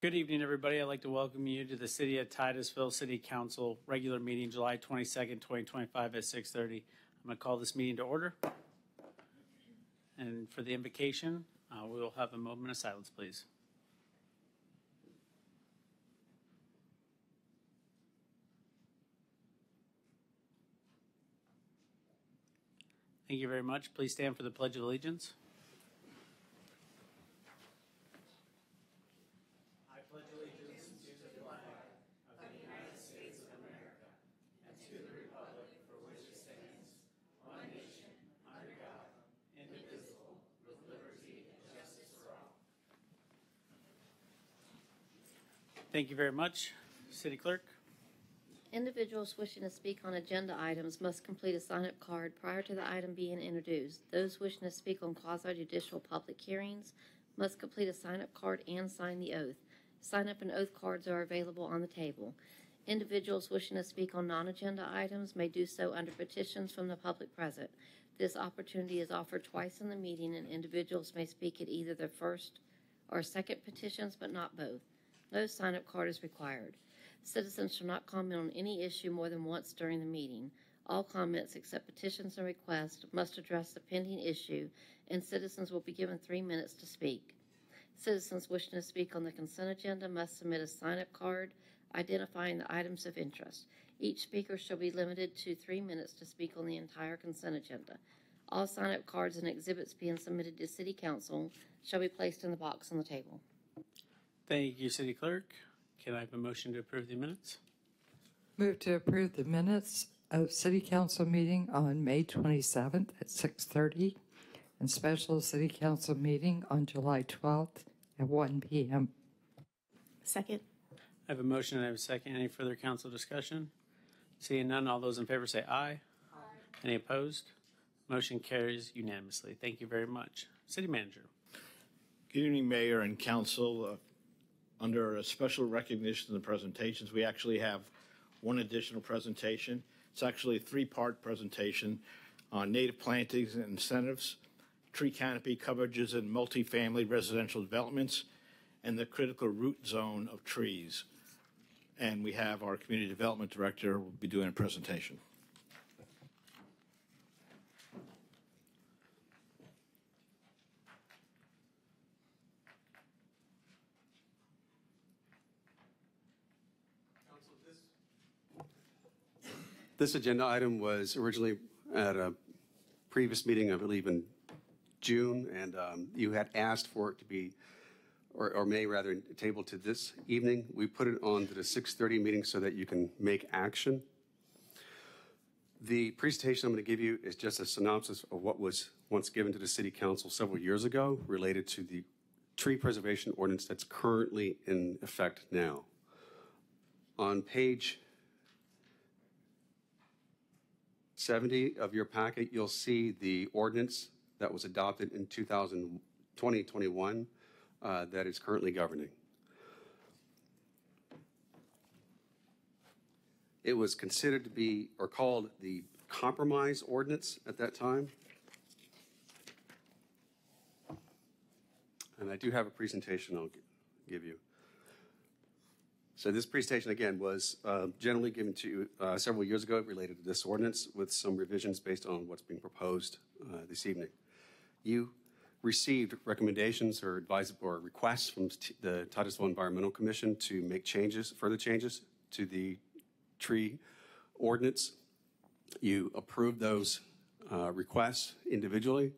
Good evening, everybody. I'd like to welcome you to the City of Titusville City Council regular meeting, July 22nd, 2025 at 6:30. I'm going to call this meeting to order. And for the invocation, we will have a moment of silence, please. Thank you very much. Please stand for the Pledge of Allegiance. Thank you very much. City Clerk. Individuals wishing to speak on agenda items must complete a sign-up card prior to the item being introduced. Those wishing to speak on quasi-judicial public hearings must complete a sign-up card and sign the oath. Sign-up and oath cards are available on the table. Individuals wishing to speak on non-agenda items may do so under petitions from the public present. This opportunity is offered twice in the meeting, and individuals may speak at either the first or second petitions, but not both. No sign-up card is required. Citizens shall not comment on any issue more than once during the meeting. All comments except petitions and requests must address the pending issue, and citizens will be given 3 minutes to speak. Citizens wishing to speak on the consent agenda must submit a sign-up card identifying the items of interest. Each speaker shall be limited to 3 minutes to speak on the entire consent agenda. All sign-up cards and exhibits being submitted to City Council shall be placed in the box on the table. Thank you, City Clerk. Can I have a motion to approve the minutes? Move to approve the minutes of City Council meeting on May 27th at 6:30 and special City Council meeting on July 12th at 1 p.m. Second. I have a motion and I have a second. Any further council discussion? Seeing none, all those in favor say aye. Aye. Any opposed? Motion carries unanimously. Thank you very much. City Manager. Good evening, Mayor and Council. Under a special recognition of the presentations, we actually have one additional presentation. It's actually a three-part presentation on native plantings and incentives, tree canopy coverages in multifamily residential developments, and the critical root zone of trees. And we have our Community Development Director will be doing a presentation. This agenda item was originally at a previous meeting, I believe in June, and you had asked for it to be, or may rather, tabled to this evening. We put it on to the 6:30 meeting so that you can make action. The presentation I'm going to give you is just a synopsis of what was once given to the City Council several years ago related to the tree preservation ordinance that's currently in effect now. On page 70 of your packet, you'll see the ordinance that was adopted in 2021 that is currently governing. It was considered to be, or called, the compromise ordinance at that time. And I do have a presentation I'll give you. So this presentation, again, was generally given to you several years ago related to this ordinance with some revisions based on what's being proposed this evening. You received recommendations or requests from the Titusville Environmental Commission to make further changes to the tree ordinance. You approved those requests individually,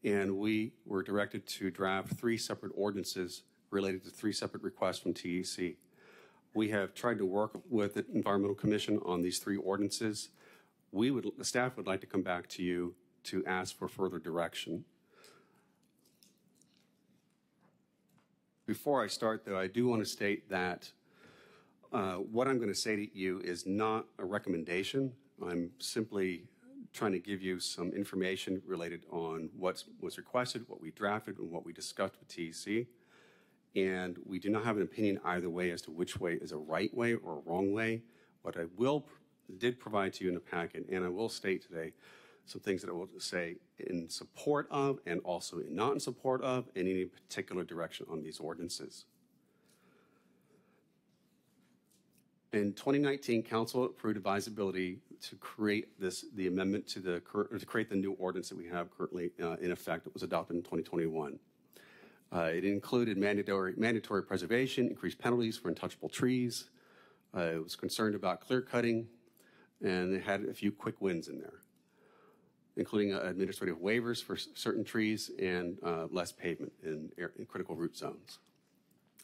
and we were directed to draft 3 separate ordinances related to 3 separate requests from TEC. We have tried to work with the Environmental Commission on these 3 ordinances. The staff would like to come back to you to ask for further direction. Before I start, though, I do want to state that what I'm going to say to you is not a recommendation. I'm simply trying to give you some information related on what was requested, what we drafted, and what we discussed with TEC. And we do not have an opinion either way as to which way is a right way or a wrong way. What I did provide to you in the packet, and I will state today some things that I will say in support of and also not in support of in any particular direction on these ordinances. In 2019, council approved advisability to create the amendment to the current, or to create the new ordinance that we have currently in effect. It was adopted in 2021. It included mandatory preservation, increased penalties for untouchable trees. It was concerned about clear cutting, and it had a few quick wins in there, including administrative waivers for certain trees and less pavement in critical root zones.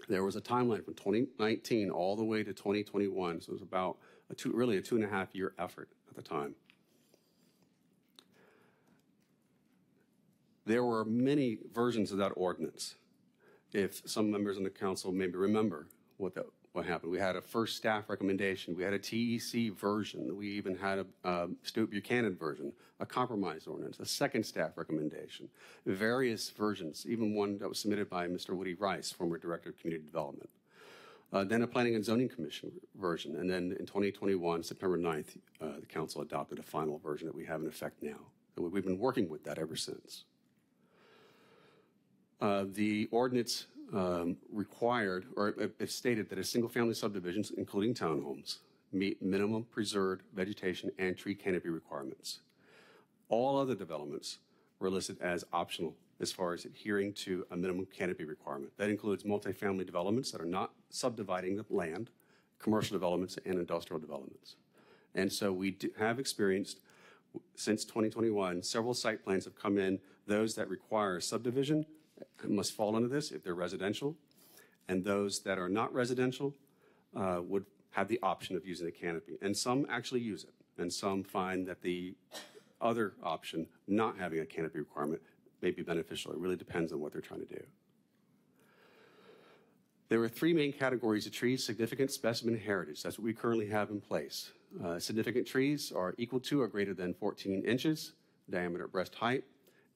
There was a timeline from 2019 all the way to 2021, so it was about really a 2.5-year effort at the time. There were many versions of that ordinance. If some members on the council maybe remember what happened. We had a first staff recommendation. We had a TEC version. We even had a Stuart Buchanan version, a compromise ordinance, a second staff recommendation, various versions, even one that was submitted by Mr. Woody Rice, former Director of Community Development. Then a Planning and Zoning Commission version. And then in 2021, September 9th, the council adopted a final version that we have in effect now. So we've been working with that ever since. The ordinance required, or it stated that a single-family subdivisions, including townhomes, meet minimum preserved vegetation and tree canopy requirements. All other developments were listed as optional as far as adhering to a minimum canopy requirement. That includes multifamily developments that are not subdividing the land, commercial developments, and industrial developments. And so we have experienced, since 2021, several site plans have come in, those that require subdivision must fall under this if they're residential, and those that are not residential would have the option of using the canopy. And some actually use it, and some find that the other option, not having a canopy requirement, may be beneficial. It really depends on what they're trying to do. There were 3 main categories of trees: significant, specimen, and heritage. That's what we currently have in place. Significant trees are equal to or greater than 14 inches diameter at breast height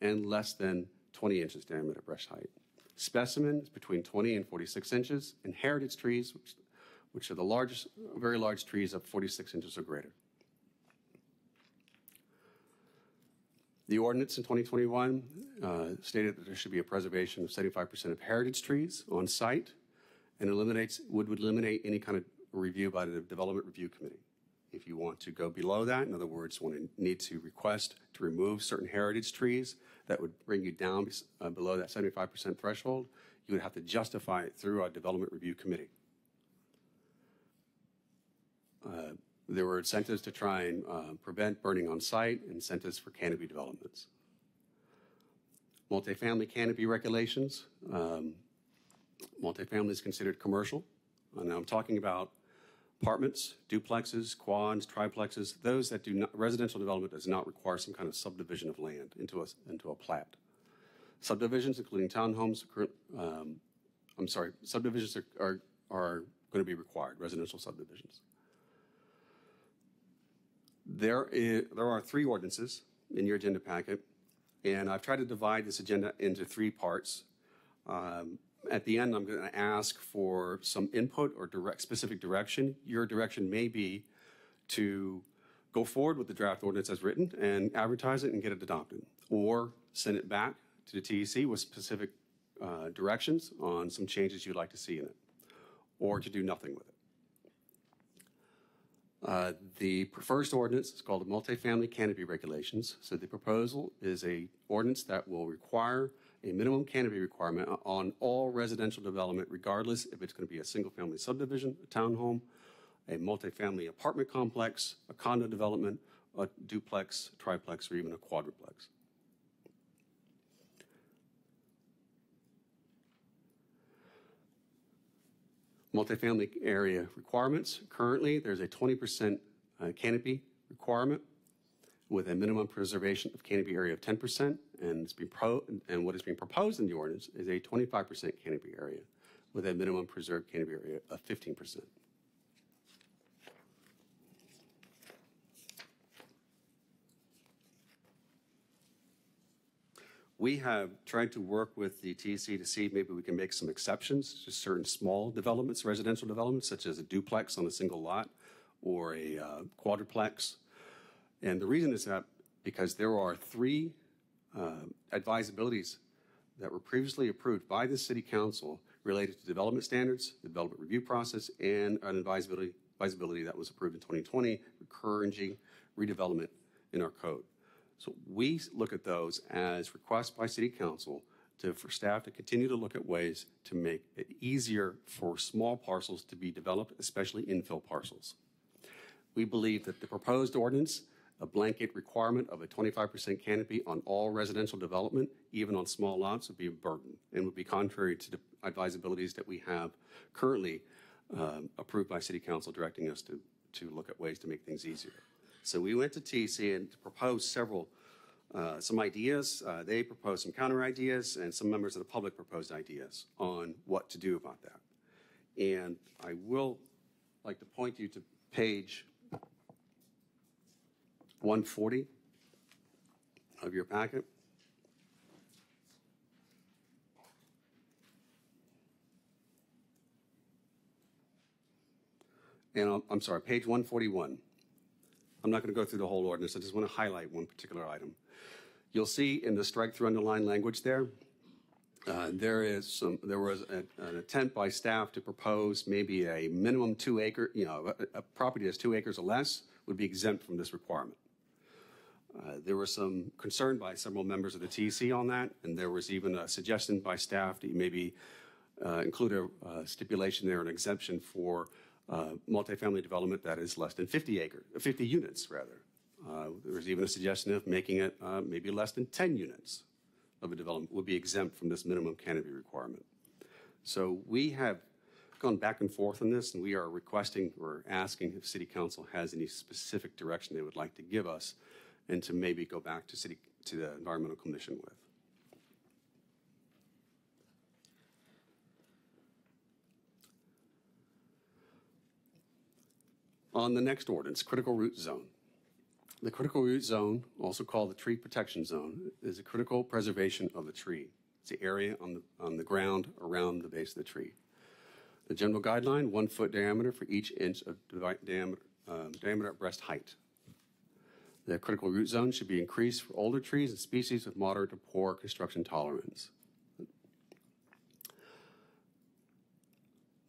and less than 20 inches diameter at breast height. Specimen is between 20 and 46 inches, and heritage trees, which are the largest, very large trees of 46 inches or greater. The ordinance in 2021 stated that there should be a preservation of 75% of heritage trees on site, and would eliminate any kind of review by the Development Review Committee. If you want to go below that, in other words, want to need to request to remove certain heritage trees that would bring you down below that 75% threshold, you would have to justify it through our Development Review Committee. There were incentives to try and prevent burning on site, incentives for canopy developments. Multifamily canopy regulations. Multifamily is considered commercial. And I'm talking about apartments, duplexes, quads, triplexes, those that do not, residential development does not require some kind of subdivision of land into a plat. Subdivisions, including townhomes, subdivisions are going to be required, residential subdivisions. There are 3 ordinances in your agenda packet, and I've tried to divide this agenda into 3 parts. At the end, I'm going to ask for some input or specific direction. Your direction may be to go forward with the draft ordinance as written and advertise it and get it adopted, or send it back to the TEC with specific directions on some changes you'd like to see in it, or to do nothing with it. The first ordinance is called the Multifamily Canopy Regulations. So the proposal is a ordinance that will require a minimum canopy requirement on all residential development, regardless if it's going to be a single-family subdivision, a townhome, a multifamily apartment complex, a condo development, a duplex, triplex, or even a quadruplex. Multifamily area requirements. Currently, there's a 20% canopy requirement with a minimum preservation of canopy area of 10%, and what is being proposed in the ordinance is a 25% canopy area with a minimum preserved canopy area of 15%. We have tried to work with the TEC to see if maybe we can make some exceptions to certain small developments, residential developments, such as a duplex on a single lot or a quadruplex. And the reason is that because there are 3 advisabilities that were previously approved by the City Council related to development standards, the development review process, and an advisability advisability that was approved in 2020, encouraging redevelopment in our code. So we look at those as requests by City Council for staff to continue to look at ways to make it easier for small parcels to be developed, especially infill parcels. We believe that the proposed ordinance, a blanket requirement of a 25% canopy on all residential development, even on small lots, would be a burden and would be contrary to the advisabilities that we have currently approved by City Council, directing us to look at ways to make things easier. So we went to TC and proposed some ideas. They proposed some counter ideas, and some members of the public proposed ideas on what to do about that. And I will like to point you to page 140 of your packet. And I'm sorry, page 141. I'm not going to go through the whole ordinance. I just want to highlight one particular item. You'll see in the strike-through underlined language there, there was an attempt by staff to propose maybe a minimum 2 acre, a property that's 2 acres or less would be exempt from this requirement. There was some concern by several members of the TC on that, and there was even a suggestion by staff to maybe include a stipulation there, an exemption for multifamily development that is less than 50 units rather. There was even a suggestion of making it maybe less than 10 units of a development would be exempt from this minimum canopy requirement. So we have gone back and forth on this, and we are requesting or asking if City Council has any specific direction they would like to give us, and to maybe go back to the Environmental Commission with. On the next ordinance, critical root zone. The critical root zone, also called the tree protection zone, is a critical preservation of the tree. It's the area on the ground around the base of the tree. The general guideline, 1 foot diameter for each inch of diameter at breast height. The critical root zone should be increased for older trees and species with moderate to poor construction tolerance.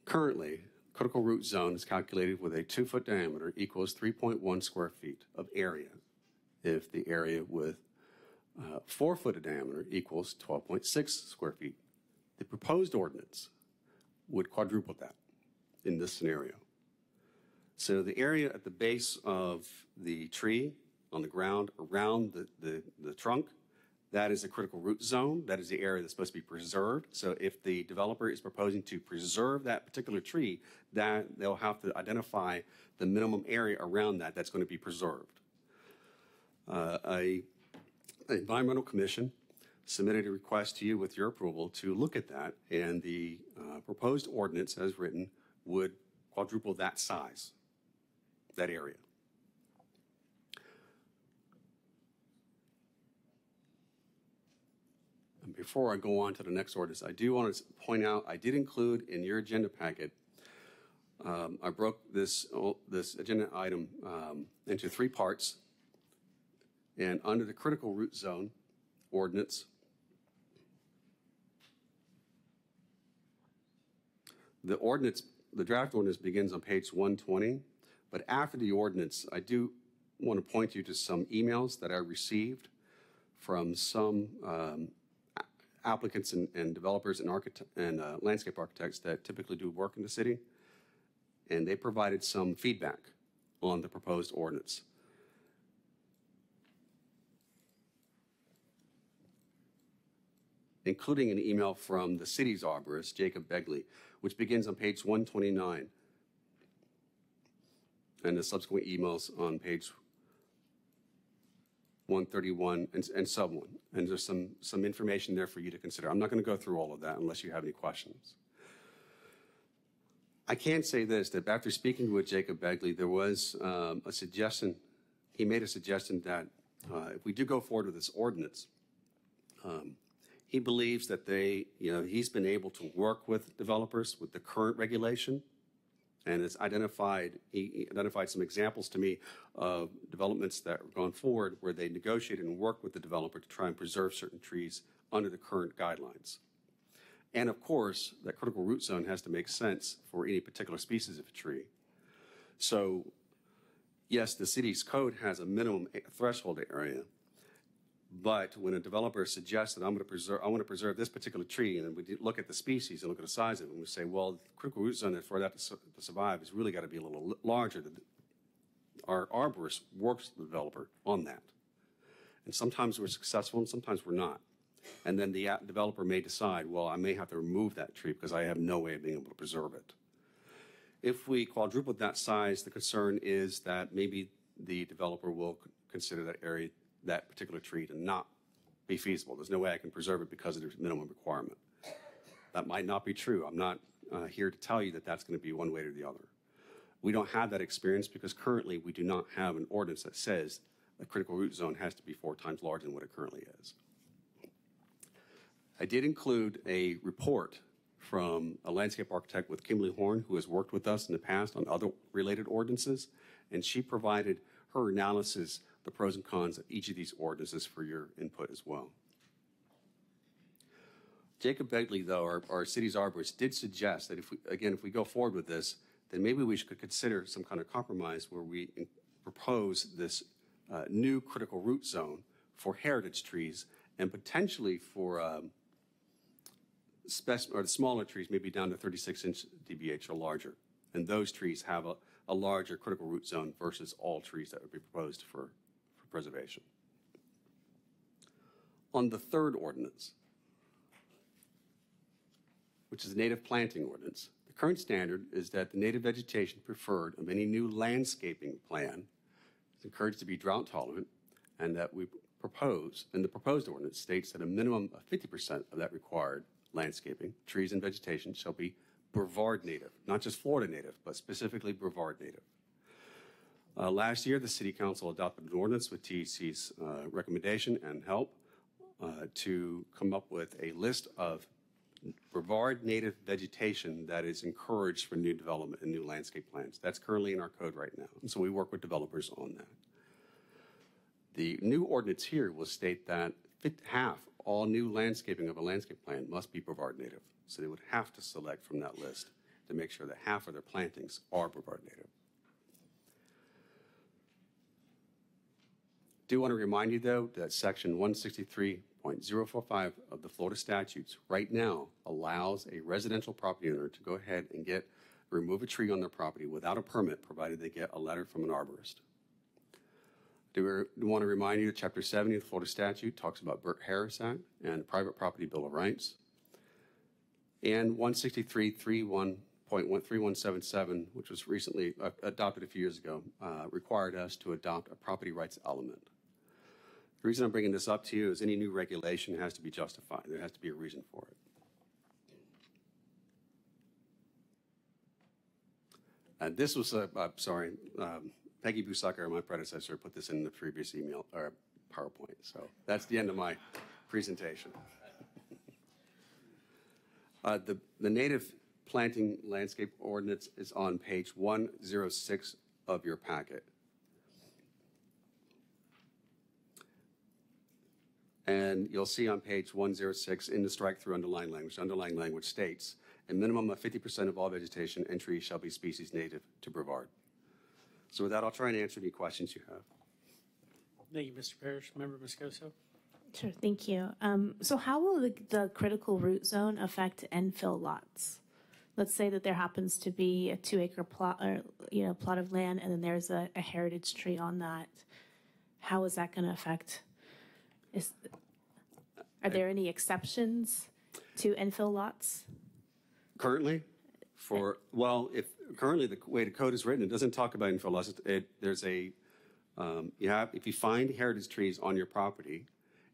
Currently, critical root zone is calculated with a 2 foot diameter equals 3.1 square feet of area. If the area with 4 foot of diameter equals 12.6 square feet. The proposed ordinance would quadruple that in this scenario. So the area at the base of the tree, on the ground around the trunk, that is a critical root zone. That is the area that's supposed to be preserved. So if the developer is proposing to preserve that particular tree, that they'll have to identify the minimum area around that that's going to be preserved. An environmental commission submitted a request to you with your approval to look at that, and the proposed ordinance as written would quadruple that size, that area. And before I go on to the next ordinance, I do want to point out, I did include in your agenda packet, I broke this agenda item into 3 parts. And under the critical root zone ordinance, the draft ordinance begins on page 120, but after the ordinance, I do want to point you to some emails that I received from some applicants and developers and landscape architects that typically do work in the city, and they provided some feedback on the proposed ordinance. Including an email from the city's arborist, Jacob Begley, which begins on page 129, and the subsequent emails on page 131 and sub 1. And there's some information there for you to consider. I'm not going to go through all of that unless you have any questions. I can say this, that after speaking with Jacob Begley, there was a suggestion. He made a suggestion that if we do go forward with this ordinance, he believes that he's been able to work with developers with the current regulation, and he identified some examples to me of developments that have gone forward where they negotiated and worked with the developer to try and preserve certain trees under the current guidelines. And of course, that critical root zone has to make sense for any particular species of tree. So yes, the city's code has a minimum threshold area, but when a developer suggests that I want to preserve this particular tree, and then we look at the species and look at the size of it, and we say, well, the critical root zone for that to survive has really got to be a little larger. Our arborist works with the developer on that. And sometimes we're successful and sometimes we're not. And then the developer may decide, well, I may have to remove that tree because I have no way of being able to preserve it. If we quadruple that size, the concern is that maybe the developer will consider that area, that particular tree, to not be feasible. There's no way I can preserve it because of the minimum requirement. That might not be true. I'm not here to tell you that that's going to be one way or the other. We don't have that experience because currently we do not have an ordinance that says a critical root zone has to be 4 times larger than what it currently is. I did include a report from a landscape architect with Kimberly Horn, who has worked with us in the past on other related ordinances, and she provided her analysis, the pros and cons of each of these ordinances for your input as well. Jacob Begley, though, our city's arborist, did suggest that if we go forward with this, then maybe we should consider some kind of compromise where we propose this new critical root zone for heritage trees and potentially for the smaller trees, maybe down to 36-inch DBH or larger. And those trees have a larger critical root zone versus all trees that would be proposed for preservation. On the third ordinance, which is a native planting ordinance, the current standard is that the native vegetation preferred of any new landscaping plan is encouraged to be drought tolerant, and that we propose, and the proposed ordinance states that a minimum of 50% of that required landscaping, trees and vegetation shall be Brevard native, not just Florida native, but specifically Brevard native. Last year, the City Council adopted an ordinance with TEC's recommendation and help to come up with a list of Brevard native vegetation that is encouraged for new development and new landscape plans. That's currently in our code right now, and so we work with developers on that. The new ordinance here will state that half all new landscaping of a landscape plan must be Brevard native. So they would have to select from that list to make sure that half of their plantings are Brevard native. Do want to remind you, though, that Section 163.045 of the Florida statutes right now allows a residential property owner to go ahead and remove a tree on their property without a permit, provided they get a letter from an arborist. Do want to remind you that Chapter 70 of the Florida statute talks about Burt-Harris Act and the Private Property Bill of Rights. And 163.3177, which was recently adopted a few years ago, required us to adopt a property rights element. The reason I'm bringing this up to you is any new regulation has to be justified. There has to be a reason for it. And this was Peggy Busacker, my predecessor, put this in the previous email or PowerPoint. So that's the end of my presentation. The native planting landscape ordinance is on page 106 of your packet. And you'll see on page 106 in the strike-through underlying language states, a minimum of 50% of all vegetation and trees shall be species native to Brevard. So with that, I'll try and answer any questions you have. Thank you, Mr. Parrish. Member Moscoso? Sure, thank you. So how will the critical root zone affect infill lots? Let's say that there happens to be a 2-acre plot, or plot of land, and then there's a heritage tree on that. How is that going to affect? Are there any exceptions to infill lots? Currently, currently the way the code is written, it doesn't talk about infill lots. If you find heritage trees on your property,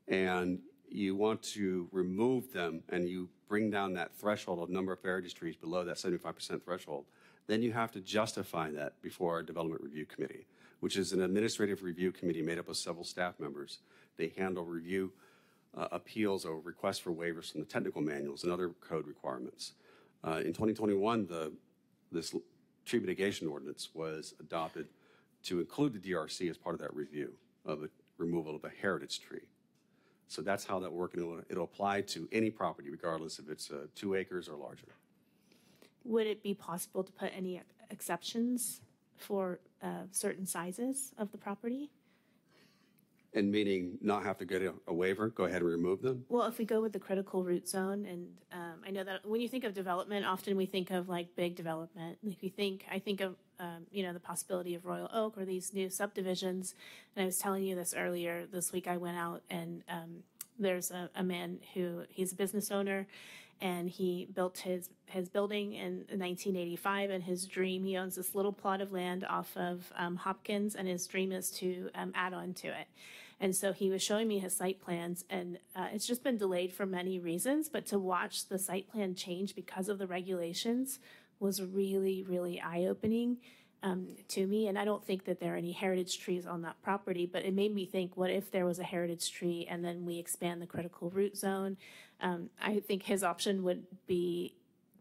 and you want to remove them and you bring down that threshold of number of heritage trees below that 75% threshold, then you have to justify that before our development review committee, which is an administrative review committee made up of several staff members. They handle review appeals or requests for waivers from the technical manuals and other code requirements. In 2021, this tree mitigation ordinance was adopted to include the DRC as part of that review of the removal of a heritage tree. So that's how that works, and it'll apply to any property, regardless if it's 2 acres or larger. Would it be possible to put any exceptions for certain sizes of the property. And meaning not have to get a waiver, go ahead and remove them? Well, if we go with the critical root zone, and I know that when you think of development, often we think of like big development. Like I think of the possibility of Royal Oak or these new subdivisions. And I was telling you this earlier this week. I went out and there's a man he's a business owner, and he built his building in 1985. And his dream, he owns this little plot of land off of Hopkins, and his dream is to add on to it. And so he was showing me his site plans, and it's just been delayed for many reasons. But to watch the site plan change because of the regulations was really, really eye-opening to me. And I don't think that there are any heritage trees on that property, but it made me think, what if there was a heritage tree and then we expand the critical root zone? I think his option would be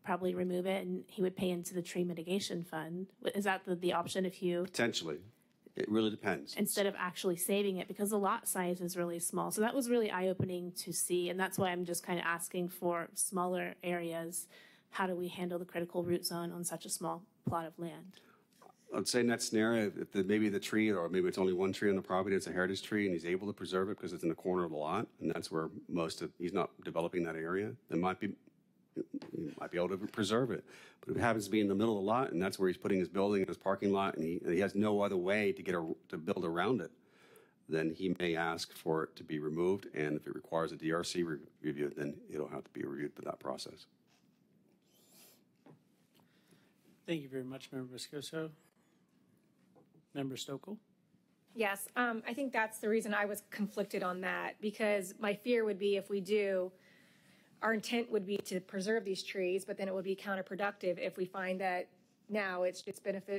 probably remove it, and he would pay into the tree mitigation fund. Is that the option if you... Potentially. It really depends. Instead of actually saving it, because the lot size is really small. So that was really eye-opening to see, and that's why I'm just kind of asking for smaller areas. How do we handle the critical root zone on such a small plot of land? I'd say in that scenario, if maybe the tree, or maybe it's only one tree on the property, it's a heritage tree, and he's able to preserve it because it's in the corner of the lot, and that's where he's not developing that area, then you might be able to preserve it. But if it happens to be in the middle of the lot, and that's where he's putting his building, his parking lot, and he has no other way to build around it, then he may ask for it to be removed. And if it requires a DRC review, then it'll have to be reviewed for that process. Thank you very much, Member Viscoso. Member Stokel? Yes, I think that's the reason I was conflicted on that, because my fear would be if we do, our intent would be to preserve these trees, but then it would be counterproductive if we find that now it's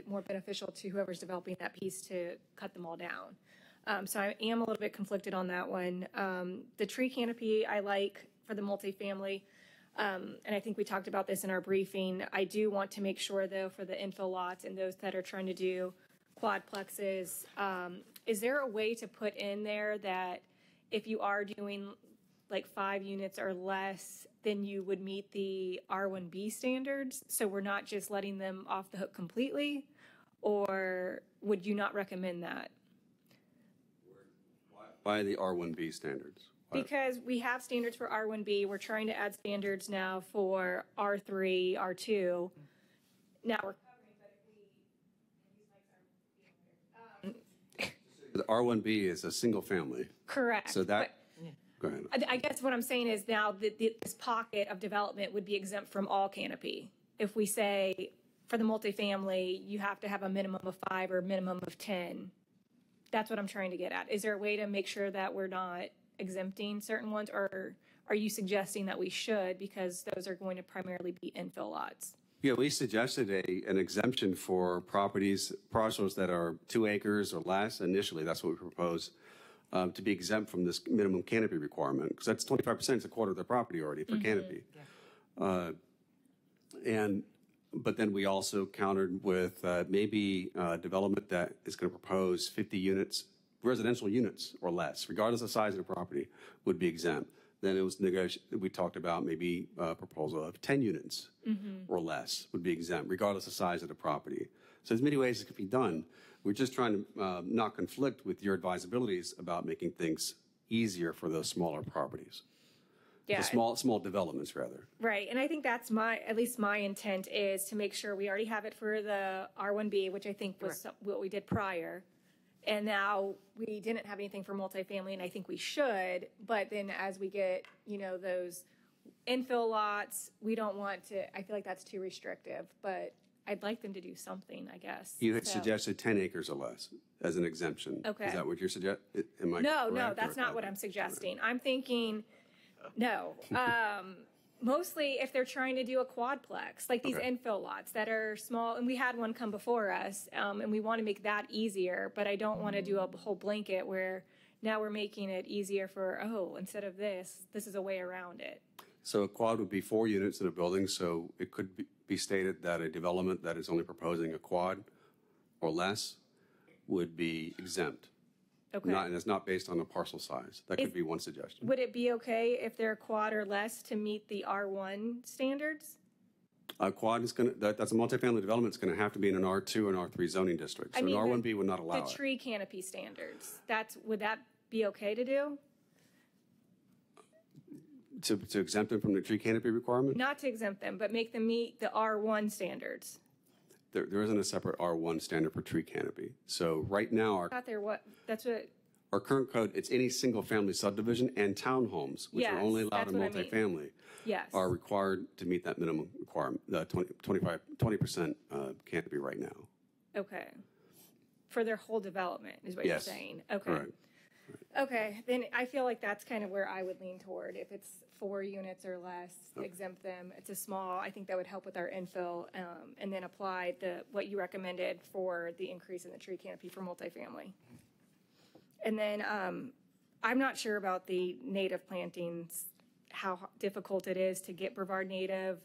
more beneficial to whoever's developing that piece to cut them all down. So I am a little bit conflicted on that one. The tree canopy I like for the multifamily, and I think we talked about this in our briefing. I do want to make sure, though, for the infill lots and those that are trying to do quadplexes, is there a way to put in there that if you are doing like 5 units or less, then you would meet the R1B standards? So we're not just letting them off the hook completely? Or would you not recommend that? Why the R1B standards? Why? Because we have standards for R1B. We're trying to add standards now for R3, R2. Now we're covering, but if we... The R1B is a single family. Correct. So that... Go ahead. I guess what I'm saying is now that this pocket of development would be exempt from all canopy. If we say for the multifamily, you have to have a minimum of 5 or a minimum of 10. That's what I'm trying to get at. Is there a way to make sure that we're not exempting certain ones, or are you suggesting that we should, because those are going to primarily be infill lots? Yeah, we suggested an exemption for parcels that are 2 acres or less. Initially, that's what we proposed. To be exempt from this minimum canopy requirement, because that's 25%, it's a quarter of the property already for canopy. Yeah. But then we also countered with maybe development that is going to propose 50 units, residential units or less, regardless of the size of the property, would be exempt. Then it was we talked about maybe a proposal of 10 units or less would be exempt, regardless of the size of the property. So there's many ways it could be done. We're just trying to not conflict with your advisabilities about making things easier for those smaller properties. Yeah. The small developments, rather. Right, and I think that's at least my intent is to make sure we already have it for the R1B, which I think was what we did prior. And now we didn't have anything for multifamily, and I think we should. But then as we get, those infill lots, we don't want to, I feel like that's too restrictive. But I'd like them to do something, I guess. You had suggested 10 acres or less as an exemption. Okay. Is that what you're suggesting? No, that's not what I'm suggesting. I'm thinking, no. Mostly if they're trying to do a quadplex, like these infill lots that are small, and we had one come before us, and we want to make that easier, but I don't want to do a whole blanket where now we're making it easier for, instead of this is a way around it. So a quad would be 4 units in a building, so it could be stated that a development that is only proposing a quad or less would be exempt. Okay. And it's not based on the parcel size. That could be one suggestion. Would it be okay if they're a quad or less to meet the R1 standards? Quad is going to, that's a multifamily development. It's going to have to be in an R2 and R3 zoning district. So I mean, an R1B would not allow The it. tree canopy standards, would that be okay to do? To exempt them from the tree canopy requirement? Not to exempt them, but make them meet the R1 standards. There isn't a separate R1 standard for tree canopy. So right now, Not there, our current code, it's any single-family subdivision and townhomes, which are Yes, only allowed that's in what I mean. multifamily, yes. are required to meet that minimum requirement, the 20% canopy right now. Okay. For their whole development is what Yes, you're saying. Okay. correct. Okay, then I feel like that's kind of where I would lean toward. If it's 4 units or less, exempt them. It's a small, I think that would help with our infill, and then apply what you recommended for the increase in the tree canopy for multifamily. And then I'm not sure about the native plantings, how difficult it is to get Brevard native.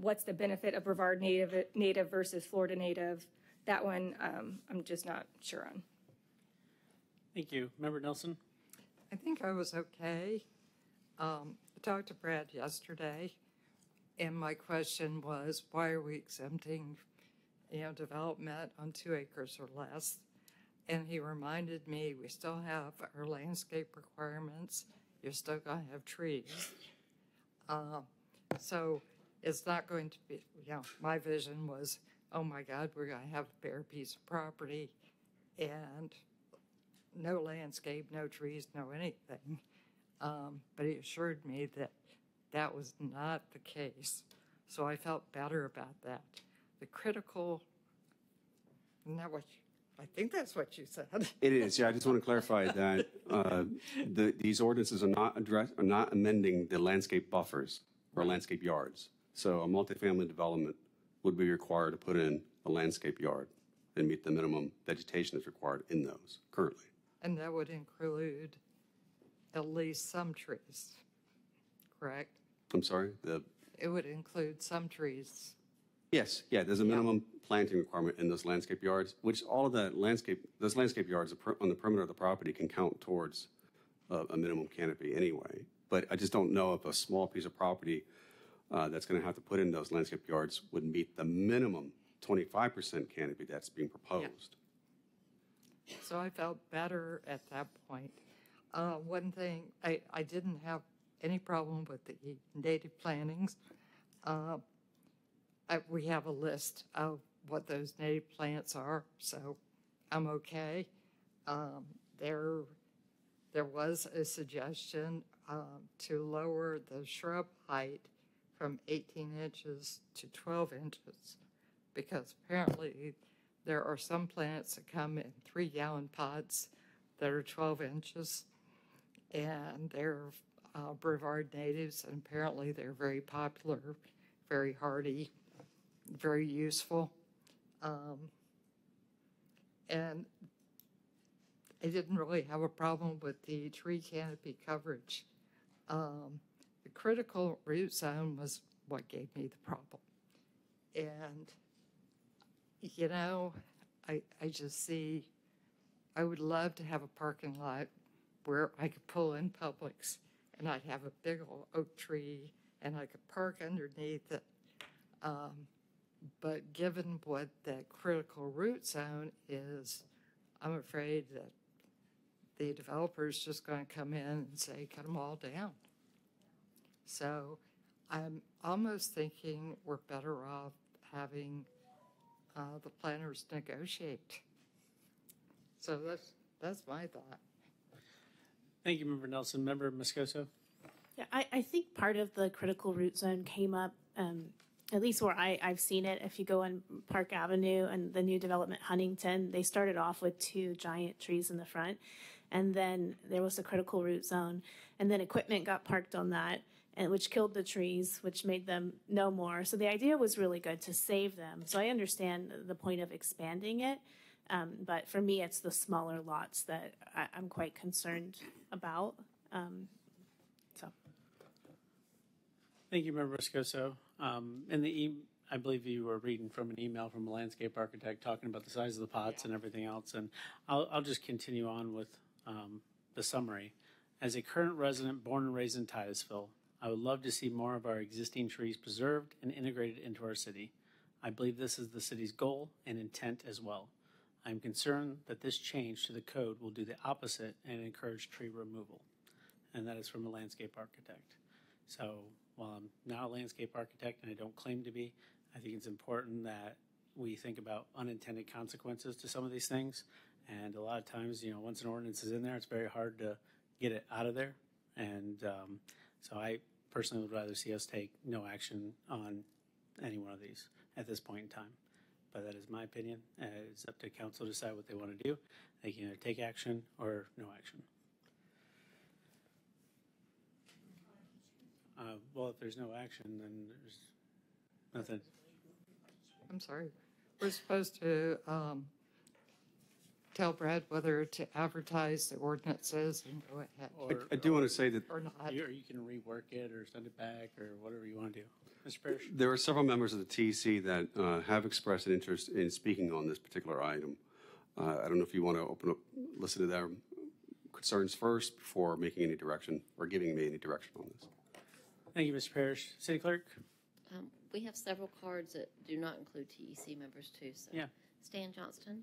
What's the benefit of Brevard native versus Florida native? That one I'm just not sure on. Thank you. Member Nelson? I think I was okay. I talked to Brad yesterday, and my question was, why are we exempting, development on 2 acres or less? And he reminded me we still have our landscape requirements. You're still going to have trees. So it's not going to be, my vision was, oh my God, we're going to have a bare piece of property and no landscape, no trees, no anything. But he assured me that that was not the case. So I felt better about that. The critical, I think that's what you said. It is, yeah. I just want to clarify that these ordinances are not amending the landscape buffers or landscape yards. So a multifamily development would be required to put in a landscape yard and meet the minimum vegetation that's required in those currently. And that would include at least some trees, correct? I'm sorry? It would include some trees. Yes, yeah, there's a minimum planting requirement in those landscape yards, which all of those landscape yards on the perimeter of the property can count towards a minimum canopy anyway. But I just don't know if a small piece of property that's going to have to put in those landscape yards would meet the minimum 25% canopy that's being proposed. So I felt better at that point. One thing, I didn't have any problem with the native plantings. We have a list of what those native plants are, so I'm okay. There was a suggestion to lower the shrub height from 18 inches to 12 inches because apparently there are some plants that come in 3-gallon pots that are 12 inches, and they're Brevard natives, and apparently they're very popular, very hardy, very useful. And I didn't really have a problem with the tree canopy coverage. The critical root zone was what gave me the problem. And I just see, I would love to have a parking lot where I could pull in Publix and I'd have a big old oak tree and I could park underneath it. But given what that critical root zone is, I'm afraid that the developer's just going to come in and say, cut them all down. So I'm almost thinking we're better off having the planners negotiate. So that's my thought. Thank you, Member Nelson. Member Moscoso? Yeah, I think part of the critical root zone came up, at least where I've seen it. If you go on Park Avenue and the new development Huntington, they started off with 2 giant trees in the front, and then there was a critical root zone, and then equipment got parked on that, and which killed the trees, which made them no more. So the idea was really good to save them. So I understand the point of expanding it, but for me, it's the smaller lots that I'm quite concerned about. Thank you, Member Moscoso. I believe you were reading from an email from a landscape architect talking about the size of the pots and everything else. And I'll just continue on with the summary. As a current resident born and raised in Titusville, I would love to see more of our existing trees preserved and integrated into our city. I believe this is the city's goal and intent as well. I am concerned that this change to the code will do the opposite and encourage tree removal. And that is from a landscape architect. So while I'm not a landscape architect and I don't claim to be, I think it's important that we think about unintended consequences to some of these things. And a lot of times, once an ordinance is in there, it's very hard to get it out of there. And so I personally would rather see us take no action on any one of these at this point in time. But that is my opinion. It's up to council to decide what they want to do. They can either take action or no action. Well, if there's no action, then there's nothing. I'm sorry. We're supposed to tell Brad whether to advertise the ordinances and go ahead Or, I do want to say that or not. you can rework it or send it back or whatever you want to do. Mr. Parrish? there are several members of the TEC that have expressed an interest in speaking on this particular item. I don't know if you want to open up, listen to their concerns first before making any direction or giving me any direction on this. Thank you, Mr. Parrish. City Clerk? We have several cards that do not include TEC members too, so. Yeah. Stan Johnston?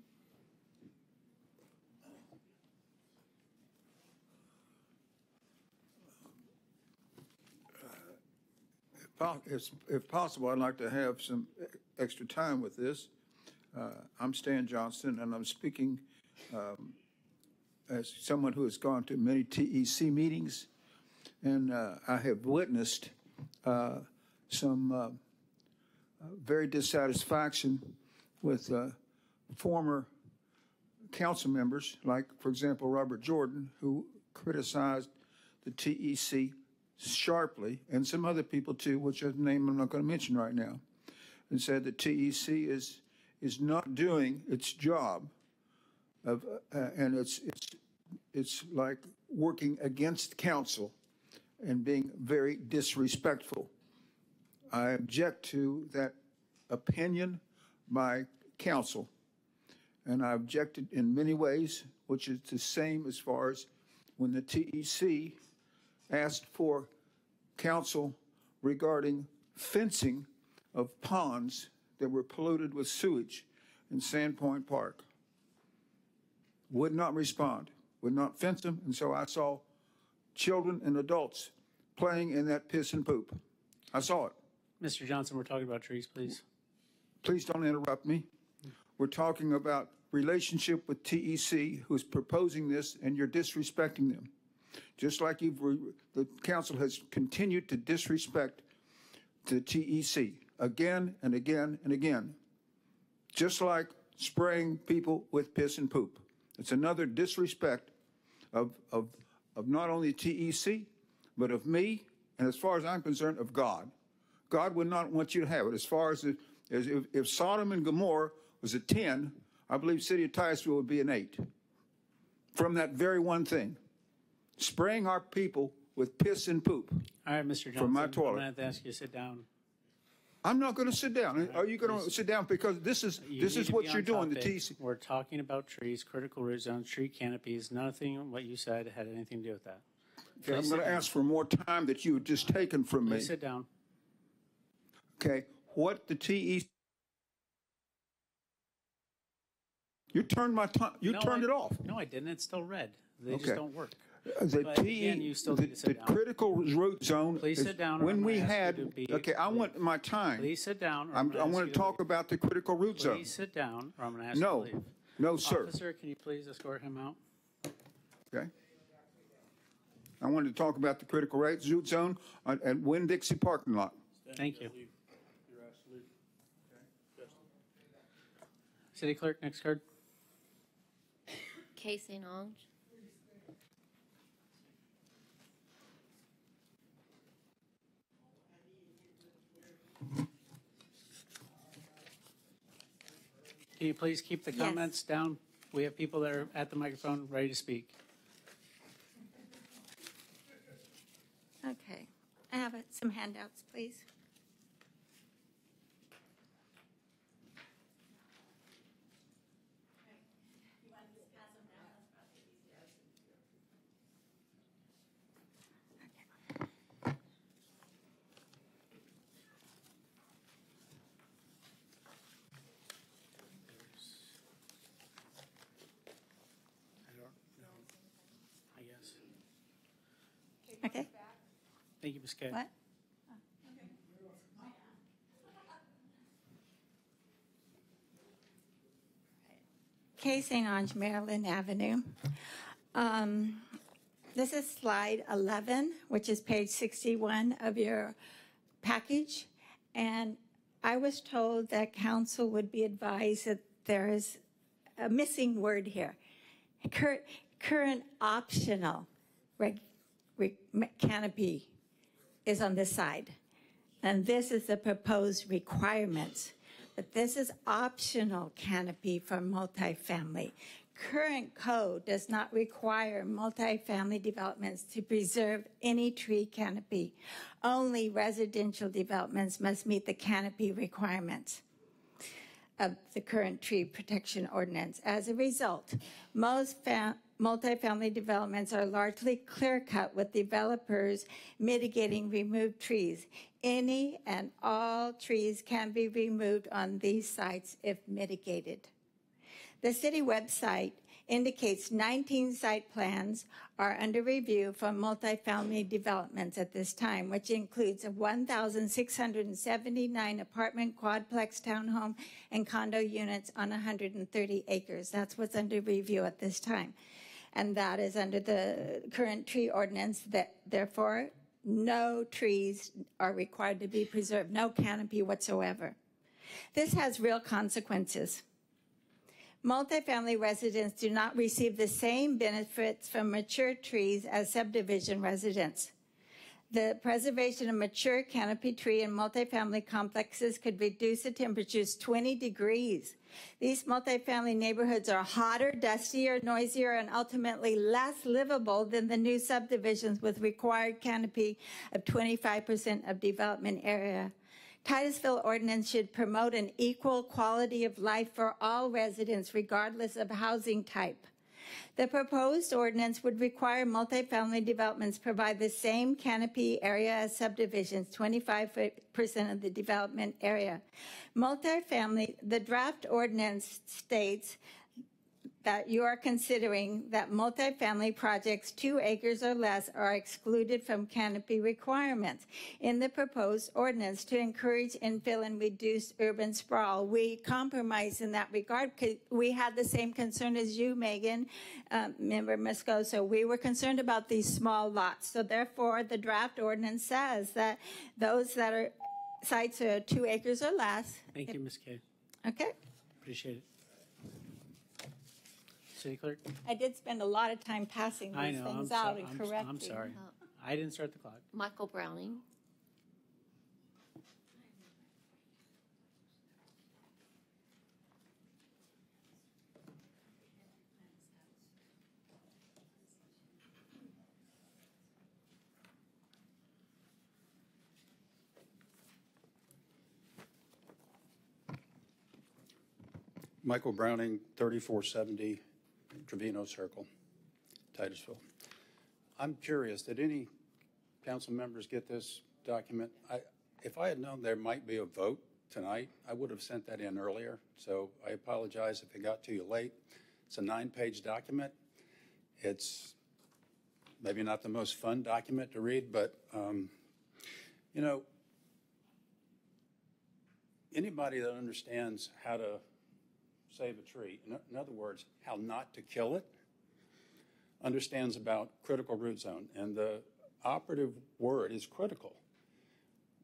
If possible, I'd like to have some extra time with this. I'm Stan Johnston, and I'm speaking as someone who has gone to many TEC meetings, and I have witnessed some very dissatisfaction with former council members, like, for example, Robert Jordan, who criticized the TEC sharply, and some other people too, which a name I'm not going to mention right now, and said the TEC is not doing its job of, and it's like working against council and being very disrespectful. I object to that opinion by council, and I objected in many ways, which is the same as far as when the TEC asked for counsel regarding fencing of ponds that were polluted with sewage in Sandpoint Park. Would not respond, would not fence them, and so I saw children and adults playing in that piss and poop. I saw it. Mr. Johnson, we're talking about trees, please. Please don't interrupt me. We're talking about relationship with TEC, who's proposing this, and you're disrespecting them. Just like the council has continued to disrespect the TEC again and again and again. Just like spraying people with piss and poop. It's another disrespect of not only TEC, but of me, and as far as I'm concerned, of God. God would not want you to have it. As far as if Sodom and Gomorrah was a 10, I believe City of Titusville would be an 8. From that very one thing. Spraying our people with piss and poop. All right, Mr. Johnson. From my I'm toilet. going to have to ask you to sit down. I'm not going to sit down. Are you going to sit down? Because this is You need to what be you're on doing, the topic. TEC. We're talking about trees, critical root zones, tree canopies. Nothing what you said had anything to do with that. Okay, I'm Please going sit to down. ask for more time that you had just taken from me. Please sit down. Okay, what the TEC. You turned my time. You turned it off. No, I didn't. It's still red. They Okay. just don't work. The But again, you still need to sit down. critical root zone. Please is sit down, or When I'm we gonna ask had, you to be- okay, I want my time. Please sit down. Or I gonna ask want you to talk leave. about the critical root zone. Please sit down, or I'm going to ask No, you to leave. no, sir. Officer, can you please escort him out? Okay. I wanted to talk about the critical root zone at Winn-Dixie parking lot. Thank you. City Clerk, next card. Casey Nong? Can you please keep the Yes. comments down? We have people that are at the microphone ready to speak. Okay. I have some handouts, please. Thank you, Ms. Kay. What? Kay St. Ange, Maryland Avenue. This is slide 11, which is page 61 of your package. And I was told that council would be advised that there is a missing word here. Current optional canopy is on this side. And this is the proposed requirements. But this is optional canopy for multifamily. Current code does not require multifamily developments to preserve any tree canopy. Only residential developments must meet the canopy requirements of the current tree protection ordinance. As a result, most multifamily developments are largely clear-cut with developers mitigating removed trees. Any and all trees can be removed on these sites if mitigated. The city website indicates 19 site plans are under review for multifamily developments at this time, which includes 1,679 apartment, quadplex, townhome, and condo units on 130 acres. That's what's under review at this time. And that is under the current tree ordinance, that therefore no trees are required to be preserved, no canopy whatsoever. This has real consequences. Multifamily residents do not receive the same benefits from mature trees as subdivision residents. The preservation of mature canopy tree in multifamily complexes could reduce the temperatures 20 degrees. These multifamily neighborhoods are hotter, dustier, noisier, and ultimately less livable than the new subdivisions with required canopy of 25% of development area. Titusville ordinance should promote an equal quality of life for all residents, regardless of housing type. The proposed ordinance would require multifamily developments provide the same canopy area as subdivisions, 25% of the development area. Multifamily, the draft ordinance states that you are considering that multifamily projects 2 acres or less are excluded from canopy requirements in the proposed ordinance to encourage infill and reduce urban sprawl. We compromise in that regard because we had the same concern as you, Megan, Member Moscoso. We were concerned about these small lots. So therefore, the draft ordinance says that those that are sites are 2 acres or less. Thank you, Ms. Kay. Okay. Appreciate it. City Clerk? I did spend a lot of time passing I these know. things out and correcting. I'm sorry. I didn't start the clock. Michael Browning. Michael Browning, 3470 Trevino Circle, Titusville. I'm curious, did any council members get this document? If I had known there might be a vote tonight, I would have sent that in earlier. So I apologize if it got to you late. It's a 9-page document. It's maybe not the most fun document to read, but you know, anybody that understands how to save a tree, in other words, how not to kill it, understands about critical root zone. And the operative word is critical.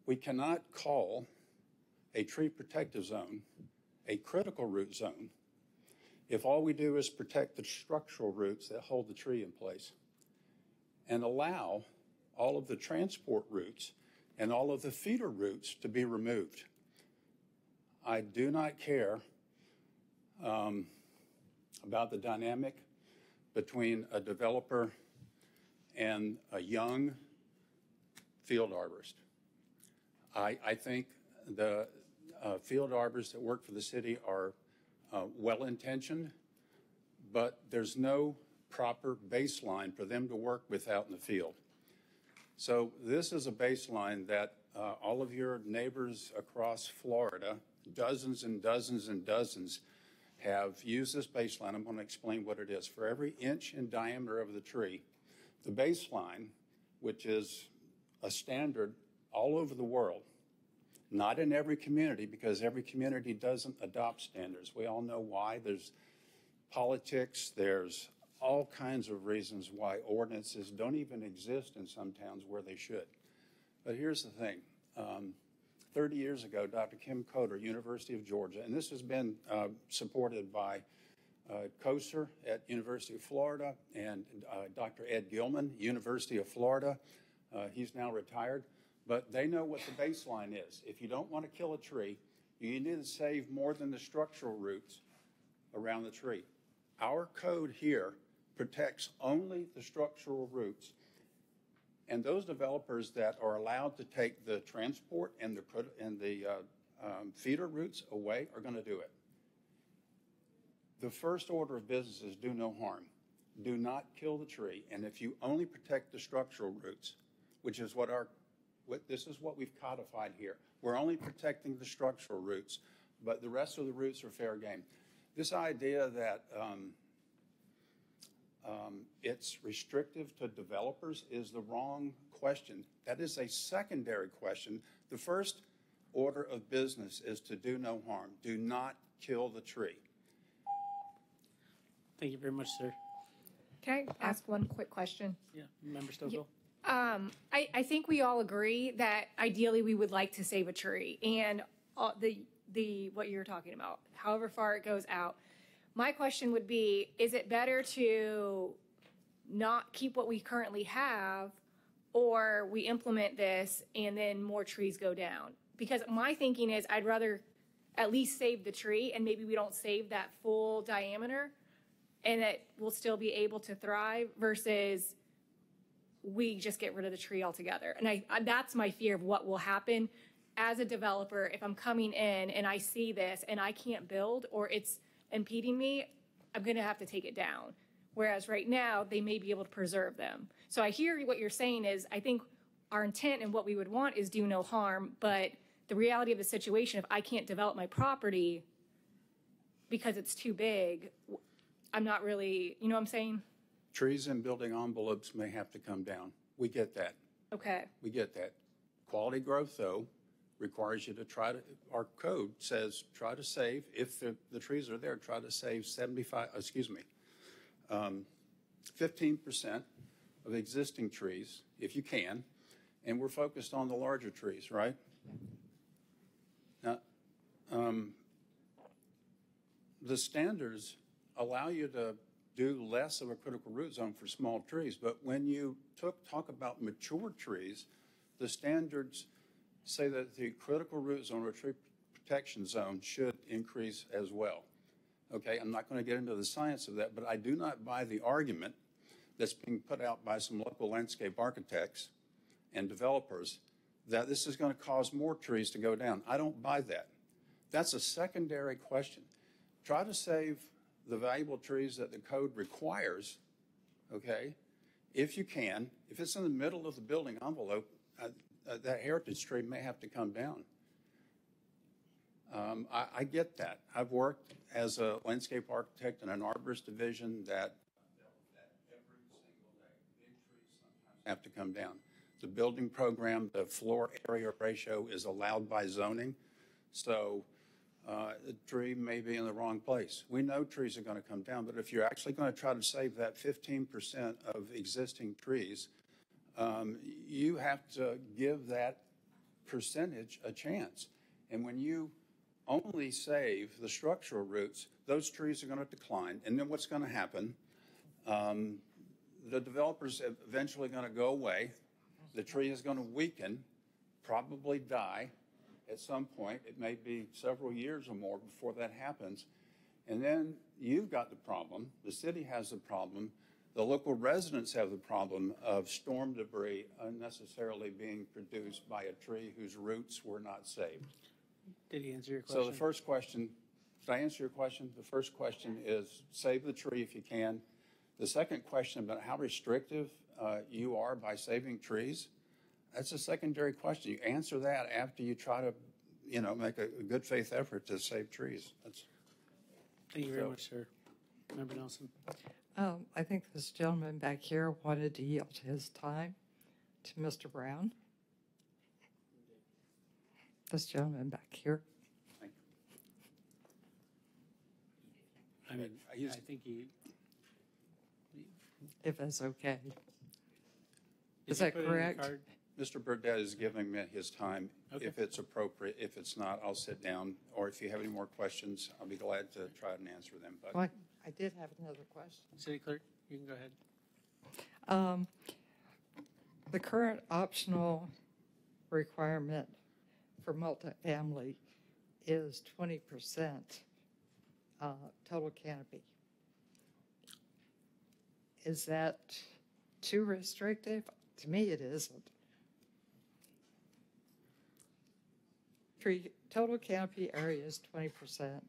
We cannot call a tree protective zone a critical root zone if all we do is protect the structural roots that hold the tree in place and allow all of the transport roots and all of the feeder roots to be removed. I do not care about the dynamic between a developer and a young field arborist. I think the field arborists that work for the city are well-intentioned, but there's no proper baseline for them to work with out in the field. So this is a baseline that all of your neighbors across Florida, dozens and dozens and dozens, have used this baseline. I'm going to explain what it is. For every inch in diameter of the tree, the baseline, which is a standard all over the world. Not in every community, because every community doesn't adopt standards. We all know why. There's politics, there's all kinds of reasons why ordinances don't even exist in some towns where they should. But here's the thing. 30 years ago, Dr. Kim Coder, University of Georgia, and this has been supported by Koser at University of Florida and Dr. Ed Gilman, University of Florida. He's now retired, but they know what the baseline is. If you don't want to kill a tree, you need to save more than the structural roots around the tree. Our code here protects only the structural roots. And those developers that are allowed to take the transport and the feeder roots away are going to do it. The first order of business is do no harm. Do not kill the tree. And if you only protect the structural roots, which is this is what we've codified here. We're only protecting the structural roots, but the rest of the roots are fair game. This idea that it's restrictive to developers is the wrong question. That is a secondary question. The first order of business is to do no harm. Do not kill the tree. Thank you very much, sir. Can I ask one quick question? Yeah, Member Stovall. I think we all agree that ideally we would like to save a tree and the what you're talking about, however far it goes out. My question would be, is it better to not keep what we currently have, or we implement this and then more trees go down? Because my thinking is I'd rather at least save the tree, and maybe we don't save that full diameter and it will still be able to thrive, versus we just get rid of the tree altogether. And that's my fear of what will happen as a developer. If I'm coming in and I see this and I can't build, or it's impeding me, I'm going to have to take it down. Whereas right now, they may be able to preserve them. So I hear what you're saying is, I think our intent and what we would want is do no harm, but the reality of the situation, if I can't develop my property because it's too big, I'm not really, you know what I'm saying? Trees and building envelopes may have to come down. We get that. Okay. We get that. Quality growth, though, requires you to our code says try to save, if the trees are there, try to save 15% of existing trees, if you can, and we're focused on the larger trees, right? Now, the standards allow you to do less of a critical root zone for small trees, but when you talk about mature trees, the standards say that the critical root zone or tree protection zone should increase as well. Okay, I'm not going to get into the science of that, but I do not buy the argument that's being put out by some local landscape architects and developers that this is going to cause more trees to go down. I don't buy that. That's a secondary question. Try to save the valuable trees that the code requires, okay, if you can. If it's in the middle of the building envelope, that heritage tree may have to come down. I get that. I've worked as a landscape architect in an arborist division that every single day, big trees sometimes have to come down. The building program, the floor area ratio is allowed by zoning, so the tree may be in the wrong place. We know trees are going to come down, but if you're actually going to try to save that 15% of existing trees, you have to give that percentage a chance. And when you only save the structural roots, those trees are going to decline. And then what's going to happen? The developer's eventually going to go away. The tree is going to weaken, probably die at some point. It may be several years or more before that happens. And then you've got the problem. The city has the problem. The local residents have the problem of storm debris unnecessarily being produced by a tree whose roots were not saved. Did he answer your question? So the first question, did I answer your question? The first question is save the tree if you can. The second question about how restrictive you are by saving trees, that's a secondary question. You answer that after you try to, make a good faith effort to save trees. Thank you very much, sir. Member Nelson. I think this gentleman back here wanted to yield his time to Mr. Brown. This gentleman back here. Thank you. I mean, I used- I think he. If that's okay. did Is you that put it in the correct? card? Mr. Burdette is giving me his time. Okay. If it's appropriate, if it's not, I'll sit down. Or if you have any more questions, I'll be glad to try and answer them. But Well, I did have another question. City Clerk, you can go ahead. The current optional requirement for multifamily is 20% total canopy. Is that too restrictive? To me, it isn't. Total canopy area is 20%.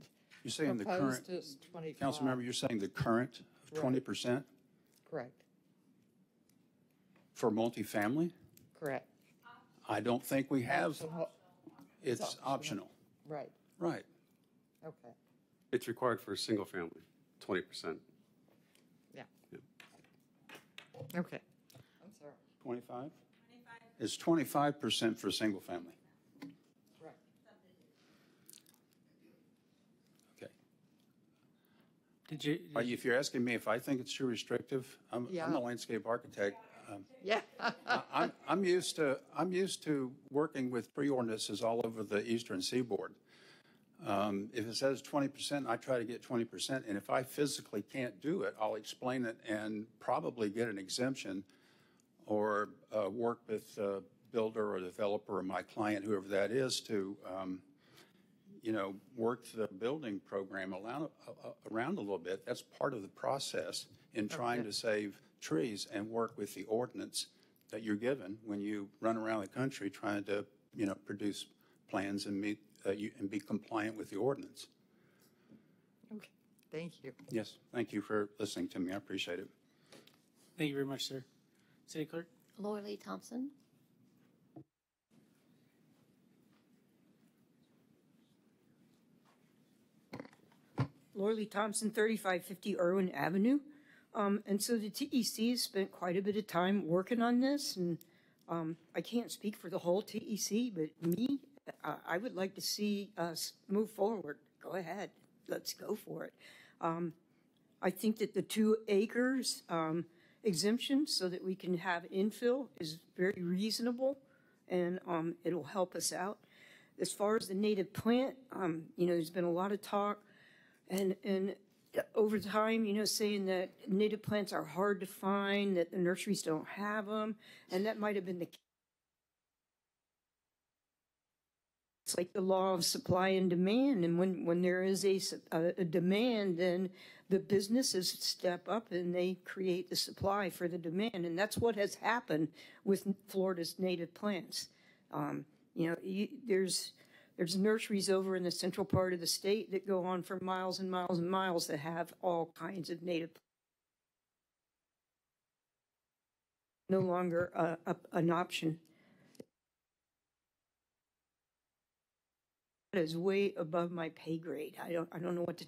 you're saying the current, Proposed is 25. Councilmember, you're saying the current of Right. 20% Correct, for multifamily? correct. I don't think we have, Optional. it's optional. Right, Right. okay, It's required for a single family, 20%. yeah. Yeah. Okay, I'm sorry. 25? It's 25% for single family. Right. Okay. Did you? If you're asking me if I think it's too restrictive, I'm Yeah. a landscape architect. Yeah. I'm used to working with pre-ordinances all over the eastern seaboard. If it says 20%, I try to get 20%, and if I physically can't do it, I'll explain it and probably get an exemption or work with the builder or developer or my client, whoever that is, to work the building program around a little bit. That's part of the process in trying to save trees and work with the ordinance that you're given when you run around the country trying to, produce plans and meet and be compliant with the ordinance. Okay, thank you. Yes, thank you for listening to me. I appreciate it. Thank you very much, sir. City Clerk? Laura Lee Thompson. Laura Lee Thompson, 3550 Irwin Avenue. And so the TEC has spent quite a bit of time working on this, and I can't speak for the whole TEC, but I would like to see us move forward. Go ahead, let's go for it. I think that the 2 acres exemption so that we can have infill is very reasonable, and it'll help us out. As far as the native plant, there's been a lot of talk and over time, saying that native plants are hard to find, that the nurseries don't have them, and that might have been the case. It's like the law of supply and demand, and when there is a demand, then the businesses step up and they create the supply for the demand, and that's what has happened with Florida's native plants. There's nurseries over in the central part of the state that go on for miles and miles and miles that have all kinds of native plants. No longer an option. That is way above my pay grade. I don't know what to.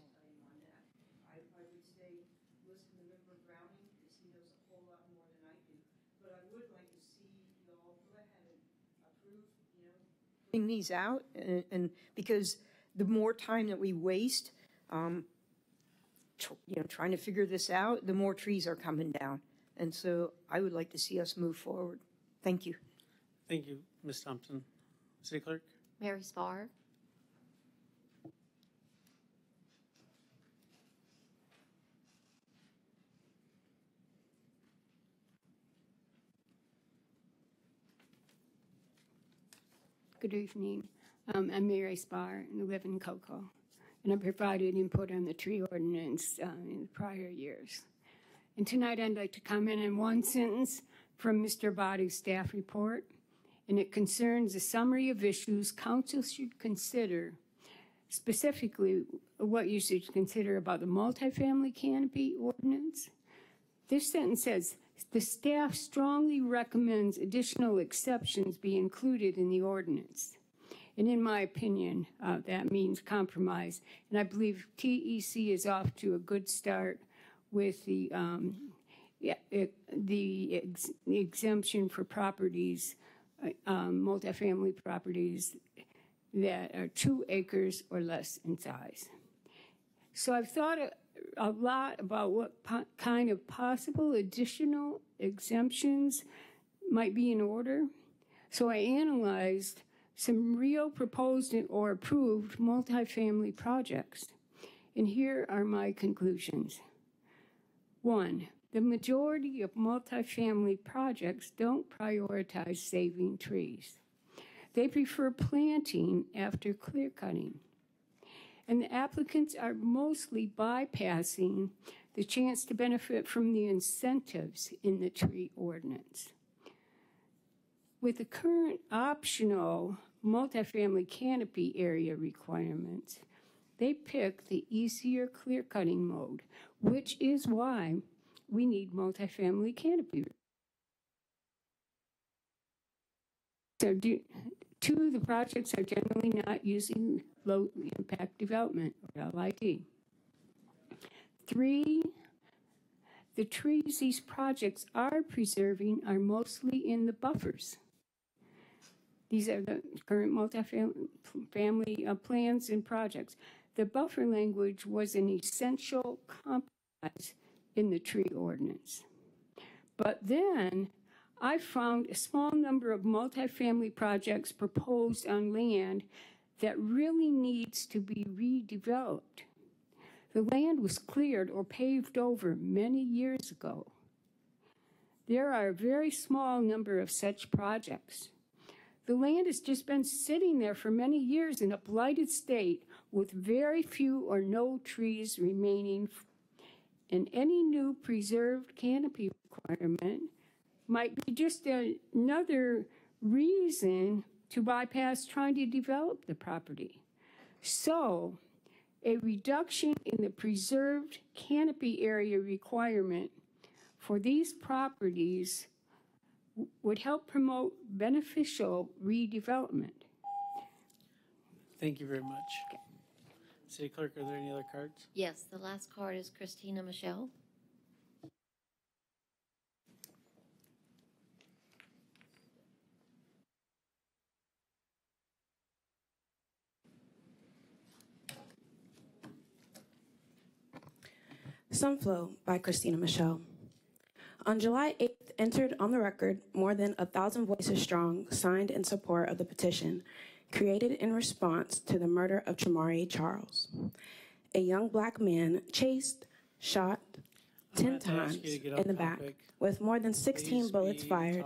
I would say listen to Member Browning because he knows a whole lot more than I do. But I would like to see you all go ahead and approve, putting these out, and because the more time that we waste, trying to figure this out, the more trees are coming down. And so I would like to see us move forward. Thank you. Thank you, Ms. Thompson. City Clerk? Mary Spar. Good evening. I'm Mary Spar, and I live in Cocoa, and I provided input on the tree ordinance in the prior years. And tonight I'd like to comment in one sentence from Mr. Body's staff report, and it concerns a summary of issues council should consider, specifically what you should consider about the multifamily canopy ordinance. This sentence says, the staff strongly recommends additional exceptions be included in the ordinance. And in my opinion, that means compromise. And I believe TEC is off to a good start with the exemption for properties, multifamily properties that are 2 acres or less in size. So I've thought a lot about what kind of possible additional exemptions might be in order. So I analyzed some real proposed or approved multifamily projects. And here are my conclusions. 1, the majority of multifamily projects don't prioritize saving trees. They prefer planting after clear cutting. And the applicants are mostly bypassing the chance to benefit from the incentives in the tree ordinance. With the current optional multifamily canopy area requirements, they pick the easier clear cutting mode, which is why we need multifamily canopy. So 2 of the projects are generally not using low impact development, or LID. 3, the trees these projects are preserving are mostly in the buffers. These are the current multifamily plans and projects. The buffer language was an essential compromise in the tree ordinance. But then I found a small number of multifamily projects proposed on land that really needs to be redeveloped. The land was cleared or paved over many years ago. There are a very small number of such projects. The land has just been sitting there for many years in a blighted state with very few or no trees remaining, and any new preserved canopy requirement might be just another reason to bypass trying to develop the property. So, a reduction in the preserved canopy area requirement for these properties would help promote beneficial redevelopment. Thank you very much. Okay. City Clerk, are there any other cards? Yes, the last card is Christina Michelle. Sunflow by Christina Michelle. On July 8th, entered on the record, more than 1,000 voices strong signed in support of the petition created in response to the murder of Chamari Charles, a young black man chased, shot 10 times in the back with more than 16 bullets fired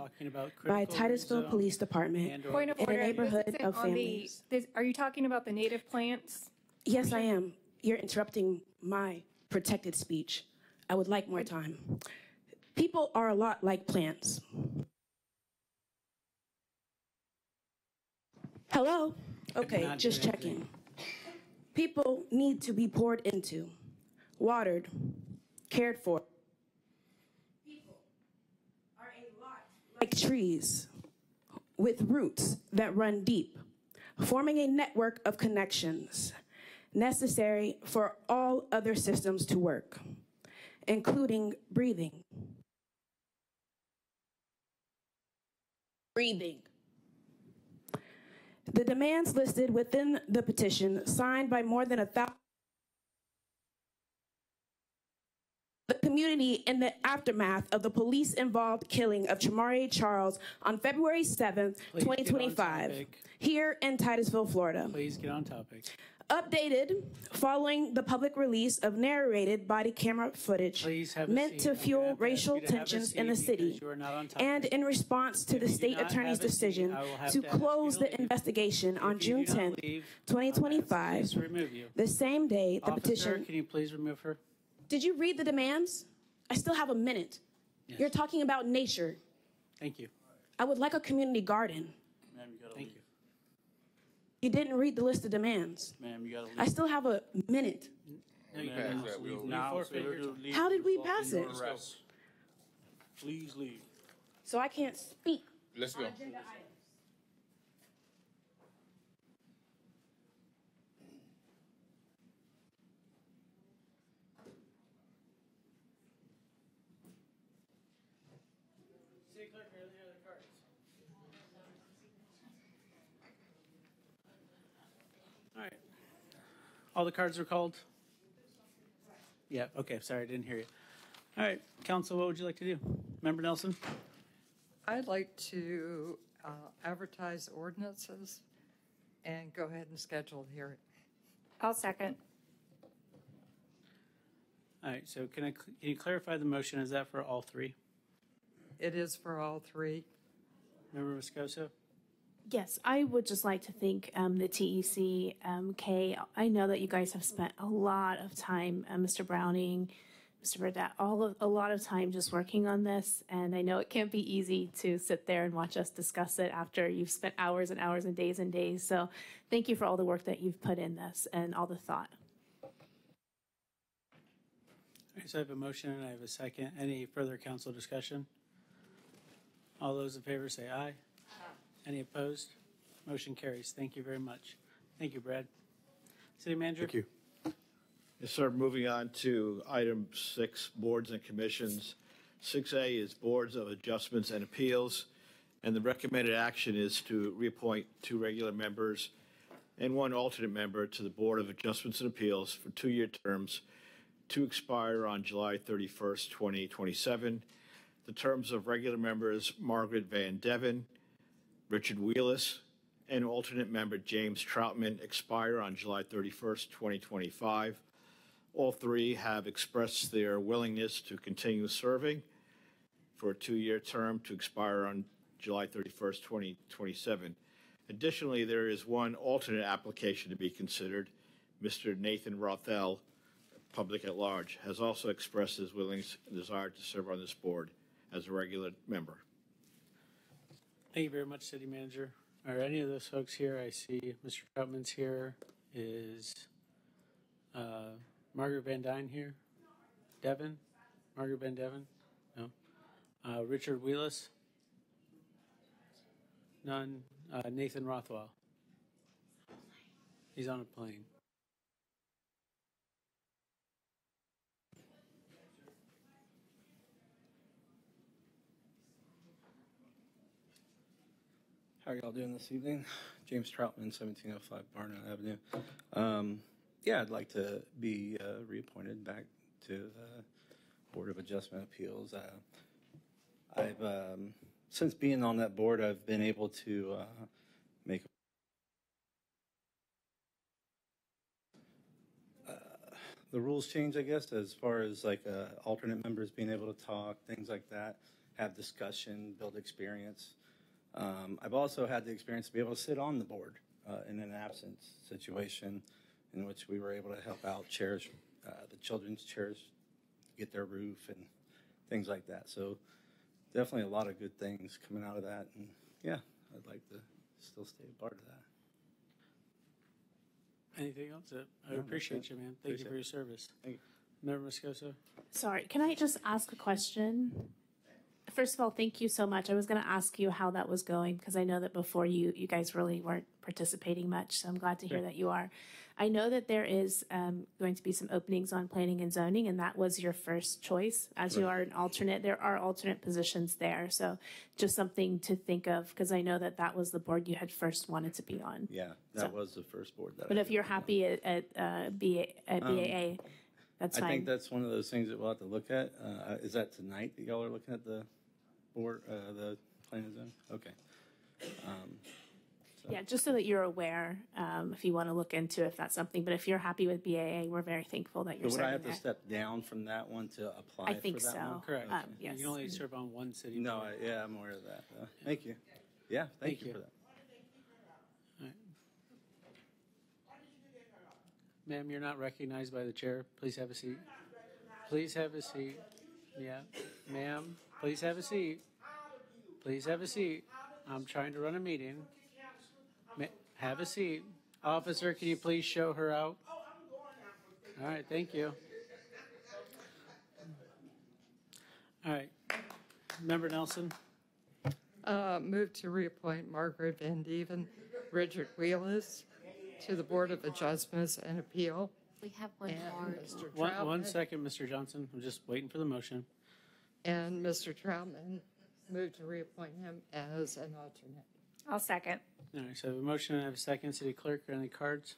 by Titusville Police Department Point of in order, a neighborhood this isn't of on families. are you talking about the native plants? Yes, I am. You're interrupting my protected speech. I would like more time. People are a lot like plants. Hello? Okay, just checking. People need to be poured into, watered, cared for. People are a lot like trees with roots that run deep, forming a network of connections necessary for all other systems to work, including breathing. The demands listed within the petition, signed by more than 1,000 the community in the aftermath of the police-involved killing of Chamari Charles on February 7th, 2025, here in Titusville, Florida. Please get on topic. Updated following the public release of narrated body camera footage meant to fuel racial tensions in the city, and in response to the state attorney's decision to close the investigation on June 10th, 2025, the same day the petition... Can you please remove her? Did you read the demands? I still have a minute. Yes. You're talking about nature. Thank you. I would like a community garden. Ma'am, you gotta Thank leave. you. You didn't read the list of demands. Ma'am, you gotta leave. I still have a minute. No, you Ma'am, don't. leave You now. forfeit your time. How did we pass it? Let's go. Please leave. So I can't speak. Let's go. City Clerk, are there any other cards? All the cards are called? Yeah, okay, sorry, I didn't hear you. All right, council, what would you like to do? Member Nelson? I'd like to advertise ordinances and go ahead and schedule the hearing. I'll second. All right, so can you clarify the motion? Is that for all three? It is for all three. Member Moscoso? Yes, I would just like to thank the TEC. Kay, I know that you guys have spent a lot of time, Mr. Browning, Mr. Burdett, a lot of time just working on this. And I know it can't be easy to sit there and watch us discuss it after you've spent hours and hours and days. So thank you for all the work that you've put in this and all the thought. All right, so I have a motion and I have a second. Any further council discussion? All those in favor say aye. Any opposed? Motion carries. Thank you very much. Thank you, Brad. City Manager? Thank you. Yes, sir. Moving on to item 6, boards and commissions. 6A is boards of adjustments and appeals, and the recommended action is to reappoint 2 regular members and 1 alternate member to the Board of Adjustments and Appeals for 2-year terms to expire on July 31st, 2027. The terms of regular members Margaret Van Devon, Richard Wheelis, and alternate member James Troutman expire on July 31st, 2025. All 3 have expressed their willingness to continue serving for a 2-year term to expire on July 31st, 2027. Additionally, there is 1 alternate application to be considered. Mr. Nathan Rothell, public at large, has also expressed his willingness and desire to serve on this board as a regular member. Thank you very much, City Manager. Are any of those folks here? I see Mr. Troutman's here. Is Margaret Van Dyne here? Devon? Margaret Van Devon? No. Richard Wheelis? None. Nathan Rothwell? He's on a plane. How are y'all doing this evening? James Troutman, 1705 Barnett Avenue. Yeah, I'd like to be reappointed back to the Board of Adjustment Appeals. I've since being on that board, I've been able to make the rules change, I guess, as far as like alternate members being able to talk, things like that, have discussion, build experience. I've also had the experience to be able to sit on the board in an absence situation in which we were able to help out chairs, the children's chairs, get their roof and things like that. So definitely a lot of good things coming out of that. And yeah, I'd like to still stay a part of that. Anything else? I appreciate you, man. Thank you for your service. Thank you. Member Moscoso? Sorry, can I just ask a question? First of all, thank you so much. I was going to ask you how that was going because I know that before you guys really weren't participating much. So I'm glad to hear that you are. I know that there is going to be some openings on planning and zoning, and that was your first choice. As you are an alternate, there are alternate positions there. So just something to think of because I know that that was the board you had first wanted to be on. Yeah, that was the first board that. But if you're happy at BAA, that's fine. I think that's one of those things that we'll have to look at. Is that tonight that y'all are looking at the board, the planning and zoning? Okay. Yeah, just so that you're aware, if you want to look into if that's something. But if you're happy with BAA, we're very thankful that you're Would serving I have there. to step down from that one to apply I think for that so. one? Correct. Yes. You can only serve on one city. No, board. I'm aware of that. Thank you. Yeah, thank you for that. All right. Ma'am, you're not recognized by the chair. Please have a seat. Please have a seat. Yeah. Ma'am, please have a seat. Please have a seat. I'm trying to run a meeting. Have a seat. Officer, can you please show her out? All right, thank you. All right. Member Nelson? Move to reappoint Margaret Van Deven, Richard Wheelis to the Board of Adjustments and Appeal. We have one And card. Mr. One Troutman. second, Mr. Johnson. I'm just waiting for the motion. And Mr. Troutman, move to reappoint him as an alternate. I'll second. All right, so I have a motion and I have a second. City Clerk, are any cards?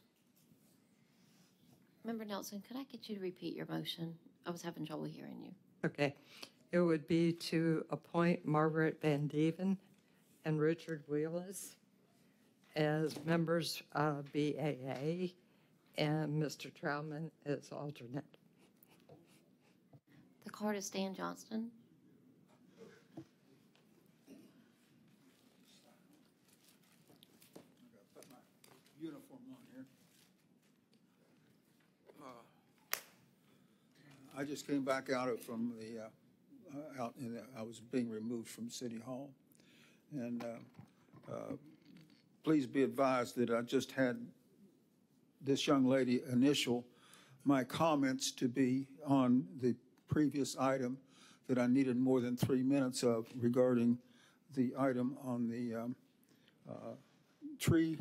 Member Nelson, could I get you to repeat your motion? I was having trouble hearing you. Okay. It would be to appoint Margaret Van Deven and Richard Wheelis as members of BAA and Mr. Trowman as alternate. The card is Stan Johnston. Put my uniform on here. I just came back from the I was being removed from City Hall, and please be advised that I just had this young lady initial my comments to be on the previous item that I needed more than 3 minutes of regarding the item on the tree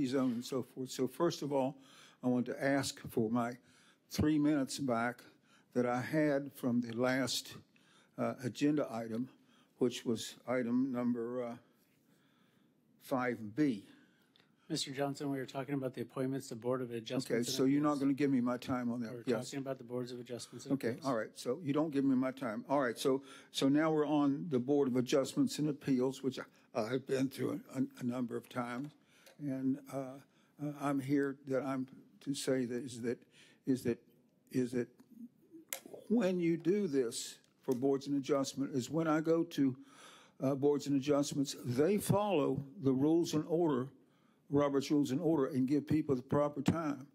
zone and so forth. So first of all, I want to ask for my 3 minutes back that I had from the last agenda item, which was item number 5B. Mr. Johnson, we were talking about the appointments to Board of Adjustments. Okay, so you're not going to give me my time on that? We're Yes. talking about the Boards of Adjustments and Okay, Appeals. all right, so you don't give me my time. All right, so now we're on the Board of Adjustments and Appeals, which I've been through a number of times. And I'm here that I'm to say that is that when you do this for boards and adjustment is when I go to boards and adjustments, they follow the rules and order, Robert's Rules and Order, and give people the proper time.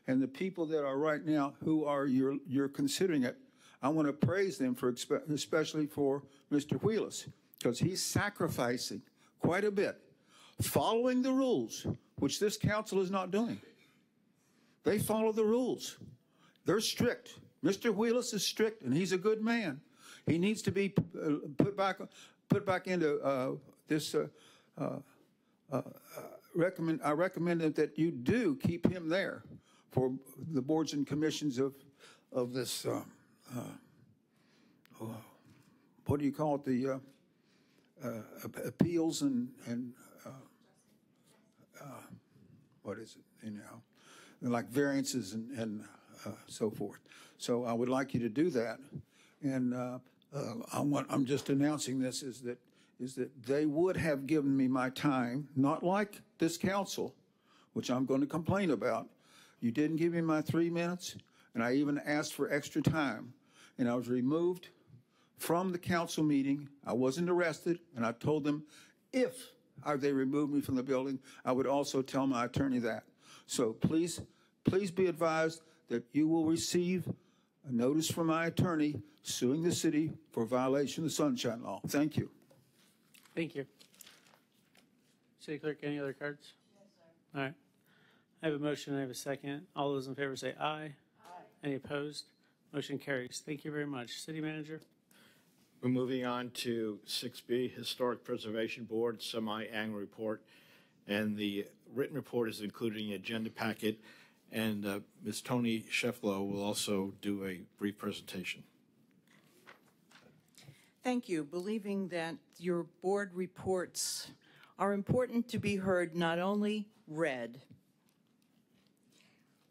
And the people that are right now who are you're considering it, I want to praise them for especially for Mr. Wheelis, because he's sacrificing quite a bit, following the rules, which this council is not doing. They follow the rules. They're strict. Mr. Wheelis is strict, and he's a good man. He needs to be put back into this. I recommend that you do keep him there for the boards and commissions of this. What do you call it? The appeals and what is it? You know, like variances and so forth. So I would like you to do that, and I'm just announcing this is that they would have given me my time, not like this council, which I'm going to complain about. You didn't give me my 3 minutes, and I even asked for extra time, and I was removed from the council meeting. I wasn't arrested, and I told them if they removed me from the building, I would also tell my attorney that. So please be advised that you will receive a notice from my attorney suing the city for violation of the Sunshine Law. Thank you. Thank you. City Clerk, any other cards? Yes, sir. All right. I have a motion. I have a second. All those in favor say aye. Aye. Any opposed? Motion carries. Thank you very much. City Manager. We're moving on to 6B, Historic Preservation Board Semi-Annual Report. And the written report is included in the agenda packet. And Ms. Tony Shefflow will also do a brief presentation. Thank you. Believing that your board reports are important to be heard, not only read.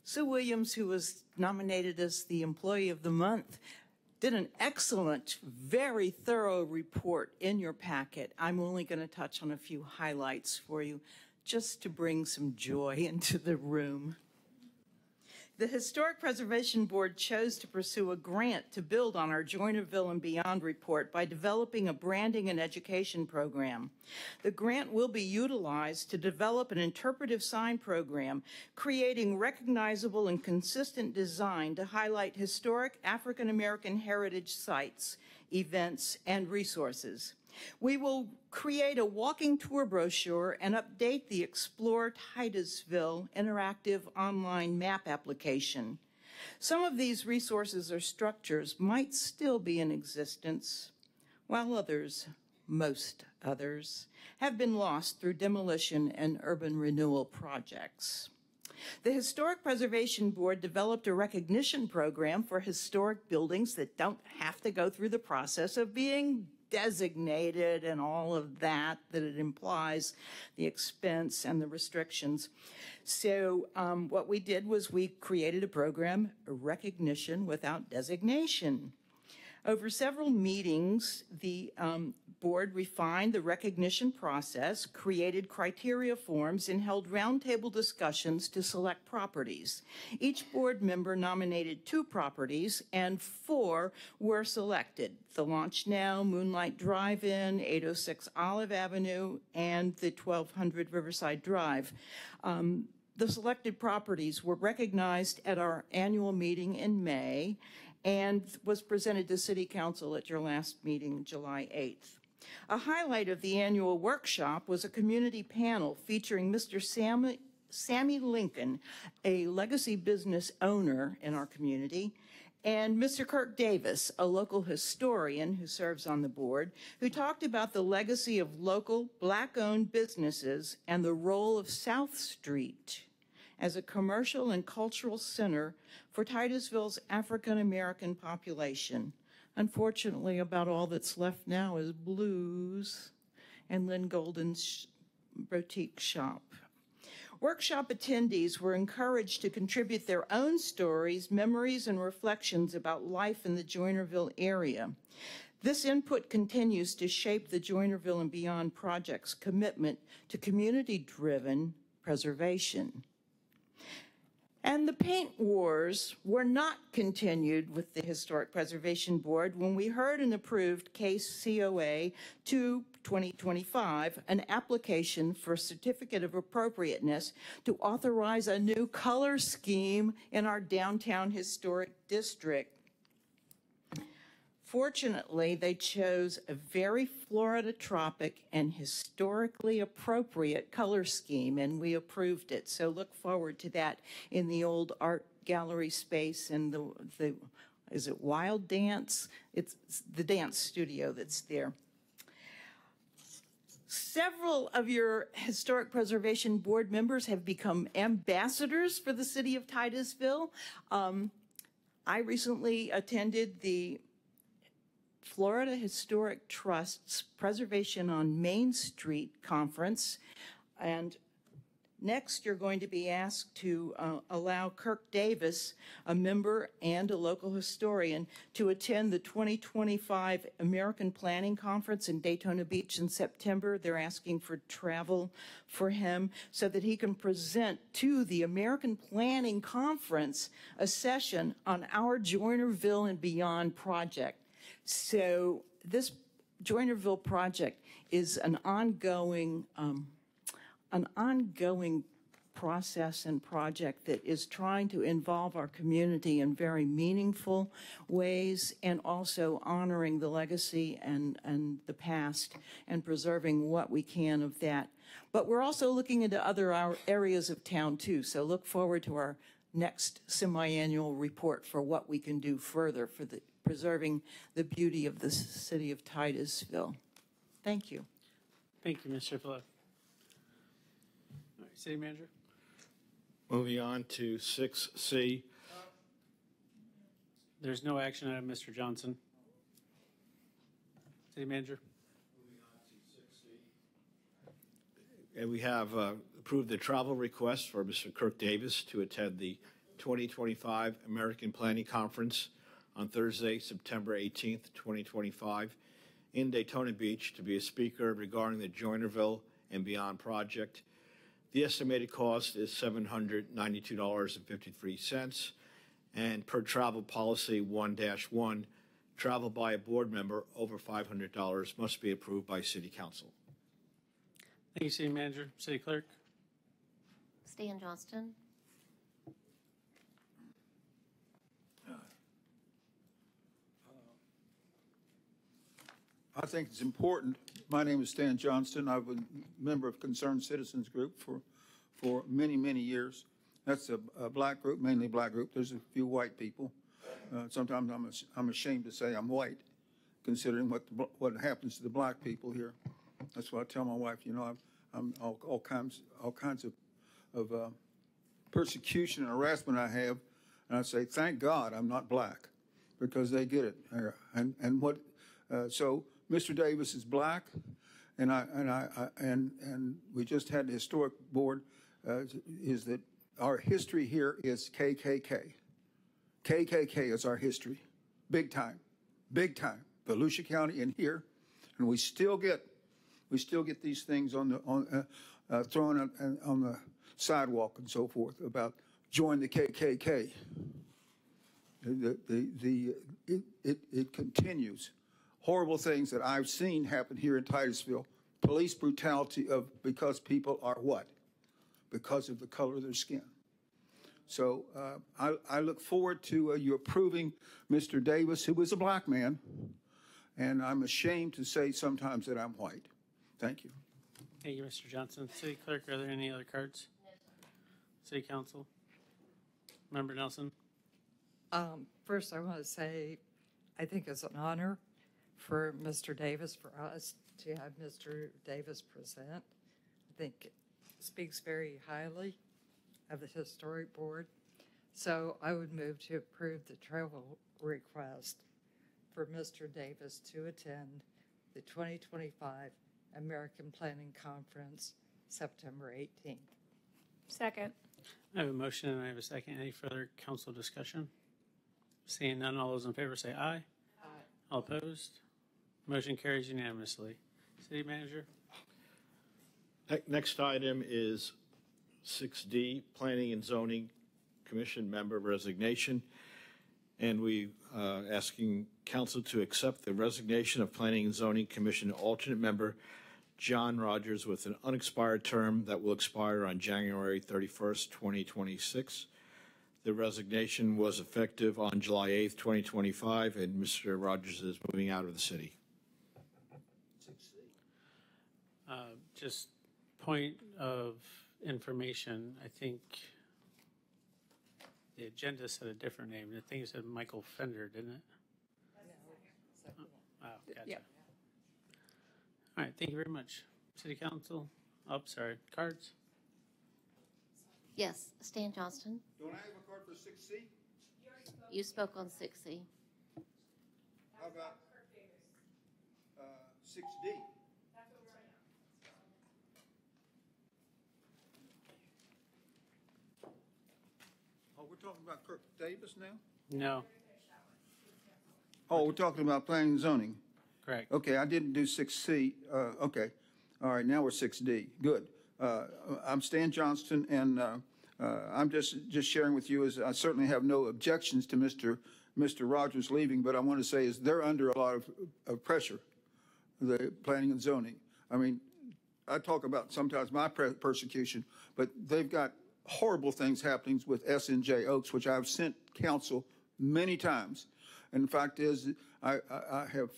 Sue Williams, who was nominated as the Employee of the Month, did an excellent, very thorough report in your packet. I'm only going to touch on a few highlights for you, just to bring some joy into the room. The Historic Preservation Board chose to pursue a grant to build on our Joinerville and Beyond report by developing a branding and education program. The grant will be utilized to develop an interpretive sign program, creating recognizable and consistent design to highlight historic African American heritage sites, events, and resources. We will create a walking tour brochure and update the Explore Titusville interactive online map application. Some of these resources or structures might still be in existence, while others, most others, have been lost through demolition and urban renewal projects. The Historic Preservation Board developed a recognition program for historic buildings that don't have to go through the process of being designated and all of that it implies, the expense and the restrictions. So what we did was we created a program, Recognition Without Designation. Over several meetings, the board refined the recognition process, created criteria forms, and held roundtable discussions to select properties. Each board member nominated 2 properties, and 4 were selected: the Launch Now, Moonlight Drive-In, 806 Olive Avenue, and the 1200 Riverside Drive. The selected properties were recognized at our annual meeting in May and was presented to City Council at your last meeting, July 8th. A highlight of the annual workshop was a community panel featuring Mr. Sammy Lincoln, a legacy business owner in our community, and Mr. Kirk Davis, a local historian who serves on the board, who talked about the legacy of local Black-owned businesses and the role of South Street as a commercial and cultural center for Titusville's African-American population. Unfortunately, about all that's left now is blues and Lynn Golden's boutique shop. Workshop attendees were encouraged to contribute their own stories, memories, and reflections about life in the Joinerville area. This input continues to shape the Joinerville and Beyond Project's commitment to community-driven preservation. And the paint wars were not continued with the Historic Preservation Board when we heard and approved Case COA 2/2025, an application for Certificate of Appropriateness to authorize a new color scheme in our downtown historic district. Fortunately, they chose a very Florida-tropic and historically appropriate color scheme, and we approved it. So look forward to that in the old art gallery space and the is it Wild Dance? It's the dance studio that's there. Several of your Historic Preservation Board members have become ambassadors for the city of Titusville. I recently attended the Florida Historic Trust's Preservation on Main Street conference, and next you're going to be asked to allow Kirk Davis, a member and a local historian, to attend the 2025 American Planning Conference in Daytona Beach in September. They're asking for travel for him so that he can present to the American Planning Conference a session on our Joinerville and Beyond project. So this Joinerville project is an ongoing process and project that is trying to involve our community in very meaningful ways, and also honoring the legacy and the past and preserving what we can of that. But we're also looking into other areas of town too, so look forward to our next semi-annual report for what we can do further for preserving the beauty of the city of Titusville. Thank you. Thank you, Ms. Shiplow. All right, City Manager. Moving on to 6C. There's no action item, Mr. Johnson. City Manager. And we have approved the travel request for Mr. Kirk Davis to attend the 2025 American Planning Conference on Thursday, September 18th, 2025, in Daytona Beach to be a speaker regarding the Joinerville and Beyond project. The estimated cost is $792.53, and per travel policy 1-1, travel by a board member over $500 must be approved by City Council. Thank you, City Manager. City Clerk. Stan Johnston. I think it's important. My name is Stan Johnston. I've been a member of Concerned Citizens Group for many, many years. That's a black group, mainly black group. There's a few white people. Sometimes I'm ashamed to say I'm white, considering what happens to the black people here. That's what I tell my wife. You know, I'm all kinds of persecution and harassment I have, and I say, thank God I'm not black, because they get it. And what so Mr. Davis is black, and we just had the historic board, is that our history here is KKK. KKK is our history, big time, Volusia County and here, and we still get these things on the thrown on the sidewalk and so forth about join the KKK. It continues. Horrible things that I've seen happen here in Titusville. Police brutality because people are what? Because of the color of their skin. So I look forward to you approving Mr. Davis, who is a black man, and I'm ashamed to say sometimes that I'm white. Thank you. Thank you, Mr. Johnson. City Clerk, are there any other cards? City Council? Member Nelson? First, I want to say I think it's an honor for Mr. Davis, for us to have Mr. Davis present. I think it speaks very highly of the Historic Board. So I would move to approve the travel request for Mr. Davis to attend the 2025 American Planning Conference, September 18th. Second. I have a motion and I have a second. Any further council discussion? Seeing none, all those in favor say aye. Aye. All opposed? Motion carries unanimously. City Manager? Next item is 6D, Planning and Zoning Commission Member Resignation. And we asking council to accept the resignation of Planning and Zoning Commission alternate member John Rogers with an unexpired term that will expire on January 31st, 2026. The resignation was effective on July 8th, 2025, and Mr. Rogers is moving out of the city. Just point of information, I think the agenda said a different name. I think it said Michael Fender, didn't it? Oh, gotcha. Yep. All right, thank you very much. City Council, sorry, cards? Yes, Stan Johnston. Don't I have a card for 6C? You spoke on 6C. How about 6D? Oh, we're talking about Kirk Davis now? No. Oh, we're talking about planning and zoning. Correct. Okay, I didn't do 6C. Okay. All right, now we're 6D. Good. I'm Stan Johnston, and I'm just sharing with you as I certainly have no objections to Mr. Rogers leaving, but I want to say is they're under a lot of pressure, the planning and zoning. I mean, I talk about sometimes my persecution, but they've got horrible things happening with S&J Oaks, which I've sent council many times. And the fact is, I have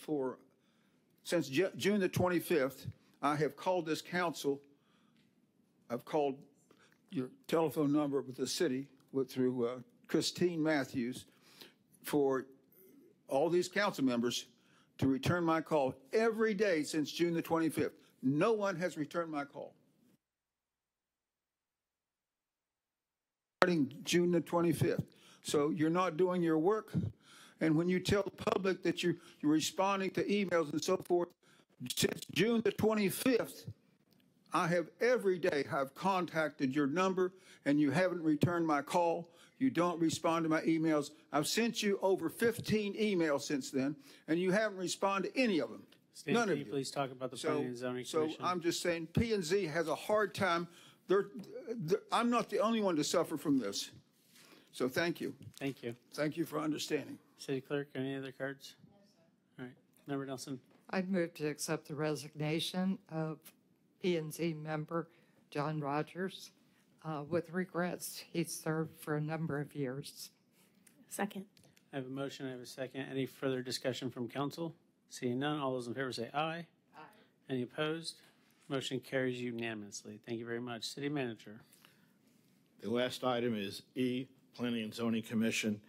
since June the 25th, I have called this council. I've called your telephone number with the city through Christine Matthews for all these council members to return my call every day since June the 25th. No one has returned my call. Starting June the 25th. So you're not doing your work. And when you tell the public that you're responding to emails and so forth, since June the 25th, I have every day have contacted your number and you haven't returned my call. You don't respond to my emails. I've sent you over 15 emails since then, and you haven't responded to any of them. Stan, None of you. Please talk about the Planning and Zoning Commission. So I'm just saying P&Z has a hard time. I'm not the only one to suffer from this. So thank you. Thank you. Thank you for understanding. City Clerk, any other cards? No, sir. All right. Member Nelson. I'd move to accept the resignation of P&Z member John Rogers. With regrets, he served for a number of years. Second. I have a motion. I have a second. Any further discussion from council? Seeing none, all those in favor say aye. Aye. Any opposed? Motion carries unanimously. Thank you very much. City Manager. The last item is E, Planning and Zoning Commission,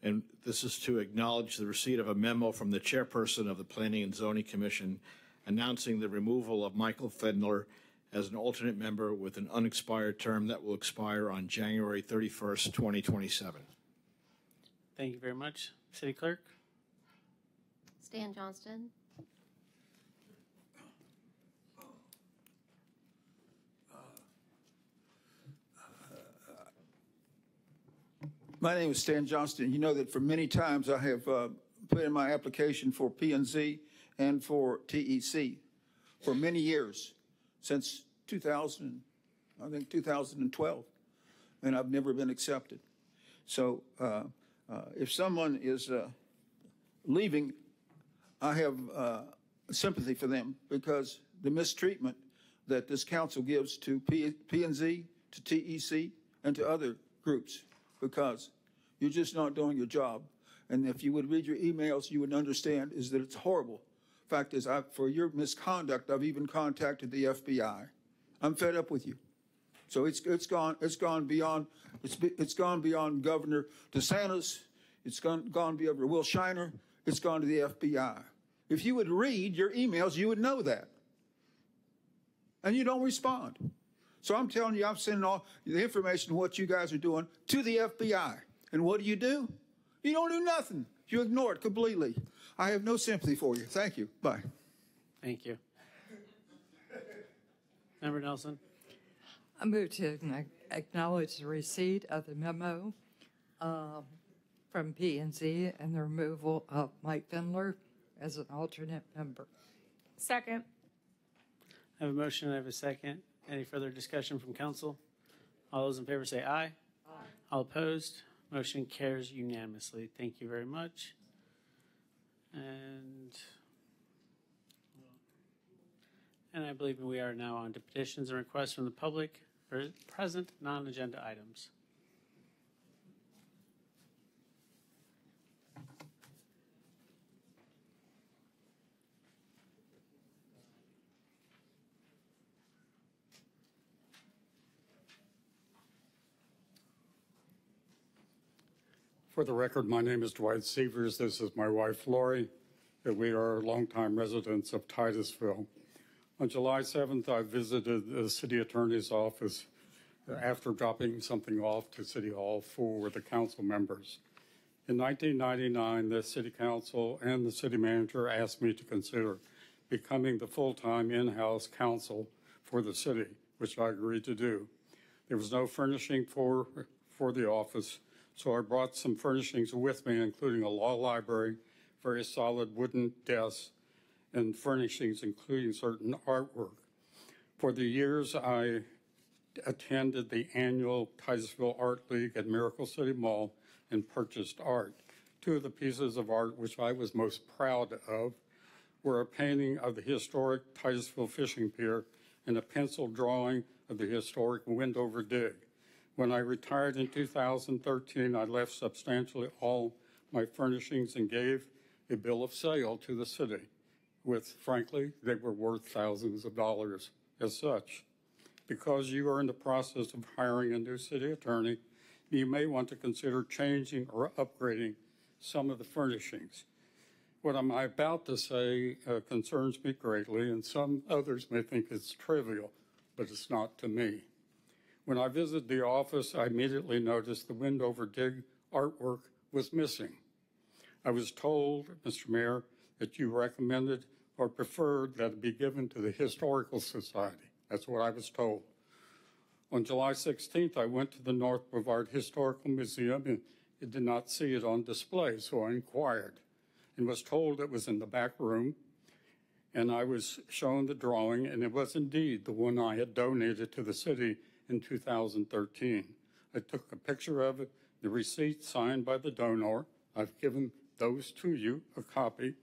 and this is to acknowledge the receipt of a memo from the chairperson of the Planning and Zoning Commission announcing the removal of Michael Fendler as an alternate member with an unexpired term that will expire on January 31st, 2027. Thank you very much. City Clerk. Stan Johnston. My name is Stan Johnston. You know that for many times I have put in my application for P&Z and for TEC for many years, since 2012, and I've never been accepted. So if someone is leaving, I have sympathy for them, because the mistreatment that this council gives to P&Z, to TEC, and to other groups, because you're just not doing your job. And if you would read your emails, you would understand is that it's horrible. Fact is, for your misconduct, I've even contacted the FBI. I'm fed up with you. So it's gone beyond Governor DeSantis. It's gone beyond Will Shiner. It's gone to the FBI. If you would read your emails, you would know that. And you don't respond. So I'm telling you, I'm sending all the information, what you guys are doing, to the FBI. And what do? You don't do nothing. You ignore it completely. I have no sympathy for you. Thank you. Bye. Thank you. Member Nelson. I move to acknowledge the receipt of the memo from P&Z and the removal of Mike Findler as an alternate member. Second. I have a motion and I have a second. Any further discussion from council? All those in favor say aye. Aye. All opposed? Motion carries unanimously. Thank you very much. And I believe we are now on to petitions and requests from the public for present non-agenda items. For the record, my name is Dwight Severs. This is my wife, Lori. We are longtime residents of Titusville. On July 7th, I visited the city attorney's office after dropping something off to City Hall for the council members. In 1999, the city council and the city manager asked me to consider becoming the full-time in-house counsel for the city, which I agreed to do. There was no furnishing for the office, so I brought some furnishings with me, including a law library, very solid wooden desks, and furnishings including certain artwork. For the years I attended the annual Titusville Art League at Miracle City Mall and purchased art. Two of the pieces of art which I was most proud of were a painting of the historic Titusville fishing pier and a pencil drawing of the historic Windover Dig. When I retired in 2013, I left substantially all my furnishings and gave a bill of sale to the city. Frankly, they were worth thousands of dollars as such. Because you are in the process of hiring a new city attorney, you may want to consider changing or upgrading some of the furnishings. What I'm about to say concerns me greatly, and some others may think it's trivial, but it's not to me. When I visited the office, I immediately noticed the Windover Dig artwork was missing. I was told, Mr. Mayor, that you recommended or preferred that it be given to the Historical Society. That's what I was told. On July 16th, I went to the North Brevard Historical Museum and did not see it on display, so I inquired and was told it was in the back room, and I was shown the drawing, and it was indeed the one I had donated to the city in 2013. I took a picture of it, the receipt signed by the donor. I've given those to you, a copy,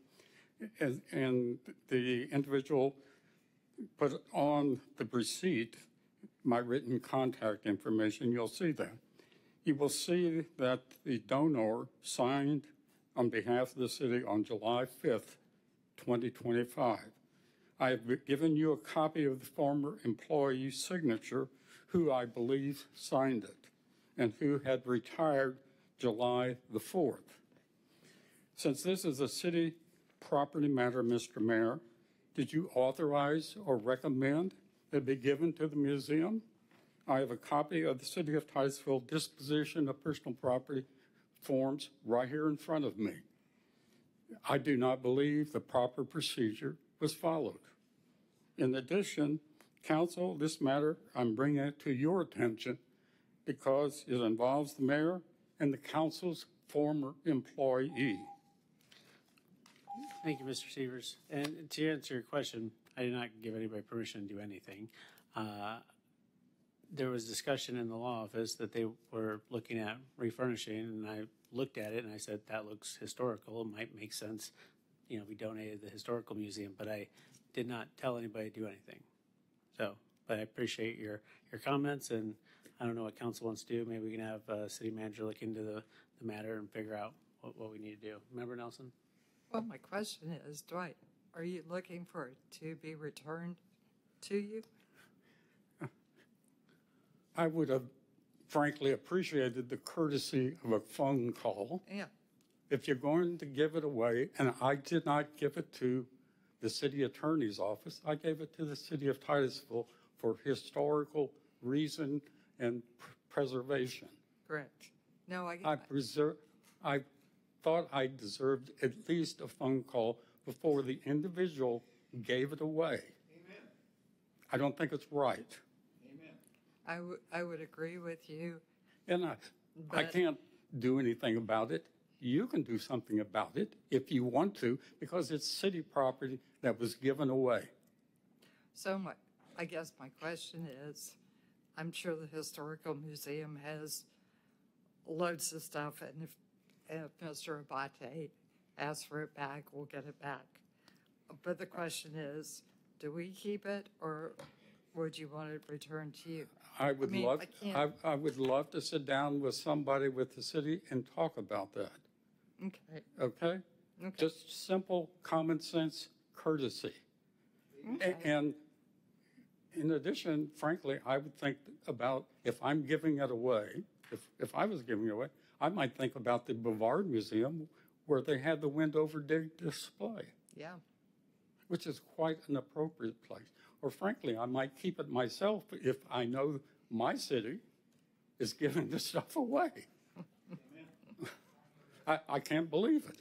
and the individual put on the receipt my written contact information. You'll see that. You will see that the donor signed on behalf of the city on July 5th, 2025. I have given you a copy of the former employee's signature, who I believe signed it, and who had retired July the 4th. Since this is a city property matter, Mr. Mayor, did you authorize or recommend it be given to the museum? I have a copy of the City of Titusville disposition of personal property forms right here in front of me. I do not believe the proper procedure was followed. In addition, Council, this matter, I'm bringing it to your attention because it involves the mayor and the council's former employee. Thank you, Mr. Severs. And to answer your question, I did not give anybody permission to do anything. There was discussion in the law office that they were looking at refurnishing, and I looked at it and I said, that looks historical. It might make sense. You know, we donated the historical museum, but I did not tell anybody to do anything. So, but I appreciate your comments, and I don't know what council wants to do. Maybe we can have city manager look into the matter and figure out what we need to do. Member Nelson? Well, my question is, Dwight, are you looking for it to be returned to you? I would have frankly appreciated the courtesy of a phone call. Yeah. If you're going to give it away, and I did not give it to the city attorney's office, I gave it to the city of Titusville for historical reason and preservation. Correct. No, I thought I deserved at least a phone call before the individual gave it away. Amen. I don't think it's right. I would agree with you. And I can't do anything about it. You can do something about it if you want to, because it's city property that was given away. So I guess my question is, I'm sure the Historical Museum has loads of stuff, and if Mr. Abate asks for it back, we'll get it back. But the question is, do we keep it, or would you want it returned to you? I would love to sit down with somebody with the city and talk about that. Okay. Okay? Just simple common sense courtesy. Okay. And in addition, frankly, I would think about if I'm giving it away, if I was giving it away, I might think about the Bavard Museum where they had the wind over dig display. Yeah. Which is quite an appropriate place. Or frankly, I might keep it myself if I know my city is giving this stuff away. I can't believe it.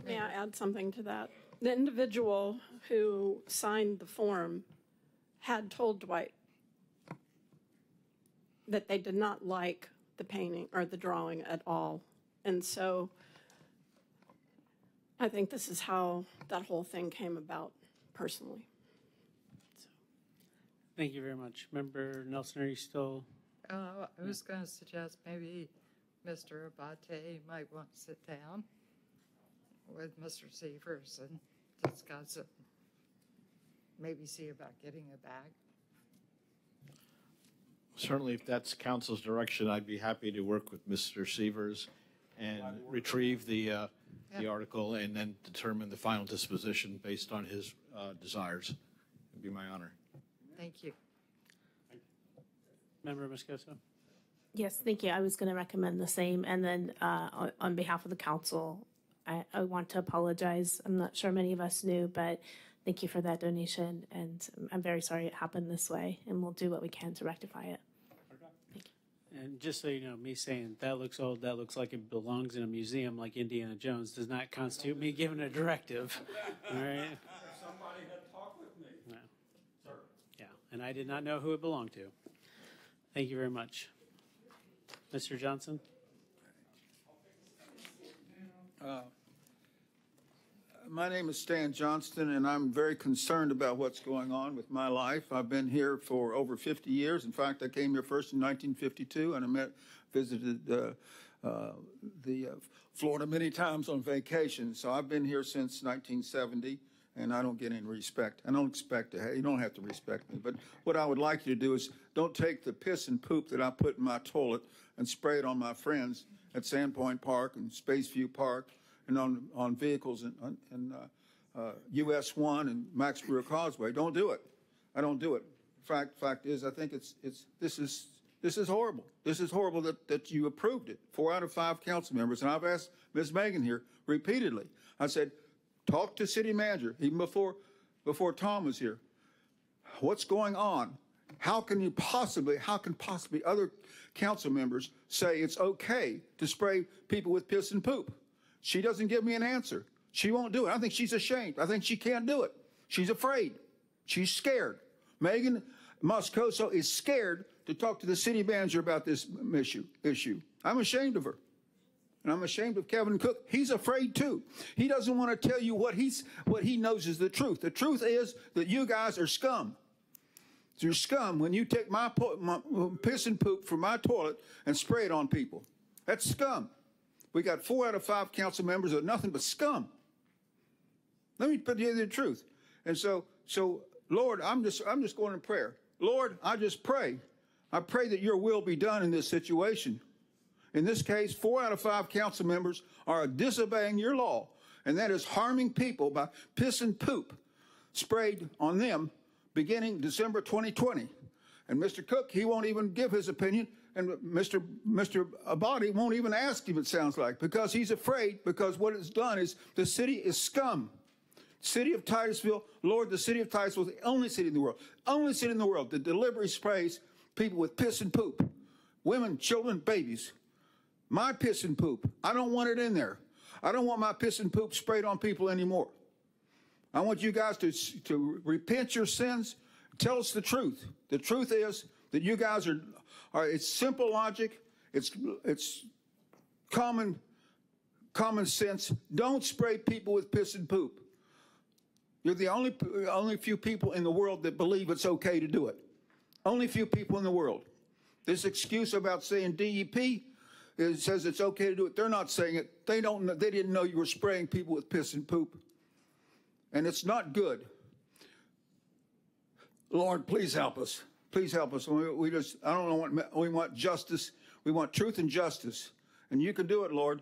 May I add something to that? The individual who signed the form had told Dwight that they did not like the painting or the drawing at all. And so I think this is how that whole thing came about personally. So. Thank you very much. Member Nelson, are you still? I was going to suggest maybe Mr. Abate might want to sit down with Mr. Severs and discuss it. Maybe see about getting it back. Certainly, if that's council's direction, I'd be happy to work with Mr. Severs and retrieve the article and then determine the final disposition based on his desires. It'd be my honor. Thank you. Member Moscoso? Yes, thank you. I was going to recommend the same. And then on behalf of the council, I want to apologize. I'm not sure many of us knew, but thank you for that donation. And I'm very sorry it happened this way, and we'll do what we can to rectify it. Thank you. And just so you know, me saying that looks old, that looks like it belongs in a museum like Indiana Jones does not constitute me giving a directive. All right? Somebody had talked with me. No. Sir. Yeah, and I did not know who it belonged to. Thank you very much. Mr. Johnson? My name is Stan Johnston, and I'm very concerned about what's going on with my life. I've been here for over 50 years. In fact, I came here first in 1952, and I visited Florida many times on vacation. So I've been here since 1970, and I don't get any respect. I don't expect to. You don't have to respect me. But what I would like you to do is don't take the piss and poop that I put in my toilet and spray it on my friends at Sandpoint Park and Spaceview Park and on vehicles in US 1 and Max Brewer Causeway. Don't do it. I don't do it. Fact is, I think this is horrible. This is horrible that you approved it. 4 out of 5 council members, and I've asked Ms. Megan here repeatedly. I said, talk to city manager, even before Tom was here. What's going on? How can possibly other council members say it's okay to spray people with piss and poop? She doesn't give me an answer. She won't do it. I think she's ashamed. I think she can't do it. She's afraid. She's scared. Megan, Moscoso is scared to talk to the city manager about this issue. I'm ashamed of her. And I'm ashamed of Kevin Cook. He's afraid too. He doesn't want to tell you what he knows is the truth. The truth is that you guys are scum. You're scum when you take my piss and poop from my toilet and spray it on people. That's scum. We got 4 out of 5 council members that are nothing but scum. Let me put you the truth. And so Lord, I'm just going in prayer. Lord, I just pray. I pray that your will be done in this situation. In this case, 4 out of 5 council members are disobeying your law, and that is harming people by piss and poop sprayed on them beginning December 2020. And Mr. Cook, he won't even give his opinion, and Mr. Abadi won't even ask him, it sounds like, because he's afraid, because what it's done is the city is scum. City of Titusville, Lord, the city of Titusville is the only city in the world that deliberately sprays people with piss and poop. Women, children, babies. My piss and poop. I don't want it in there. I don't want my piss and poop sprayed on people anymore. I want you guys to repent your sins. Tell us the truth. The truth is that you guys are it's simple logic. It's common sense. Don't spray people with piss and poop. You're the only few people in the world that believe it's okay to do it. Only few people in the world. This excuse about saying DEP, it says it's okay to do it. They're not saying it. They didn't know you were spraying people with piss and poop. And it's not good. Lord, please help us. Please help us. I don't know what we want justice. We want truth and justice. And you can do it, Lord.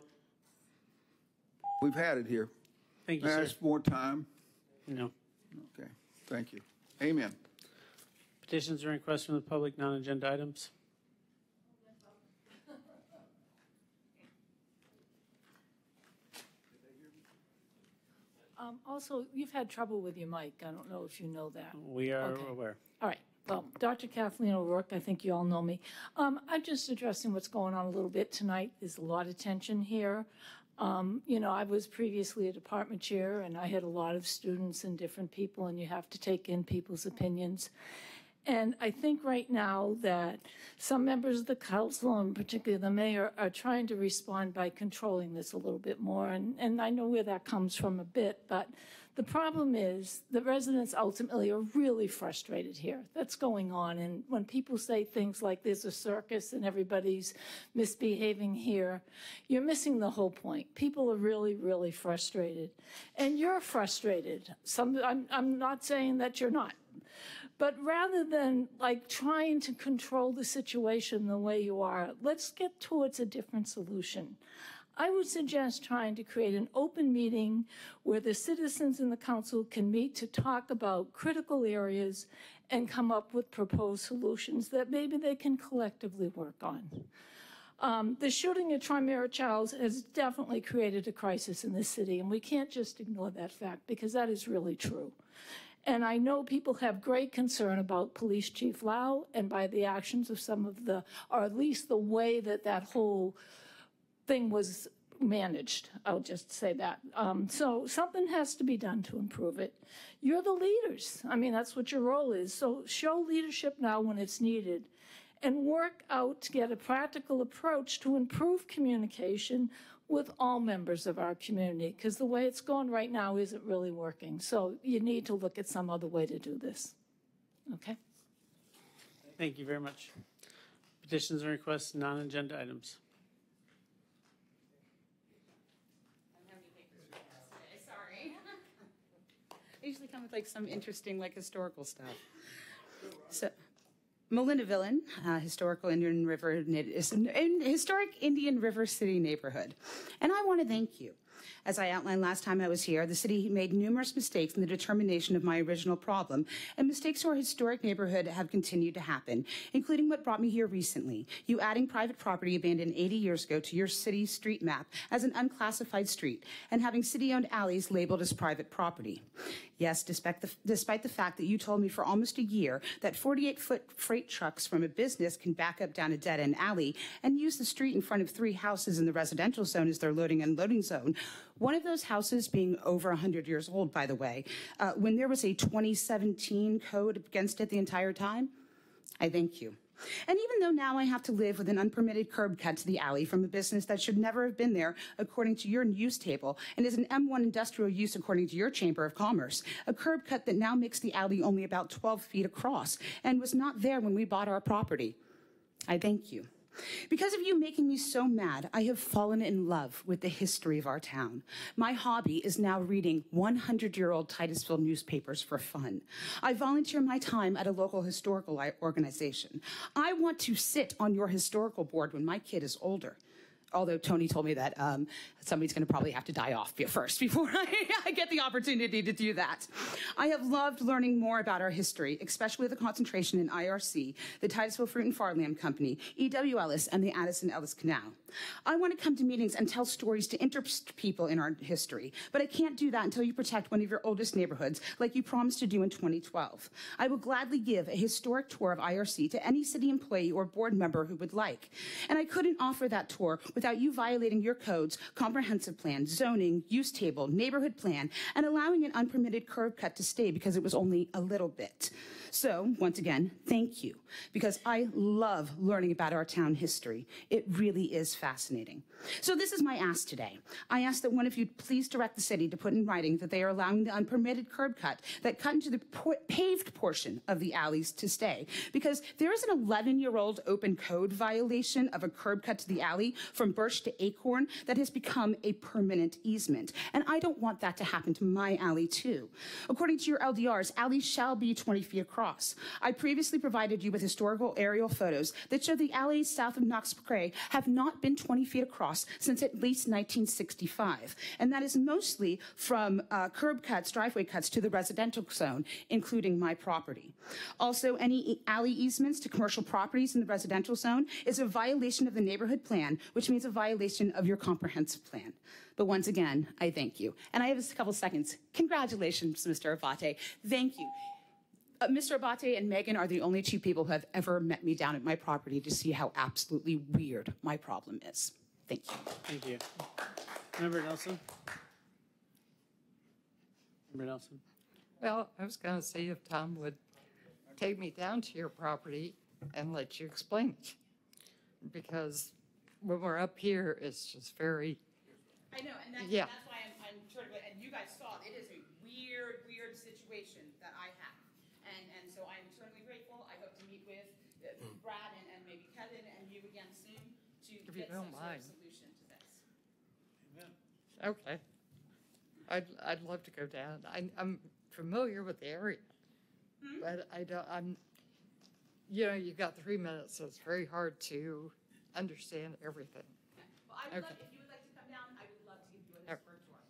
We've had it here. Thank you, sir. Ask more time. No. Okay. Thank you. Amen. Petitions or requests from the public, non-agenda items? Also, you've had trouble with your mic. I don't know if you know that. We are Okay. aware. All right. Well, Dr. Kathleen O'Rourke, I think you all know me. I'm just addressing what's going on a little bit tonight. There's a lot of tension here. I was previously a department chair, and I had a lot of students and different people, and you have to take in people's opinions. And I think right now that some members of the council, and particularly the mayor, are trying to respond by controlling this a little bit more. And I know where that comes from a bit, but the problem is the residents ultimately are really frustrated here. That's going on. And when people say things like there's a circus and everybody's misbehaving here, you're missing the whole point. People are really, really frustrated. And you're frustrated. I'm not saying that you're not. But rather than trying to control the situation the way you are, let's get towards a different solution. I would suggest trying to create an open meeting where the citizens in the council can meet to talk about critical areas and come up with proposed solutions that maybe they can collectively work on. The shooting at Trimera Charles has definitely created a crisis in this city, and we can't just ignore that fact because that is really true. And I know people have great concern about Police Chief Lau and by the actions of some of or at least the way that whole thing was managed. I'll just say that. So something has to be done to improve it. You're the leaders. I mean, that's what your role is. So show leadership now when it's needed and work out to get a practical approach to improve communication with all members of our community, because the way it's going right now isn't really working. So you need to look at some other way to do this. Okay? Thank you very much. Petitions and requests, non-agenda items. Sorry. I usually come with some interesting historical stuff. So, Melinda Villan, historic Indian River City neighborhood. And I want to thank you. As I outlined last time I was here, the city made numerous mistakes in the determination of my original problem, and mistakes to our historic neighborhood have continued to happen, including what brought me here recently, you adding private property abandoned 80 years ago to your city street map as an unclassified street, and having city-owned alleys labeled as private property. Yes, despite the fact that you told me for almost a year that 48-foot freight trucks from a business can back up down a dead-end alley and use the street in front of 3 houses in the residential zone as their loading and unloading zone, one of those houses being over 100 years old, by the way, when there was a 2017 code against it the entire time, I thank you. And even though now I have to live with an unpermitted curb cut to the alley from a business that should never have been there according to your use table and is an M1 industrial use according to your Chamber of Commerce, a curb cut that now makes the alley only about 12 feet across and was not there when we bought our property, I thank you. Because of you making me so mad, I have fallen in love with the history of our town. My hobby is now reading 100-year-old Titusville newspapers for fun. I volunteer my time at a local historical organization. I want to sit on your historical board when my kid is older. Although Tony told me that somebody's going to probably have to die off first before I get the opportunity to do that. I have loved learning more about our history, especially the concentration in IRC, the Titusville Fruit and Farmland Company, E.W. Ellis, and the Addison Ellis Canal. I want to come to meetings and tell stories to interest people in our history, but I can't do that until you protect one of your oldest neighborhoods, like you promised to do in 2012. I will gladly give a historic tour of IRC to any city employee or board member who would like. And I couldn't offer that tour without you violating your codes, comprehensive plan, zoning, use table, neighborhood plan, and allowing an unpermitted curb cut to stay because it was only a little bit. So, once again, thank you, because I love learning about our town history. It really is fascinating. So this is my ask today. I ask that one of you please direct the city to put in writing that they are allowing the unpermitted curb cut that cut into the paved portion of the alleys to stay, because there is an 11-year-old open code violation of a curb cut to the alley from Birch to Acorn that has become a permanent easement, and I don't want that to happen to my alley too. According to your LDRs, alleys shall be 20 feet across. I previously provided you with historical aerial photos that show the alleys south of Knox Cray have not been 20 feet across since at least 1965, and that is mostly from curb cuts, driveway cuts to the residential zone, including my property. Also, any alley easements to commercial properties in the residential zone is a violation of the neighborhood plan, which means a violation of your comprehensive plan. But once again, I thank you. And I have a couple seconds. Congratulations, Mr. Abate. Thank you. Mr. Abate and Megan are the only two people who have ever met me down at my property to see how absolutely weird my problem is. Thank you. Thank you. Member Nelson? Member Nelson? Well, I was going to see if Tom would take me down to your property and let you explain it. Because when we're up here, it's just very... I know, and that's why I'm sort of, and you guys saw, it is a weird situation that I have. And so I'm eternally grateful. I hope to meet with Brad and maybe Kevin and you again soon to get some sort of solution to this. Okay. I'd love to go down. I'm familiar with the area, but I'm, you've got 3 minutes, so it's very hard to understand everything. Well, I would love, if you would like to come down, I would love to give you a historic tour.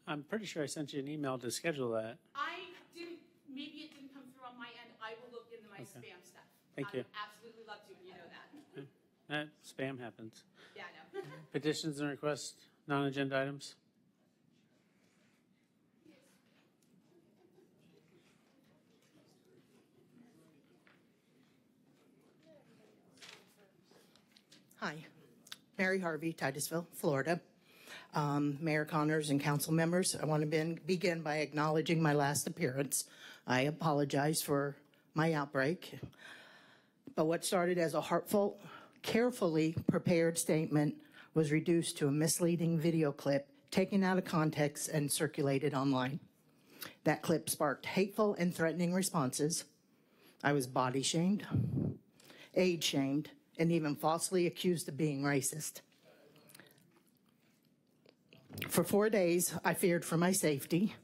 I'm pretty sure I sent you an email to schedule that. I didn't, maybe it didn't come through on my end. I will look into my spam stuff. Thank you. I would absolutely love to, and you know that. Spam happens. Yeah, I know. Petitions and requests, non-agenda items. Hi, Mary Harvey, Titusville, Florida. Mayor Connors and council members, I want to begin by acknowledging my last appearance. I apologize for my outbreak, but what started as a heartfelt, carefully prepared statement was reduced to a misleading video clip taken out of context and circulated online. That clip sparked hateful and threatening responses. I was body shamed, age shamed, and even falsely accused of being racist. For 4 days, I feared for my safety,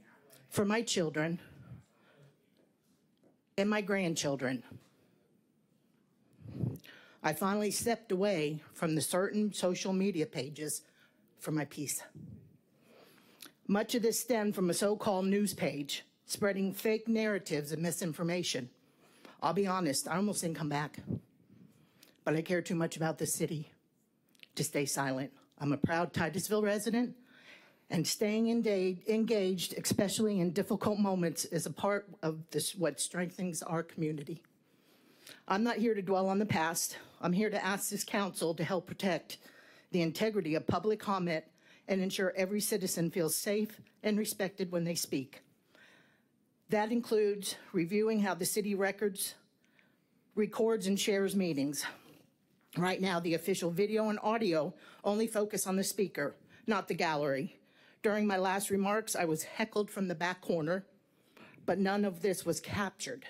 for my children, and my grandchildren. I finally stepped away from the certain social media pages for my peace. Much of this stemmed from a so-called news page spreading fake narratives and misinformation. I'll be honest, I almost didn't come back. But I care too much about the city to stay silent. I'm a proud Titusville resident, and staying engaged, especially in difficult moments, is a part of what strengthens our community. I'm not here to dwell on the past. I'm here to ask this council to help protect the integrity of public comment and ensure every citizen feels safe and respected when they speak. That includes reviewing how the city records records and shares meetings. Right now, the official video and audio only focus on the speaker, not the gallery. During my last remarks, I was heckled from the back corner, but none of this was captured.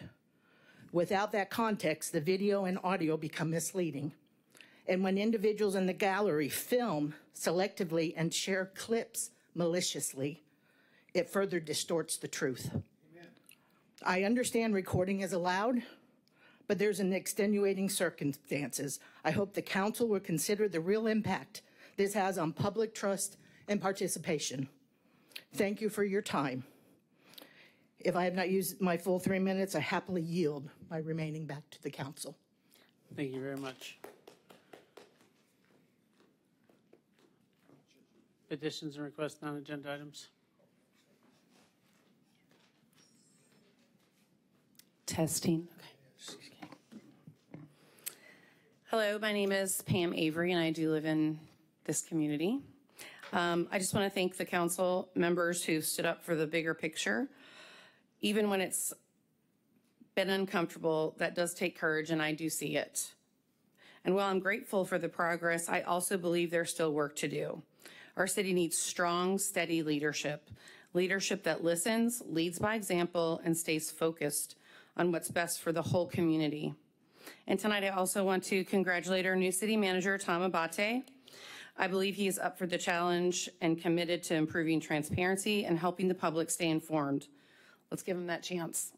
Without that context, the video and audio become misleading. And when individuals in the gallery film selectively and share clips maliciously, it further distorts the truth. Amen. I understand recording is allowed, but there's an extenuating circumstances. I hope the council will consider the real impact this has on public trust and participation. Thank you for your time. If I have not used my full 3 minutes, I happily yield my remaining back to the council. Thank you very much. Petitions and requests, non-agenda items. Testing. Okay. Hello, my name is Pam Avery, and I do live in this community. I just want to thank the council members who stood up for the bigger picture. Even when it's been uncomfortable, that does take courage, and I do see it. And while I'm grateful for the progress, I also believe there's still work to do. Our city needs strong, steady leadership. Leadership that listens, leads by example, and stays focused on what's best for the whole community. And tonight I also want to congratulate our new city manager, Tom Abate. I believe he is up for the challenge and committed to improving transparency and helping the public stay informed. Let's give him that chance.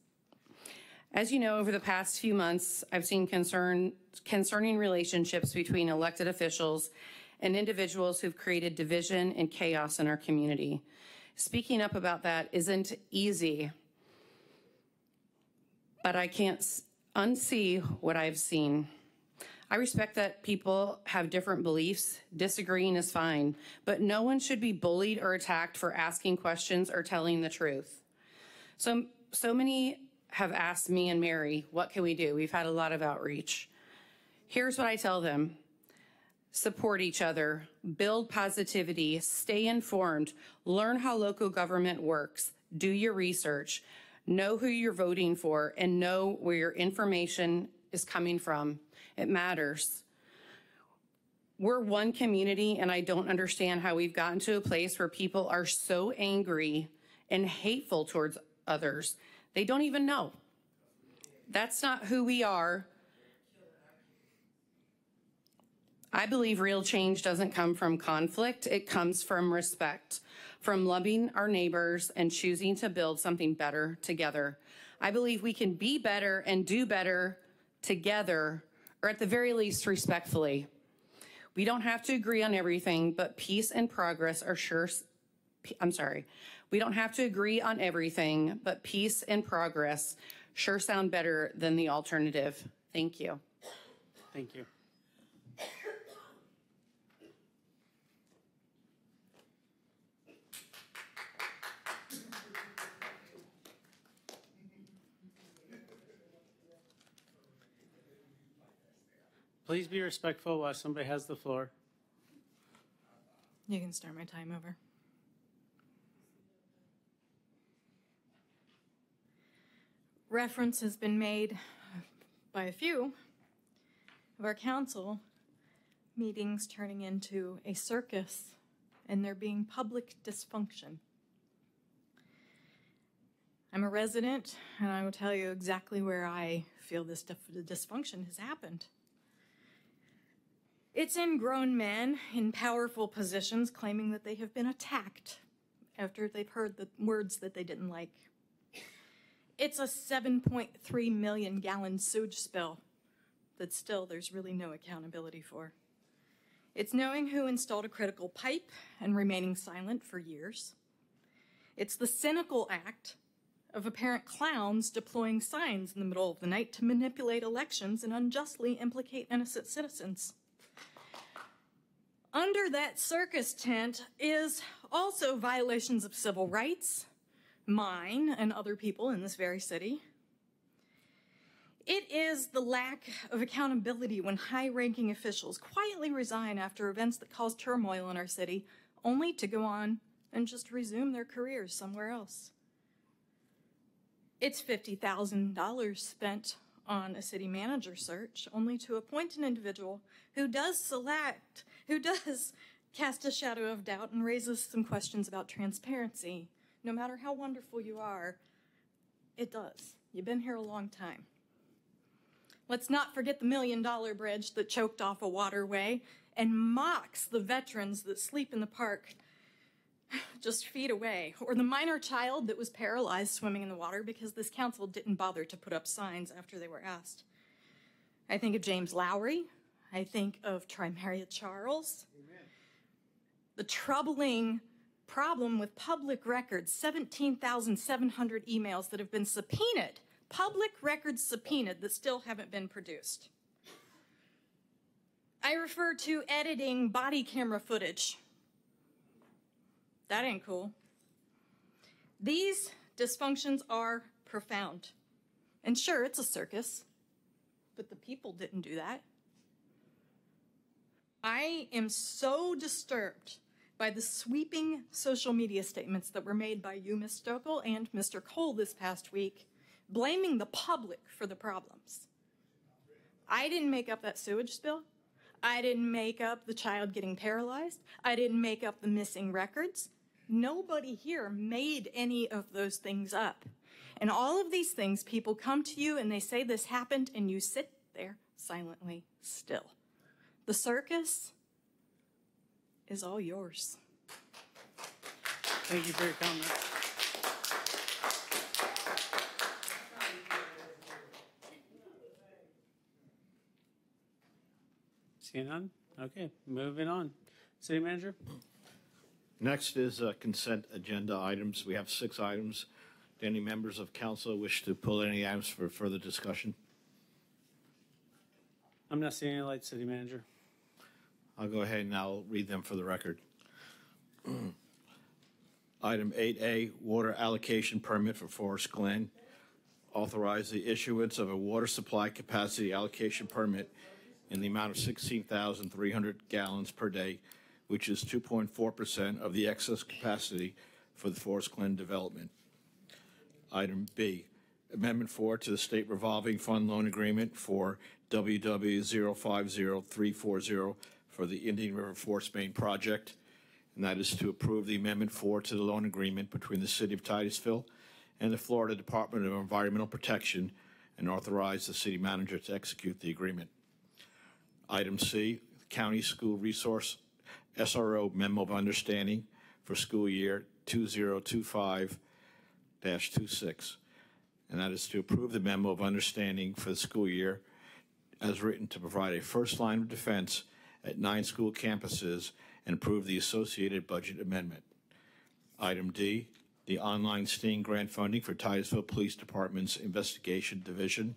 As you know, over the past few months, I've seen concerning relationships between elected officials and individuals who've created division and chaos in our community. Speaking up about that isn't easy, but I can't unsee what I've seen. I respect that people have different beliefs. Disagreeing is fine, but no one should be bullied or attacked for asking questions or telling the truth. So many have asked me and Mary, what can we do? We've had a lot of outreach. Here's what I tell them. Support each other, build positivity, stay informed, learn how local government works, do your research, know who you're voting for, and know where your information is coming from. It matters. We're one community, and I don't understand how we've gotten to a place where people are so angry and hateful towards others. They don't even know. That's not who we are. I believe real change doesn't come from conflict. It comes from respect, from loving our neighbors and choosing to build something better together. I believe we can be better and do better together, or at the very least, respectfully. We don't have to agree on everything, but peace and progress are sure. We don't have to agree on everything, but peace and progress sure sound better than the alternative. Thank you. Thank you. Please be respectful while somebody has the floor. You can start my time over. Reference has been made by a few of our council meetings turning into a circus and there being public dysfunction. I'm a resident and I will tell you exactly where I feel this dysfunction has happened. It's in grown men in powerful positions claiming that they have been attacked after they've heard the words that they didn't like. It's a 7.3 million gallon sewage spill that still there's really no accountability for. It's knowing who installed a critical pipe and remaining silent for years. It's the cynical act of apparent clowns deploying signs in the middle of the night to manipulate elections and unjustly implicate innocent citizens. Under that circus tent is also violations of civil rights, mine and other people in this very city. It is the lack of accountability when high-ranking officials quietly resign after events that cause turmoil in our city, only to go on and just resume their careers somewhere else. It's $50,000 spent on a city manager search, only to appoint an individual who does cast a shadow of doubt and raises some questions about transparency. No matter how wonderful you are, it does. You've been here a long time. Let's not forget the $1 million bridge that choked off a waterway and mocks the veterans that sleep in the park just feet away, or the minor child that was paralyzed swimming in the water because this council didn't bother to put up signs after they were asked. I think of James Lowry. I think of Trimaria Charles. Amen. The troubling problem with public records, 17,700 emails that have been subpoenaed, public records subpoenaed that still haven't been produced. I refer to editing body camera footage. That ain't cool. These dysfunctions are profound. And sure, it's a circus, but the people didn't do that. I am so disturbed by the sweeping social media statements that were made by you, Ms. Stokel, and Mr. Cole this past week, blaming the public for the problems. I didn't make up that sewage spill. I didn't make up the child getting paralyzed. I didn't make up the missing records. Nobody here made any of those things up. And all of these things, people come to you and they say this happened, and you sit there silently still. The circus is all yours. Thank you for your comment. Seeing none? Okay, moving on. City Manager? Next is consent agenda items. We have 6 items. Do any members of council wish to pull any items for further discussion? I'm not seeing any lights, City Manager. I'll go ahead and I'll read them for the record. Item 8A, water allocation permit for Forest Glen. Authorize the issuance of a water supply capacity allocation permit in the amount of 16,300 gallons per day, which is 2.4% of the excess capacity for the Forest Glen development. Item B, Amendment 4 to the State Revolving Fund Loan Agreement for WW050340 for the Indian River Force Main Project, and that is to approve the Amendment 4 to the loan agreement between the City of Titusville and the Florida Department of Environmental Protection, and authorize the City Manager to execute the agreement. Item C, County School Resource SRO Memo of Understanding for school year 2025-26, and that is to approve the Memo of Understanding for the school year as written to provide a first line of defense at 9 school campuses and approve the associated budget amendment. Item D, the online STING grant funding for Titusville Police Department's Investigation Division,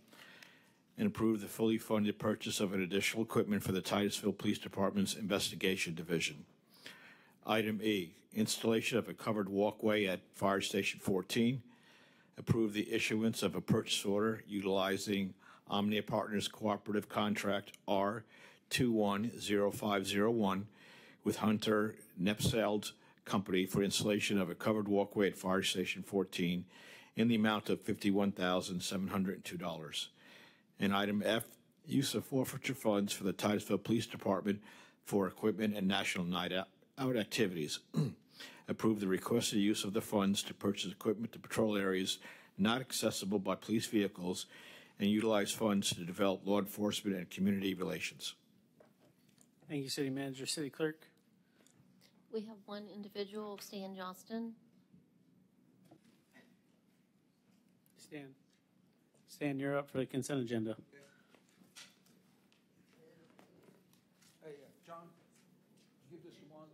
and approve the fully funded purchase of an additional equipment for the Titusville Police Department's Investigation Division. Item E, installation of a covered walkway at Fire Station 14. Approve the issuance of a purchase order utilizing Omnia Partners Cooperative Contract R210501 with Hunter Nepseld Company for installation of a covered walkway at Fire Station 14 in the amount of $51,702. And item F, use of forfeiture funds for the Titusville Police Department for equipment and National Night Out activities. Approve the requested use of the funds to purchase equipment to patrol areas not accessible by police vehicles and utilize funds to develop law enforcement and community relations. Thank you, City Manager. City Clerk? We have one individual, Stan Johnston. Stan, you're up for the consent agenda. Hey, John, give this to one.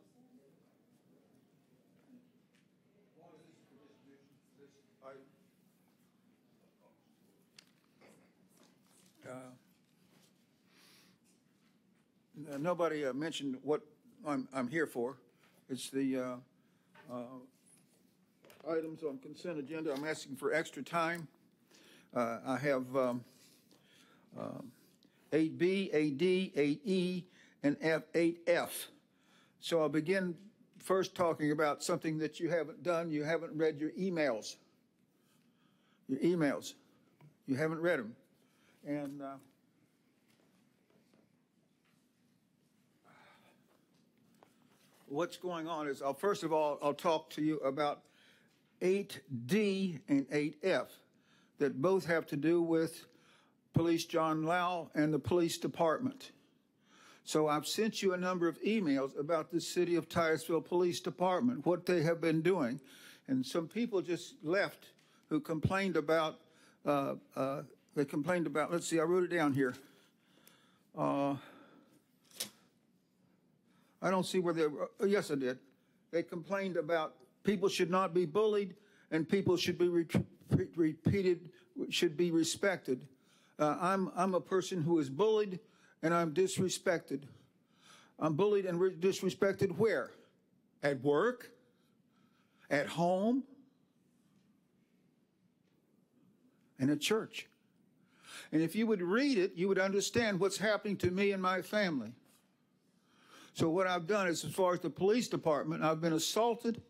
Nobody mentioned what I'm here for. It's the items on consent agenda. I'm asking for extra time. I have 8B, 8D, 8E, and 8F. So I'll begin first talking about something that you haven't done. You haven't read your emails. Your emails. You haven't read them. And what's going on is, first of all, I'll talk to you about 8D and 8F that both have to do with Police John Lau and the police department. So I've sent you a number of emails about the City of Titusville Police Department, what they have been doing. And some people just left who complained about, let's see, I wrote it down here. I don't see where they were. Oh, yes, I did. They complained about people should not be bullied and people should be should be respected. I'm a person who is bullied and I'm disrespected. I'm bullied and disrespected where? At work? At home? And at church. And if you would read it, you would understand what's happening to me and my family. So what I've done is, as far as the police department, I've been assaulted,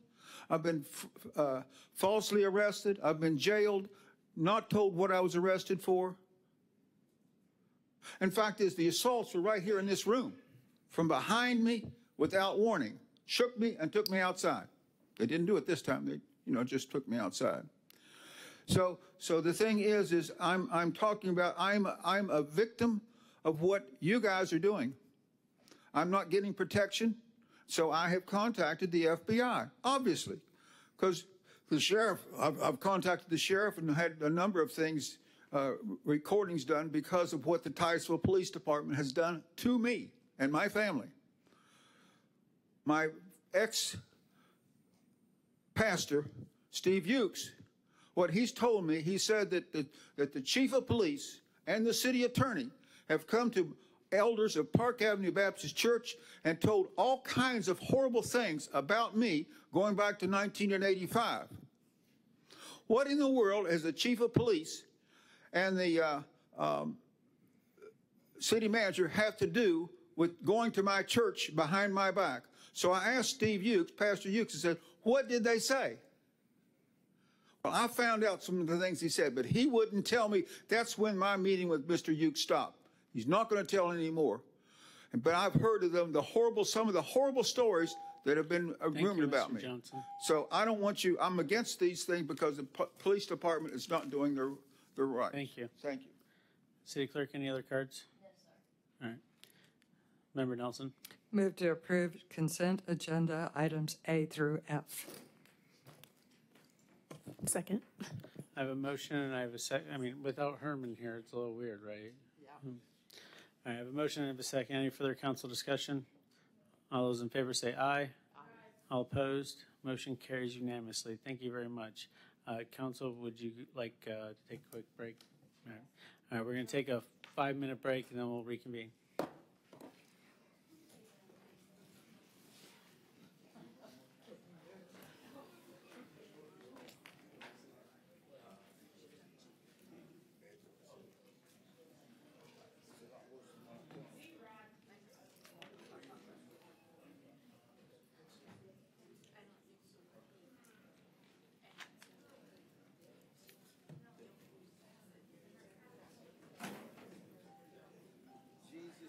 I've been falsely arrested, I've been jailed, not told what I was arrested for. In fact, the assaults were right here in this room, from behind me, without warning, shook me and took me outside. They didn't do it this time. They, just took me outside. So the thing is I'm talking about I'm a victim of what you guys are doing. I'm not getting protection, so I have contacted the FBI, obviously, because the sheriff. I've contacted the sheriff and had a number of things. Recordings done because of what the Titusville Police Department has done to me and my family. My ex-pastor, Steve Ukes, what he's told me, he said that the chief of police and the city attorney have come to elders of Park Avenue Baptist Church and told all kinds of horrible things about me going back to 1985. What in the world has the chief of police and the city manager have to do with going to my church behind my back? So I asked Steve Ukes, Pastor Ukes, and said, what did they say? Well, I found out some of the things he said, but he wouldn't tell me. That's when my meeting with Mr. Ukes stopped. He's not going to tell anymore. But I've heard of them, some of the horrible stories that have been rumored about me. Johnson. So I don't want you, I'm against these things because the police department is not doing their right. Thank you. Thank you. City Clerk, any other cards? Yes, sir. All right. Member Nelson. Move to approve consent agenda items A through F. Second. I have a motion and I have a second. I mean, without Herman here, it's a little weird, right? Yeah. I have a motion and I have a second. Any further council discussion? All those in favor say aye. Aye. All opposed? Motion carries unanimously. Thank you very much. Council, would you like to take a quick break? All right, we're going to take a 5-minute break and then we'll reconvene. Jesus.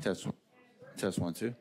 Test, test 1, 2.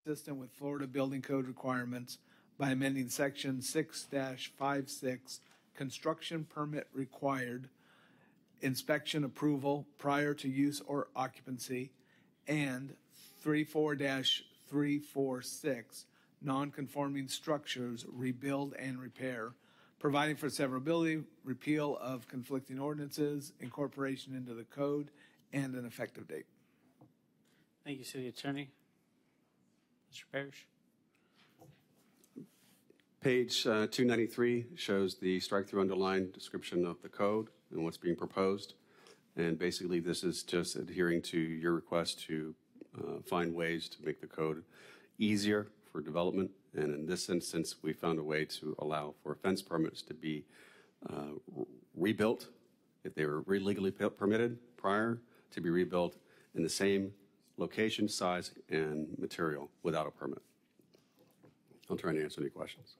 Consistent with Florida building code requirements by amending section 6-56, construction permit required, inspection approval prior to use or occupancy, and 34-346, non-conforming structures, rebuild and repair, providing for severability, repeal of conflicting ordinances, incorporation into the code, and an effective date. Thank you, City Attorney. Mr. Parrish. Page 293 shows the strike-through underlined description of the code and what's being proposed. And basically, this is just adhering to your request to find ways to make the code easier for development. And in this instance, we found a way to allow for fence permits to be rebuilt if they were legally permitted prior, to be rebuilt in the same location, size, and material without a permit. I'll try and answer any questions.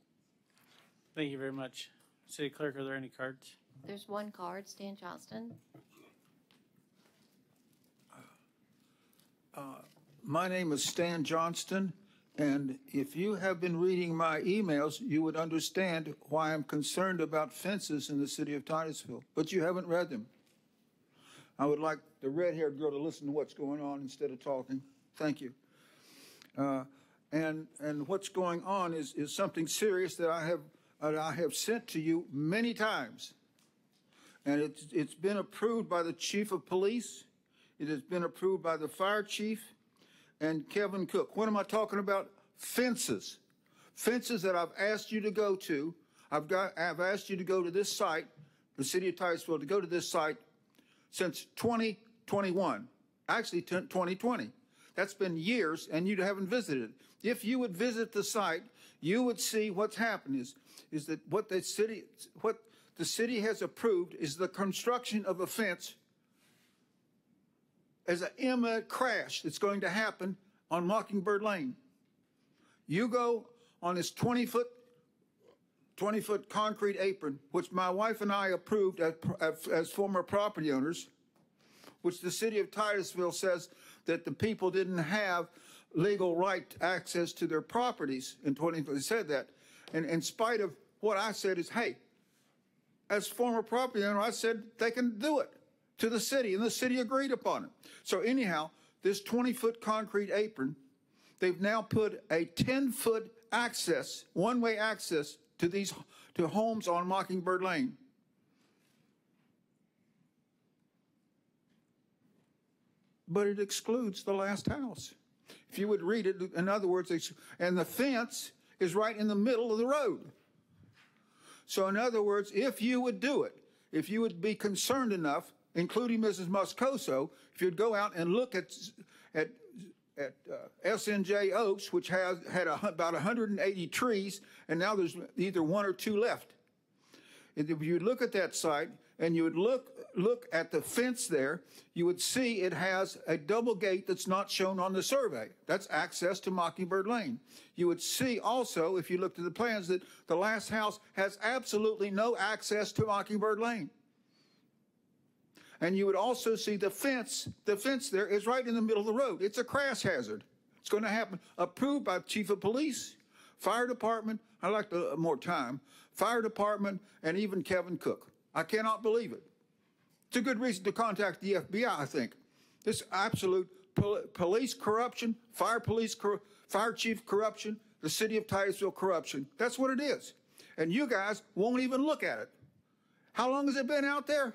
Thank you very much. City Clerk, are there any cards? There's one card, Stan Johnston. My name is Stan Johnston, and if you have been reading my emails, you would understand why I'm concerned about fences in the city of Titusville, but you haven't read them. I would like the red-haired girl to listen to what's going on instead of talking. Thank you. And what's going on is something serious that I have sent to you many times. And it's been approved by the chief of police. It has been approved by the fire chief and Kevin Cook. What am I talking about? Fences. Fences that I've asked you to go to. I've asked you to go to this site, the city of Titusville, to go to this site since 2021. Actually, 2020. That's been years, and you haven't visited it. If you would visit the site, you would see what's happened is that what the city has approved is the construction of a fence as an imminent crash that's going to happen on Mockingbird Lane. You go on this 20-foot concrete apron, which my wife and I approved as former property owners, which the city of Titusville says that the people didn't have legal right access to their properties in 20. They said that, and in spite of what I said is, hey, as former property owner, I said they can do it to the city, and the city agreed upon it. So anyhow, this 20-foot concrete apron, they've now put a 10-foot access, one-way access to homes on Mockingbird Lane. But it excludes the last house. If you would read it, in other words, and the fence is right in the middle of the road. So in other words, if you would do it, if you would be concerned enough, including Mrs. Moscoso, if you'd go out and look at SNJ Oaks, which had about 180 trees, and now there's either one or two left. If you look at that site and you would look at the fence there, you would see it has a double gate that's not shown on the survey. That's access to Mockingbird Lane. You would see also, if you looked at the plans, that the last house has absolutely no access to Mockingbird Lane. And you would also see the fence there is right in the middle of the road. It's a crash hazard. It's going to happen. Approved by the chief of police, fire department, I'd like more time, fire department, and even Kevin Cook. I cannot believe it. It's a good reason to contact the FBI, I think. This absolute police corruption, fire chief corruption, the city of Titusville corruption. That's what it is. And you guys won't even look at it. How long has it been out there?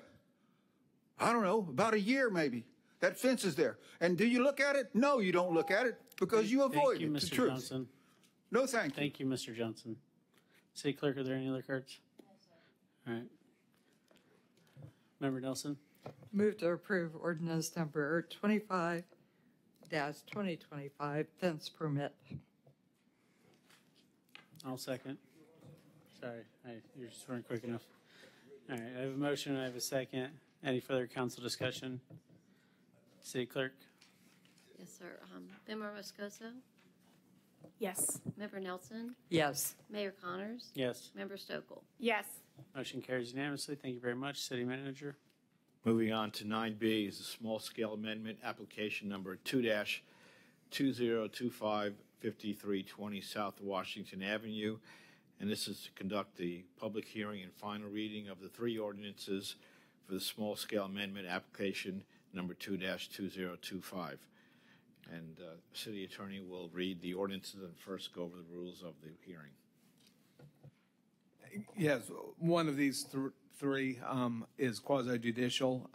I don't know, about a year maybe. That fence is there. And do you look at it? No, you don't look at it because you avoid it. Thank you, Mr. Johnson. No, thank you. Thank you, Mr. Johnson. City Clerk, are there any other cards? All right. Member Nelson. Move to approve ordinance number 25-2025, fence permit. I'll second. Sorry, you just weren't quick enough. All right, I have a motion, I have a second. Any further council discussion? City Clerk? Yes, sir. Member Moscoso? Yes. Member Nelson? Yes. Mayor Connors? Yes. Member Stokel? Yes. Motion carries unanimously. Thank you very much, City Manager. Moving on to 9B is a small-scale amendment, application number 2-2025 5320 South Washington Avenue. And this is to conduct the public hearing and final reading of the three ordinances for the small-scale amendment application number 2-2025. And City Attorney will read the ordinances and first go over the rules of the hearing. Yes, one of these three is quasi-judicial.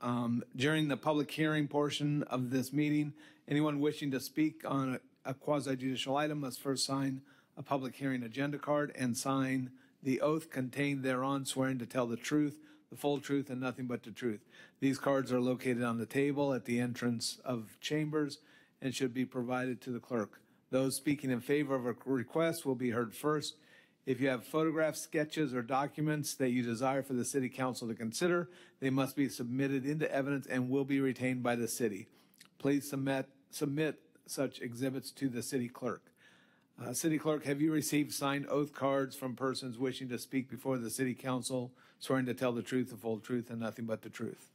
During the public hearing portion of this meeting, anyone wishing to speak on a quasi-judicial item must first sign a public hearing agenda card and sign the oath contained thereon, swearing to tell the truth, the full truth, and nothing but the truth. These cards are located on the table at the entrance of chambers and should be provided to the clerk. Those speaking in favor of a request will be heard first. If you have photographs, sketches, or documents that you desire for the City Council to consider, they must be submitted into evidence and will be retained by the city. Please submit such exhibits to the city clerk. City Clerk, have you received signed oath cards from persons wishing to speak before the City Council, swearing to tell the truth, the full truth, and nothing but the truth?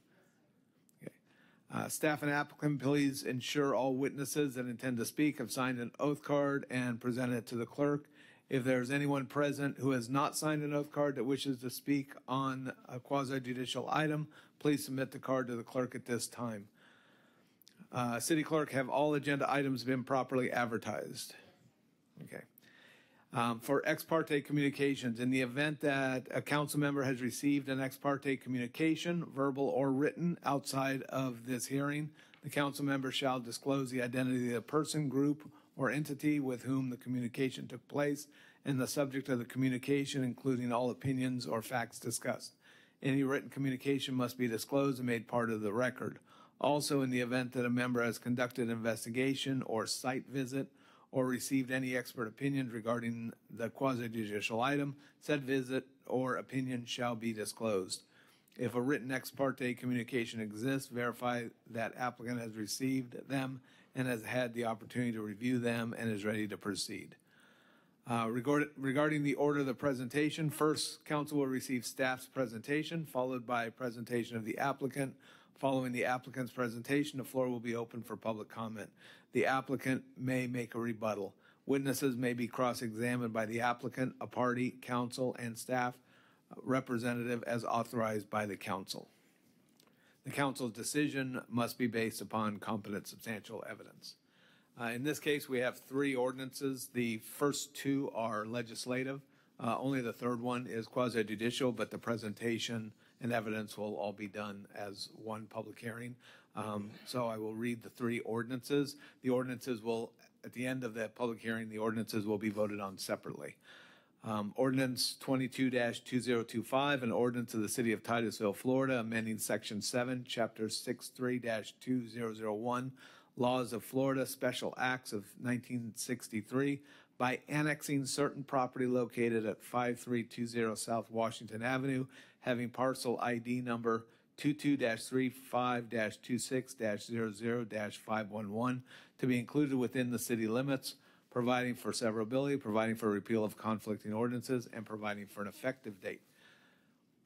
Okay. Staff and applicant, please ensure all witnesses that intend to speak have signed an oath card and presented it to the clerk. If there's anyone present who has not signed an oath card that wishes to speak on a quasi-judicial item, please submit the card to the clerk at this time. City Clerk, have all agenda items been properly advertised? Okay. For ex parte communications, in the event that a council member has received an ex parte communication, verbal or written, outside of this hearing, the council member shall disclose the identity of the person, group, or entity with whom the communication took place and the subject of the communication, including all opinions or facts discussed. Any written communication must be disclosed and made part of the record. Also, in the event that a member has conducted an investigation or site visit or received any expert opinions regarding the quasi-judicial item, said visit or opinion shall be disclosed. If a written ex parte communication exists, verify that applicant has received them and has had the opportunity to review them and is ready to proceed. Regarding the order of the presentation, first, council will receive staff's presentation, followed by a presentation of the applicant. Following the applicant's presentation, the floor will be open for public comment. The applicant may make a rebuttal. Witnesses may be cross-examined by the applicant, a party, council, and staff representative as authorized by the council. The council's decision must be based upon competent substantial evidence. In this case, we have three ordinances. The first two are legislative. Only the third one is quasi-judicial, but the presentation and evidence will all be done as one public hearing. So I will read the three ordinances. The ordinances will, at the end of the public hearing, the ordinances will be voted on separately. Ordinance 22-2025, an ordinance of the City of Titusville, Florida, amending Section 7, Chapter 63-2001, Laws of Florida, Special Acts of 1963, by annexing certain property located at 5320 South Washington Avenue, having parcel ID number 22-35-26-00-511 to be included within the city limits, providing for severability, providing for repeal of conflicting ordinances, and providing for an effective date.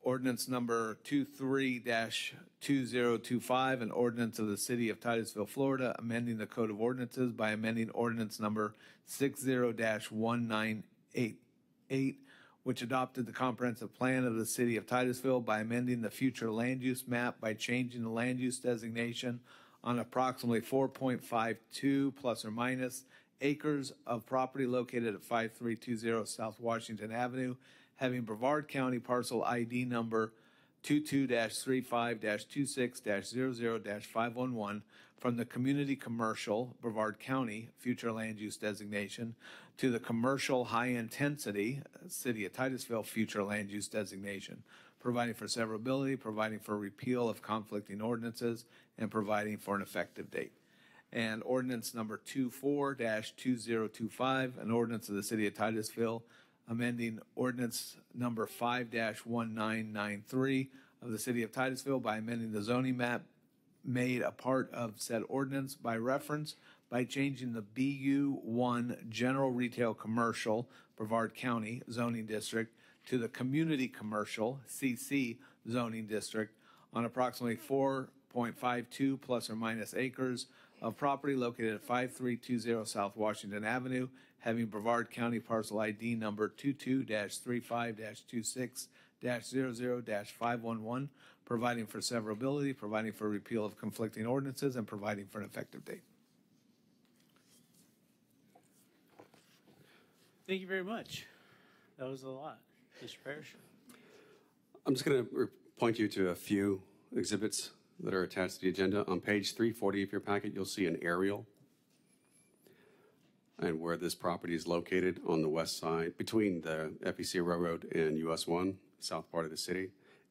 Ordinance number 23-2025, an ordinance of the City of Titusville, Florida, amending the Code of Ordinances by amending ordinance number 60-1988, which adopted the comprehensive plan of the City of Titusville by amending the future land use map by changing the land use designation on approximately 4.52 plus or minus acres of property located at 5320 South Washington Avenue, having Brevard County parcel ID number 22-35-26-00-511 from the community commercial Brevard County future land use designation to the commercial high intensity City of Titusville future land use designation, providing for severability, providing for repeal of conflicting ordinances, and providing for an effective date. And ordinance number 24-2025, an ordinance of the City of Titusville, amending ordinance number 5-1993 of the City of Titusville by amending the zoning map made a part of said ordinance by reference by changing the BU1 General Retail Commercial Brevard County zoning district to the Community Commercial CC zoning district on approximately 4.52 plus or minus acres of property located at 5320 South Washington Avenue, having Brevard County parcel ID number 22-35-26-00-511, providing for severability, providing for repeal of conflicting ordinances, and providing for an effective date. Thank you very much. That was a lot. Mr. Parrish? I'm just going to point you to a few exhibits that are attached to the agenda. On page 340 of your packet, you'll see an aerial and where this property is located on the west side, between the FEC Railroad and US 1, south part of the city.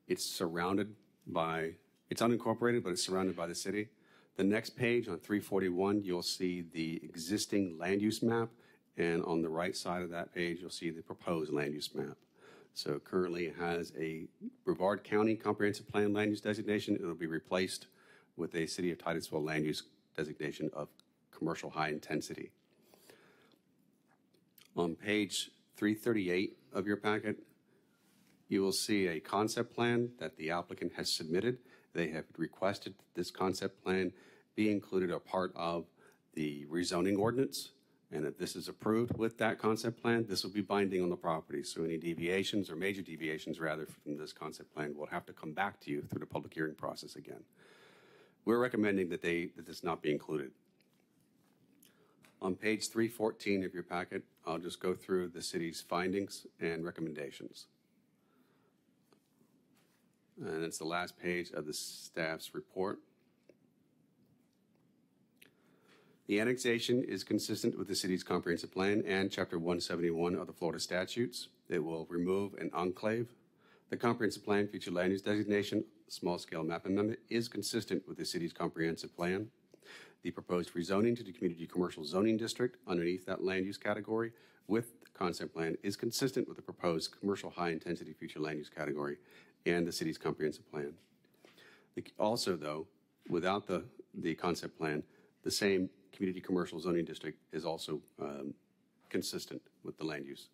It's surrounded by, it's unincorporated, but it's surrounded by the city. The next page on 341, you'll see the existing land use map, and on the right side of that page, you'll see the proposed land use map. So currently it has a Brevard County Comprehensive Plan land use designation. It'll be replaced with a City of Titusville land use designation of commercial high intensity. On page 338 of your packet, you will see a concept plan that the applicant has submitted. They have requested that this concept plan be included a part of the rezoning ordinance. And if this is approved with that concept plan, this will be binding on the property. So any deviations, or major deviations rather, from this concept plan will have to come back to you through the public hearing process again. We're recommending that this not be included. On page 314 of your packet, I'll just go through the city's findings and recommendations. And it's the last page of the staff's report. The annexation is consistent with the city's comprehensive plan and Chapter 171 of the Florida statutes. It will remove an enclave. The comprehensive plan future land use designation, small-scale map amendment, is consistent with the city's comprehensive plan. The proposed rezoning to the community commercial zoning district underneath that land use category with the concept plan is consistent with the proposed commercial high-intensity future land use category and the city's comprehensive plan. Also, though, without the concept plan, the same community commercial zoning district is also consistent with the land use.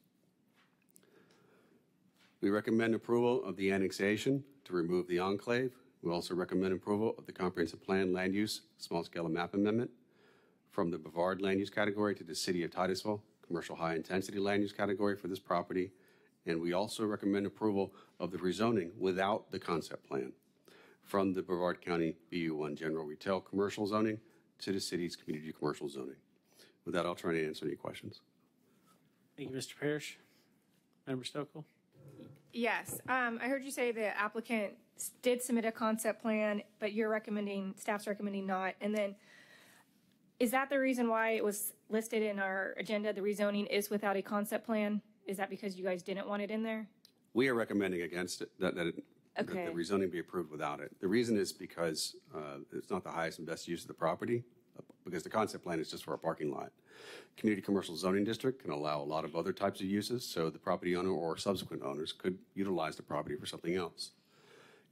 We recommend approval of the annexation to remove the enclave. We also recommend approval of the comprehensive plan land use small-scale map amendment from the Brevard land use category to the City of Titusville commercial high-intensity land use category for this property. And we also recommend approval of the rezoning without the concept plan from the Brevard County BU1 general retail commercial zoning to the city's community commercial zoning. With that, I'll try to answer any questions. Thank you, Mr. Parrish. Member Stokel? Yes, I heard you say the applicant did submit a concept plan, but you're recommending, staff's recommending not. And then, is that the reason why it was listed in our agenda, the rezoning is without a concept plan? Is that because you guys didn't want it in there? We are recommending against it, that the rezoning be approved without it. The reason is because it's not the highest and best use of the property, because the concept plan is just for a parking lot. Community commercial zoning district can allow a lot of other types of uses, so the property owner or subsequent owners could utilize the property for something else.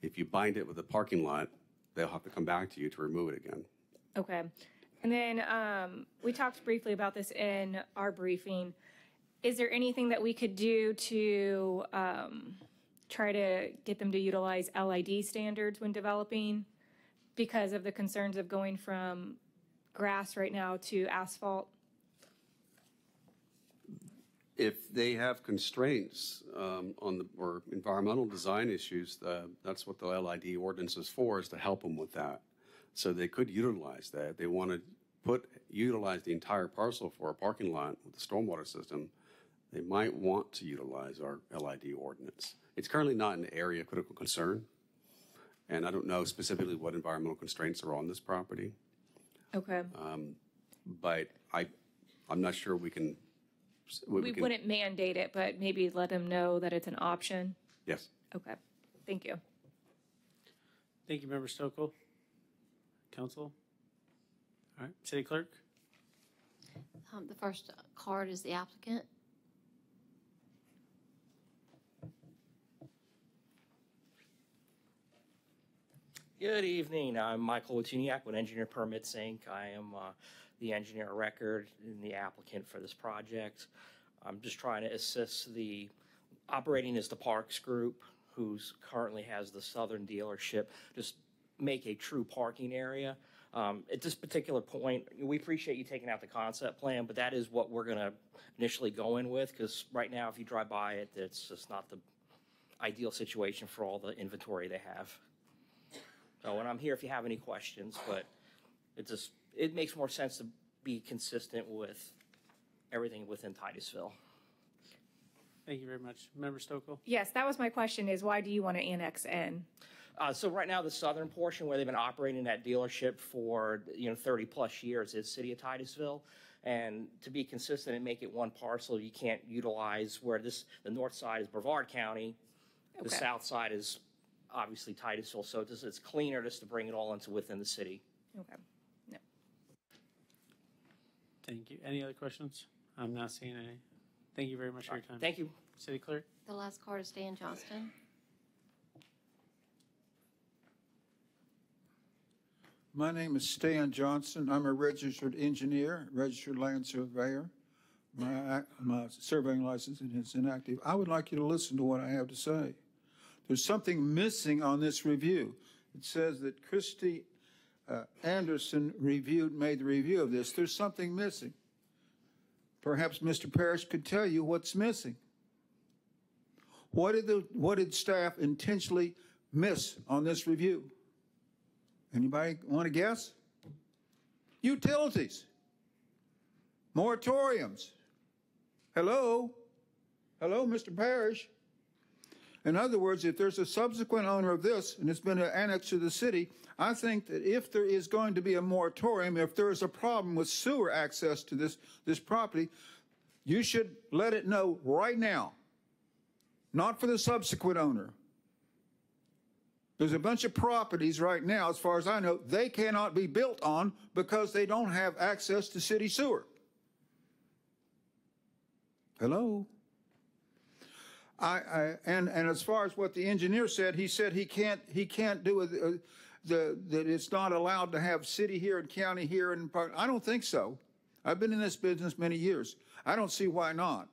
If you bind it with a parking lot, they'll have to come back to you to remove it again. Okay. And then we talked briefly about this in our briefing. Is there anything that we could do to try to get them to utilize LID standards when developing because of the concerns of going from grass right now to asphalt? If they have constraints or environmental design issues, that's what the LID ordinance is for, is to help them with that. So they could utilize that. If they want to utilize the entire parcel for a parking lot with a stormwater system, they might want to utilize our LID ordinance. It's currently not an area of critical concern, and I don't know specifically what environmental constraints are on this property. Okay. But I'm not sure we can. We wouldn't mandate it, but maybe let them know that it's an option. Yes. Okay. Thank you. Thank you, Member Stokel. Council? All right. City Clerk? The first card is the applicant. Good evening. I'm Michael Watuniak with Engineer Permits, Inc. I am the engineer of record and the applicant for this project. I'm just trying to assist the operating as the Parks Group, who's currently has the Southern dealership, just make a true parking area. At this particular point, we appreciate you taking out the concept plan, but that is what we're going to initially go in with, because right now, if you drive by it, it's just not the ideal situation for all the inventory they have. So, and I'm here if you have any questions, but it makes more sense to be consistent with everything within Titusville. Thank you very much. Member Stokel? Yes, that was my question, is why do you want to annex in? So right now, the southern portion where they've been operating that dealership for 30 plus years is City of Titusville. And to be consistent and make it one parcel, you can't utilize where the north side is Brevard County, the south side is obviously Titusville. So it's cleaner just to bring it all into within the city. Okay. No. Thank you. Any other questions? I'm not seeing any. Thank you very much for your time. Thank you. City Clerk? The last card is Dan Johnston. My name is Stan Johnson. I'm a registered engineer, registered land surveyor. My surveying license is inactive. I would like you to listen to what I have to say. There's something missing on this review. It says that Christy Anderson made the review of this. There's something missing. Perhaps Mr. Parrish could tell you what's missing. What did staff intentionally miss on this review? Anybody want to guess? Utilities. Moratoriums. Hello? Hello, Mr. Parrish? In other words, if there's a subsequent owner of this and it's been annexed to the city, I think that if there is going to be a moratorium, if there is a problem with sewer access to this property, you should let it know right now, not for the subsequent owner. There's a bunch of properties right now, as far as I know, they cannot be built on because they don't have access to city sewer. Hello? And as far as what the engineer said he can't do it, that it's not allowed to have city here and county here and part. I don't think so. I've been in this business many years. I don't see why not.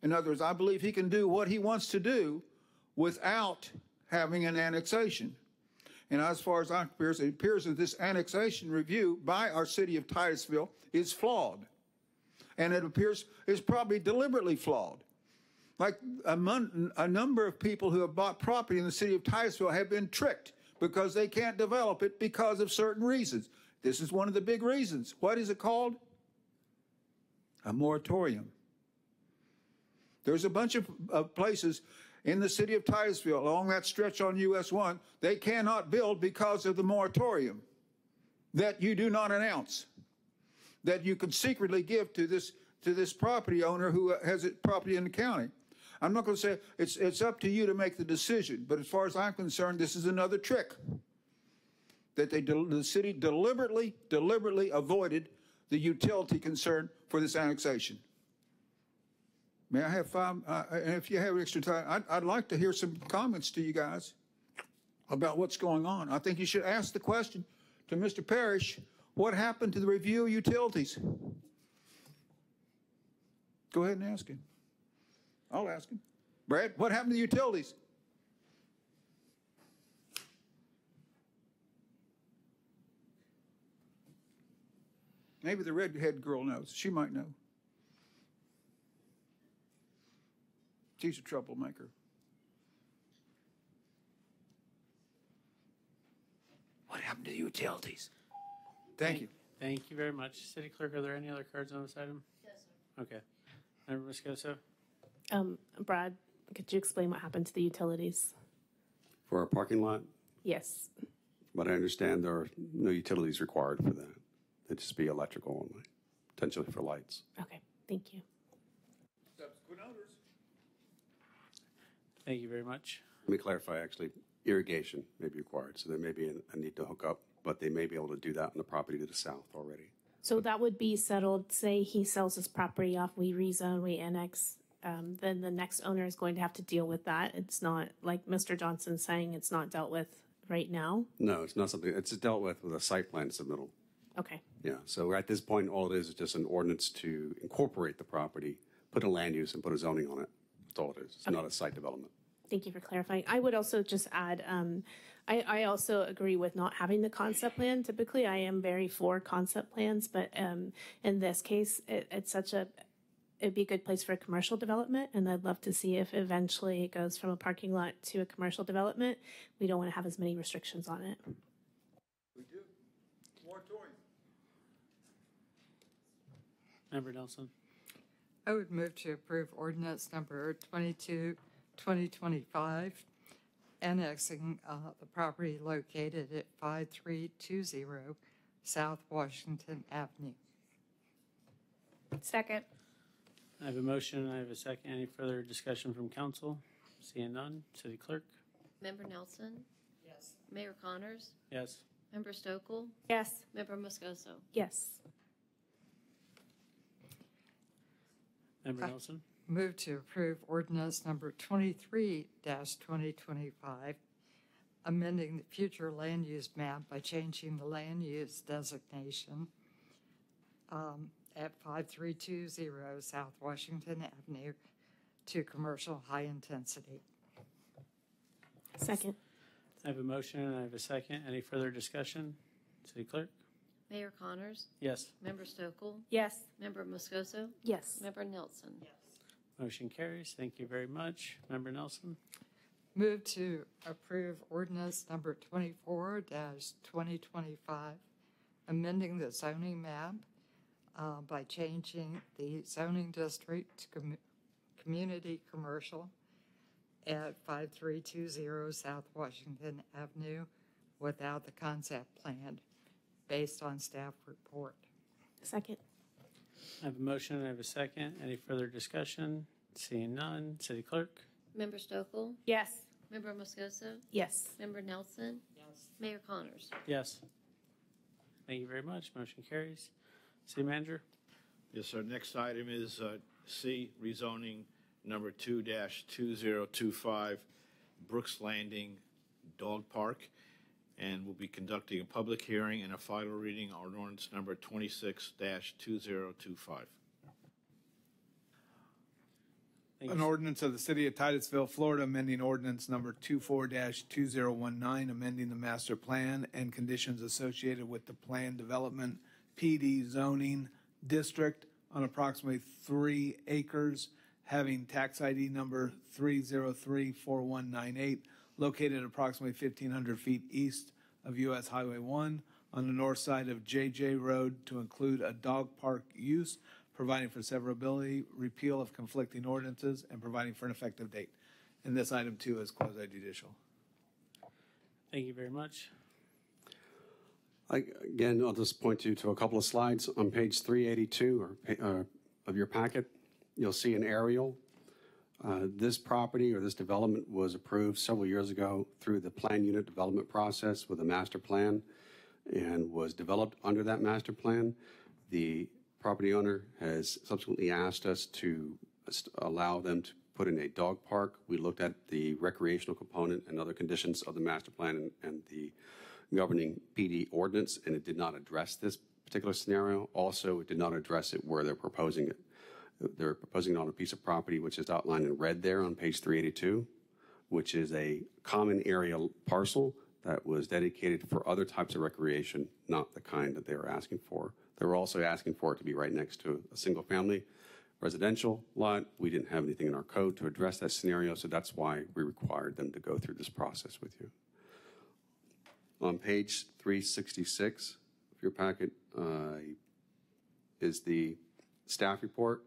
In other words, I believe he can do what he wants to do without having an annexation. And as far as it appears that this annexation review by our city of Titusville is flawed. And it appears is probably deliberately flawed. Like a number of people who have bought property in the city of Titusville have been tricked because they can't develop it because of certain reasons. This is one of the big reasons. What is it called? A moratorium. There's a bunch of places in the city of Titusville, along that stretch on US 1, they cannot build because of the moratorium that you do not announce, that you could secretly give to this property owner who has property in the county. I'm not going to say it's up to you to make the decision, but as far as I'm concerned, this is another trick that the city deliberately avoided the utility concern for this annexation. May I have 5? And if you have extra time, I'd like to hear some comments to you guys about what's going on. I think you should ask the question to Mr. Parrish, what happened to the review of utilities? Go ahead and ask him. I'll ask him. Brad, what happened to the utilities? Maybe the redhead girl knows. She might know. She's a troublemaker. What happened to the utilities? Thank you. Thank you very much. City Clerk, are there any other cards on this item? Yes, sir. Okay. Member Moscoso? Brad, could you explain what happened to the utilities? For our parking lot, Yes. but I understand there are no utilities required for that. It'd just be electrical only, potentially for lights. Okay, thank you. Subsequent owners. Thank you very much. Let me clarify, actually, irrigation may be required, so there may be a need to hook up, but they may be able to do that on the property to the south already. So that would be settled, say he sells his property off, we rezone, we annex, then the next owner is going to have to deal with that. It's not, like Mr. Johnson's saying, it's not dealt with right now? No, it's not something, it's dealt with a site plan submittal. Okay. Yeah, so at this point, all it is just an ordinance to incorporate the property, put a land use and put a zoning on it. That's all it is. It's not a site development. Thank you for clarifying. I would also just add, I also agree with not having the concept plan. Typically, I am very for concept plans, but in this case, it'd be a good place for a commercial development, and I'd love to see if eventually it goes from a parking lot to a commercial development. We don't want to have as many restrictions on it. We do. Moratorium. Member Nelson. I would move to approve ordinance number 22-2025, annexing the property located at 5320 South Washington Avenue. Second. I have a motion and I have a second. Any further discussion from council? Seeing none. City Clerk? Member Nelson? Yes. Mayor Connors? Yes. Member Stokel? Yes. Member Moscoso? Yes. Member Nelson? Move to approve ordinance number 23-2025, amending the future land use map by changing the land use designation at 5320 South Washington Avenue to commercial high intensity. Second. I have a motion and I have a second. Any further discussion? City Clerk? Mayor Connors? Yes. Member Stokel? Yes. Member Moscoso? Yes. Member Nelson? Motion carries. Thank you very much. Member Nelson? Move to approve ordinance number 24-2025, amending the zoning map by changing the zoning district to community commercial at 5320 South Washington Avenue without the concept plan based on staff report. Second. I have a motion and I have a second. Any further discussion? Seeing none. City Clerk? Member Stokel? Yes. Member Moscoso? Yes. Member Nelson? Yes. Mayor Connors? Yes. Thank you very much. Motion carries. City Manager? Yes, sir. Next item is C, rezoning number 2-2025, Brooks Landing Dog Park. And we'll be conducting a public hearing and a final reading on ordinance number 26-2025. An ordinance of the City of Titusville, Florida, amending ordinance number 24-2019, amending the master plan and conditions associated with the planned development PD zoning district on approximately 3 acres, having tax ID number 3034198, located approximately 1,500 feet east of U.S. Highway 1 on the north side of J.J. Road to include a dog park use, providing for severability, repeal of conflicting ordinances, and providing for an effective date. And this item, too, is quasi-judicial. Thank you very much. Again, I'll just point you to a couple of slides. On page 382 of your packet, you'll see an aerial. This property or this development was approved several years ago through the plan unit development process with a master plan and was developed under that master plan. The property owner has subsequently asked us to allow them to put in a dog park. We looked at the recreational component and other conditions of the master plan and the governing PD ordinance, and it did not address this particular scenario. Also, it did not address it where they're proposing it. They're proposing it on a piece of property which is outlined in red there on page 382, which is a common area parcel that was dedicated for other types of recreation, not the kind that they were asking for. They were also asking for it to be right next to a single-family residential lot. We didn't have anything in our code to address that scenario, so that's why we required them to go through this process with you. On page 366 of your packet is the staff report.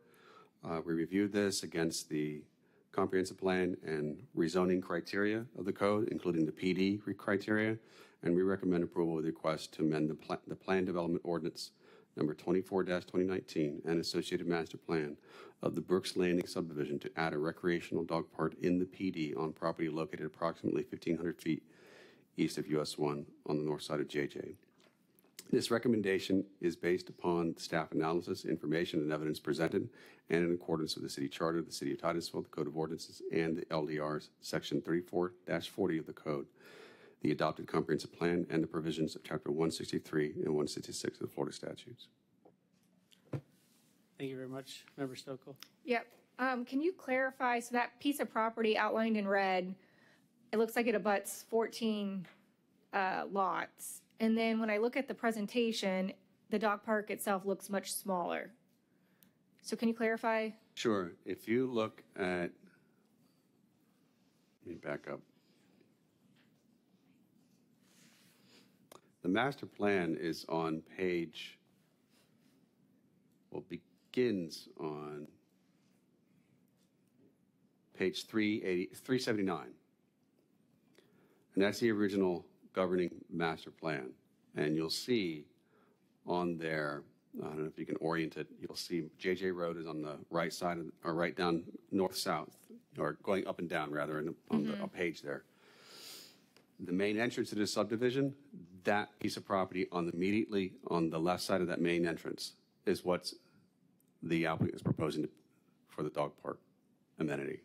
We reviewed this against the comprehensive plan and rezoning criteria of the code, including the PD criteria, and we recommend approval with the request to amend the plan development ordinance number 24-2019 and associated master plan of the Brooks Landing subdivision to add a recreational dog park in the PD on property located approximately 1,500 feet east of US 1 on the north side of JJ. This recommendation is based upon staff analysis, information, and evidence presented, and in accordance with the city charter, the City of Titusville, the Code of Ordinances, and the LDR's Section 34-40 of the Code, the adopted comprehensive plan, and the provisions of Chapter 163 and 166 of the Florida statutes. Thank you very much. Member Stokel? Yep. Can you clarify, so that piece of property outlined in red, it looks like it abuts 14 lots. And then when I look at the presentation, the dog park itself looks much smaller. So can you clarify? Sure. If you look at, let me back up. The master plan is on page, well, begins on page 379. And that's the original governing master plan. And you'll see on there, I don't know if you can orient it, you'll see JJ Road is on the right side, or right down north-south, or going up and down, rather, on the page there. The main entrance to this subdivision, that piece of property immediately on the left side of that main entrance is what the applicant is proposing for the dog park amenity,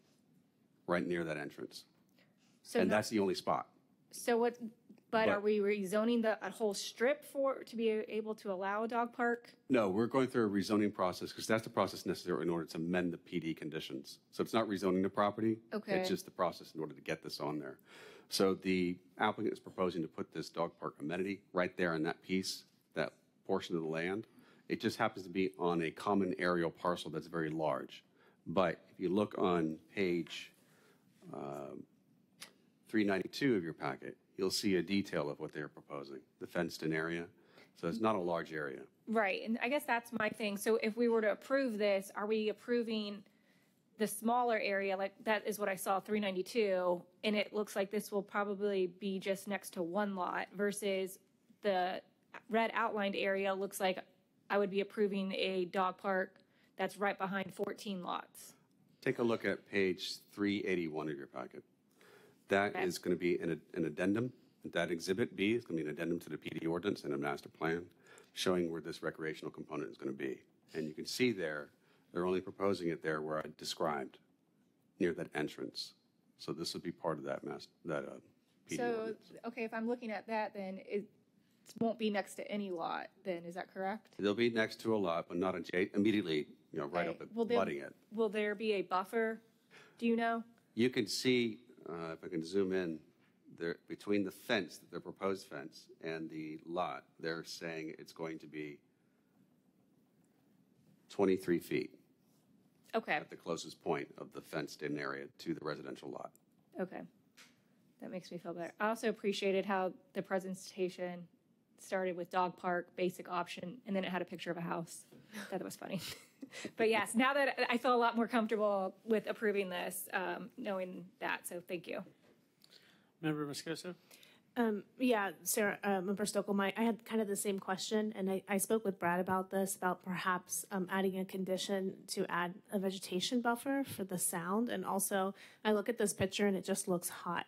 right near that entrance. So and that's the only spot. So what, but are we rezoning a whole strip to be able to allow a dog park? No, we're going through a rezoning process because that's the process necessary in order to amend the PD conditions. So it's not rezoning the property. Okay. It's just the process in order to get this on there. So the applicant is proposing to put this dog park amenity right there in that piece, that portion of the land. It just happens to be on a common aerial parcel that's very large. But if you look on page 392 of your packet, you'll see a detail of what they're proposing, the fenced-in area. So it's not a large area. Right, and I guess that's my thing. So if we were to approve this, are we approving the smaller area? Like, that is what I saw, 392, and it looks like this will probably be just next to one lot versus the red outlined area looks like I would be approving a dog park that's right behind 14 lots. Take a look at page 381 of your packet. That is going to be an addendum. That exhibit B is going to be an addendum to the PD ordinance and a master plan showing where this recreational component is going to be. And you can see there, they're only proposing it there where I described, near that entrance. So this would be part of that PD So, ordinance. okay, if I'm looking at that, then it won't be next to any lot, then, is that correct? They'll be next to a lot, but not immediately, right up at butting it. Will there be a buffer? Do you know? You can see, if I can zoom in, there between the fence, the proposed fence, and the lot, they're saying it's going to be 23 feet. Okay. At the closest point of the fenced-in area to the residential lot. Okay. That makes me feel better. I also appreciated how the presentation started with dog park, basic option, and then it had a picture of a house. That was funny. But yes, now that I feel a lot more comfortable with approving this, knowing that, so thank you. Member Moscoso? Yeah, Sarah, Member Stokel, I had kind of the same question, and I spoke with Brad about this, about perhaps adding a condition to add a vegetation buffer for the sound. And also, I look at this picture and it just looks hot.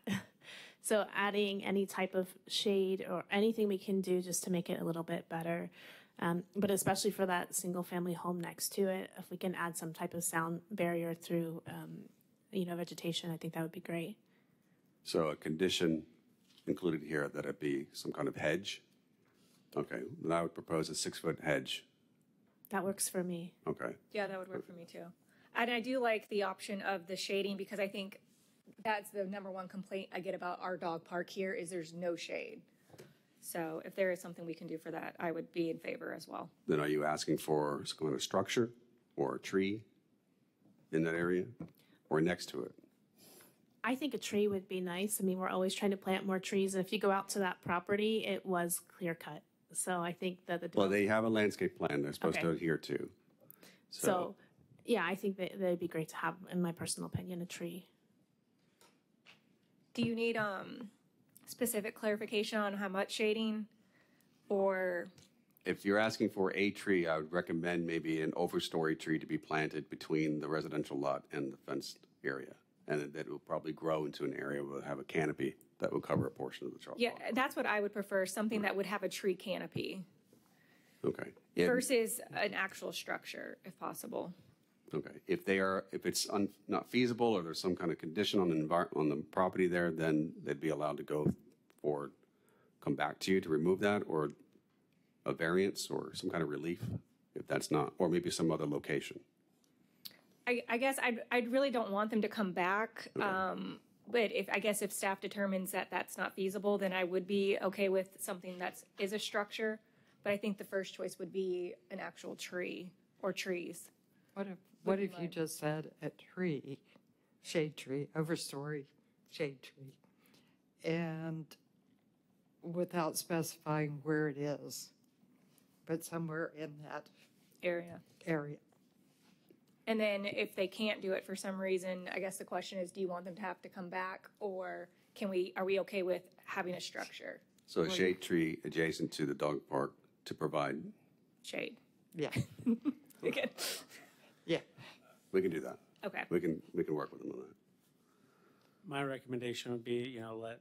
So adding any type of shade or anything we can do just to make it a little bit better. But especially for that single family home next to it, if we can add some type of sound barrier through, vegetation, I think that would be great. So a condition included here that it be some kind of hedge. Okay, then I would propose a 6-foot hedge. That works for me. Okay. Yeah, that would work for me too. And I do like the option of the shading because I think that's the number one complaint I get about our dog park here is there's no shade. So if there is something we can do for that, I would be in favor as well. Then are you asking for some kind of structure or a tree in that area or next to it? I think a tree would be nice. I mean, we're always trying to plant more trees. And if you go out to that property, it was clear cut. So I think that Well, they have a landscape plan they're supposed to adhere to. So, yeah, I think that they'd be great to have, in my personal opinion, a tree. Do you need specific clarification on how much shading or? If you're asking for a tree, I would recommend maybe an overstory tree to be planted between the residential lot and the fenced area. And that it will probably grow into an area where it will have a canopy that will cover a portion of the trunk. Yeah, that's what I would prefer, something that would have a tree canopy Okay. versus an actual structure, if possible. Okay. If it's not feasible or there's some kind of condition on the property there, then they'd be allowed to go forward, come back to you to remove that, or a variance or some kind of relief if that's not, or maybe some other location. I guess I really don't want them to come back. But if staff determines that that's not feasible, then I would be okay with something that is a structure. But I think the first choice would be an actual tree or trees. What if you just said a tree, shade tree, overstory shade tree, and without specifying where it is, but somewhere in that area? And then if they can't do it for some reason, I guess the question is, do you want them to have to come back, or are we okay with having a structure? So a shade tree adjacent to the dog park to provide shade. Yeah. Okay. Yeah. We can do that. Okay. We can work with them on that. My recommendation would be, let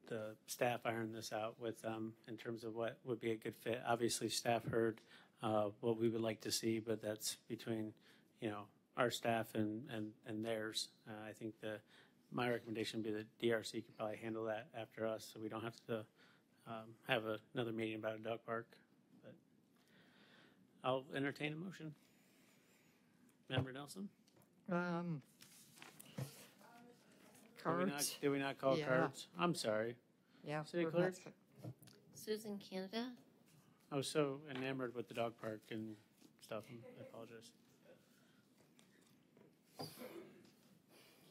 the staff iron this out with them in terms of what would be a good fit. Obviously, staff heard what we would like to see, but that's between, our staff and theirs. I think my recommendation would be the DRC could probably handle that after us, so we don't have to have another meeting about a dog park. But I'll entertain a motion. Member Nelson? Cards. Did we not call cards? I'm sorry. Yeah. City Clerk? Susan Canada? I was so enamored with the dog park and stuff. I apologize. Can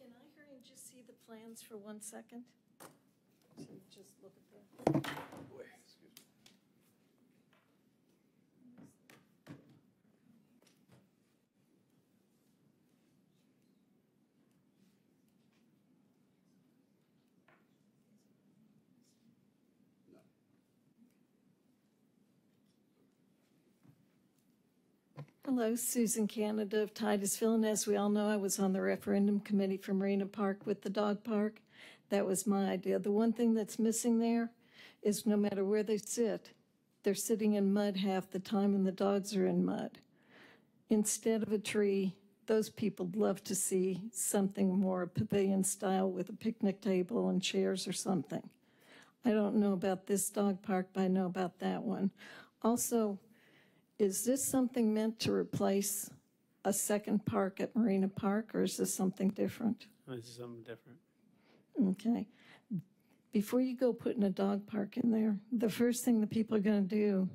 I hurry and just see the plans for 1 second? So just look at the. Hello, Susan Canada of Titusville, and as we all know, I was on the referendum committee for Marina Park with the dog park. That was my idea. The one thing that's missing there is no matter where they sit, they're sitting in mud half the time and the dogs are in mud. Instead of a tree, those people love to see something more pavilion style with a picnic table and chairs or something. I don't know about this dog park, but I know about that one. Also, is this something meant to replace a second park at Marina Park, or is this something different? This is something different. Okay. Before you go putting a dog park in there, the first thing the people are going to do,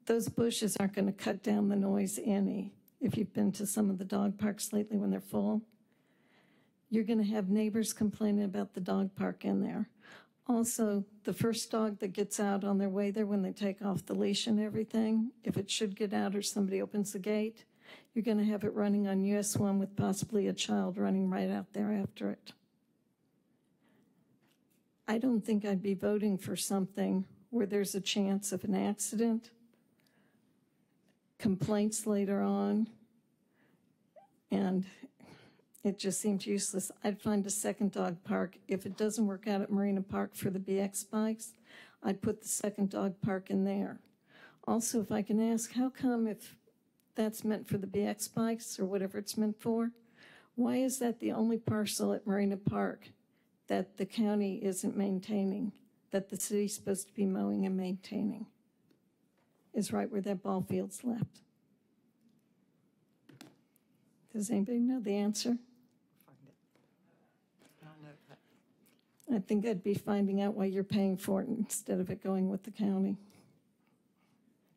those bushes aren't going to cut down the noise any. If you've been to some of the dog parks lately when they're full, you're going to have neighbors complaining about the dog park in there. Also, the first dog that gets out on their way there when they take off the leash and everything, if it should get out or somebody opens the gate, you're going to have it running on US 1 with possibly a child running right out there after it. I don't think I'd be voting for something where there's a chance of an accident, complaints later on, and it just seems useless. I'd find a second dog park. If it doesn't work out at Marina Park for the BX bikes, I'd put the second dog park in there. Also, if I can ask, how come if that's meant for the BX bikes or whatever it's meant for, why is that the only parcel at Marina Park that the county isn't maintaining, that the city's supposed to be mowing and maintaining? Is right where that ball field's left. Does anybody know the answer? I think I'd be finding out why you're paying for it instead of it going with the county.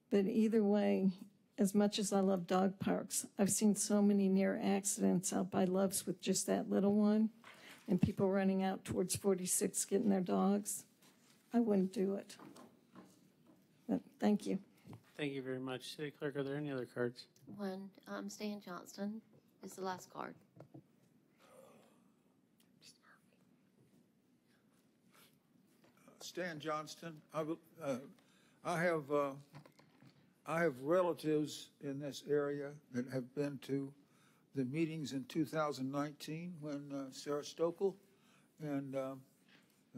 But either way, as much as I love dog parks, I've seen so many near accidents out by Love's with just that little one, and people running out towards 46 getting their dogs. I wouldn't do it. But thank you. Thank you very much. City Clerk, are there any other cards? One, Stan Johnston is the last card. Stan Johnston. I have relatives in this area that have been to the meetings in 2019 when Sarah Stokel and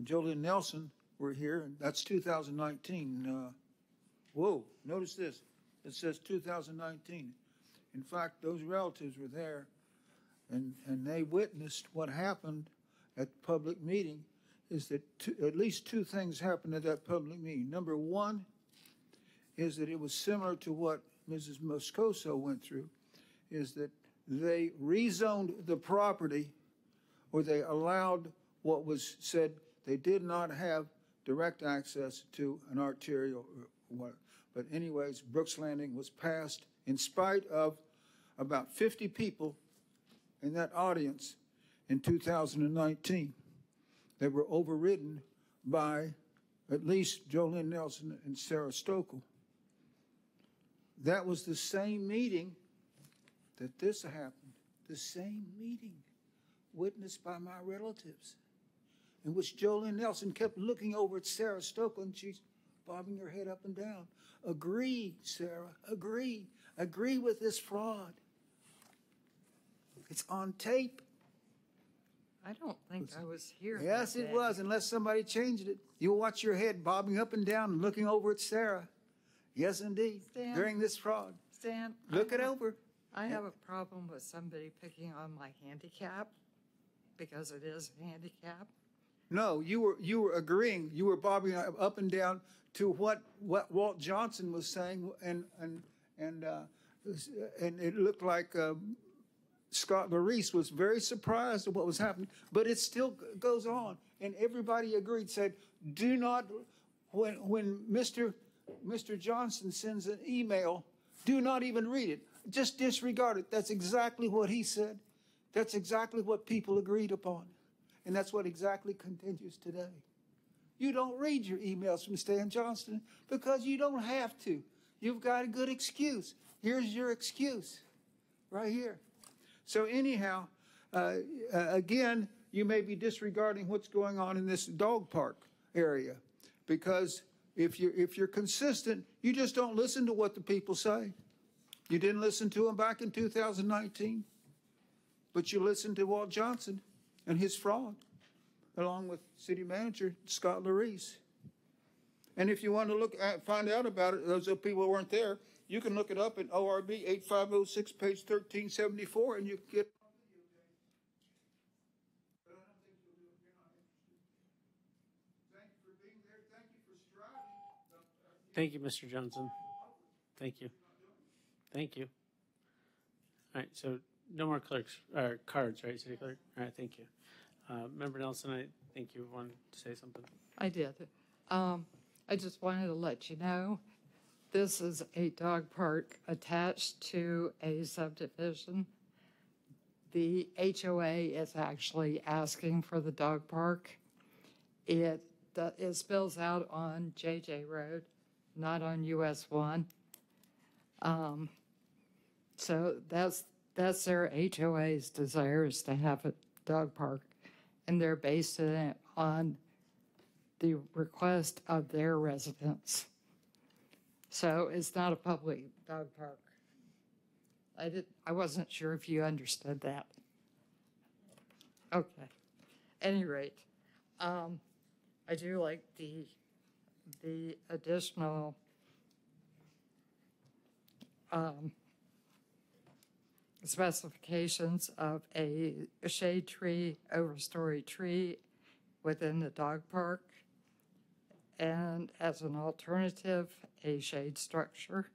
Jolene Nelson were here, and that's 2019. Whoa, notice this. It says 2019. In fact, those relatives were there, and they witnessed what happened at the public meeting. Is that at least two things happened at that public meeting. Number one is that it was similar to what Mrs. Moscoso went through, is that they rezoned the property, or they allowed what was said they did not have direct access to an arterial, but anyways, Brooks Landing was passed in spite of about 50 people in that audience in 2019. They were overridden by at least Jolene Nelson and Sarah Stokel. That was the same meeting that this happened, the same meeting witnessed by my relatives, in which Jolene Nelson kept looking over at Sarah Stokel, and she's bobbing her head up and down. Agree, Sarah, agree. Agree with this fraud. It's on tape. I don't think I was here. Yes, that it day. was, unless somebody changed it. You'll watch your head bobbing up and down and looking over at Sarah. Yes, indeed, Stan, during this fraud. Stan, Look it over. I have a problem with somebody picking on my handicap because it is a handicap. No, you were agreeing. You were bobbing up and down to what Walt Johnson was saying, and it looked like Scott Larice was very surprised at what was happening. But it still goes on, and everybody agreed. Said, do not when Mr. Johnson sends an email, do not even read it. Just disregard it. That's exactly what he said. That's exactly what people agreed upon. And that's what exactly continues today. You don't read your emails from Stan Johnston because you don't have to. You've got a good excuse. Here's your excuse right here. So anyhow, again, you may be disregarding what's going on in this dog park area, because if you're consistent, you just don't listen to what the people say. You didn't listen to them back in 2019, but you listened to Walt Johnson and his fraud, along with City Manager Scott Larice. And if you want to find out about it, those people who weren't there, you can look it up at ORB 8506, page 1374, and you can get. Thank you, Mr. Johnson. Thank you. Thank you. All right, so no more cards, right, City Clerk? All right, thank you. Member Nelson, I think you wanted to say something. I did. I just wanted to let you know, this is a dog park attached to a subdivision. The HOA is actually asking for the dog park. It spills out on JJ Road, not on US 1. So that's their HOA's desire, is to have a dog park, and they're basing it on the request of their residents. So it's not a public dog park. I wasn't sure if you understood that. Okay. At any rate, I do like the additional specifications of a shade tree, overstory tree within the dog park, and as an alternative, a shade structure,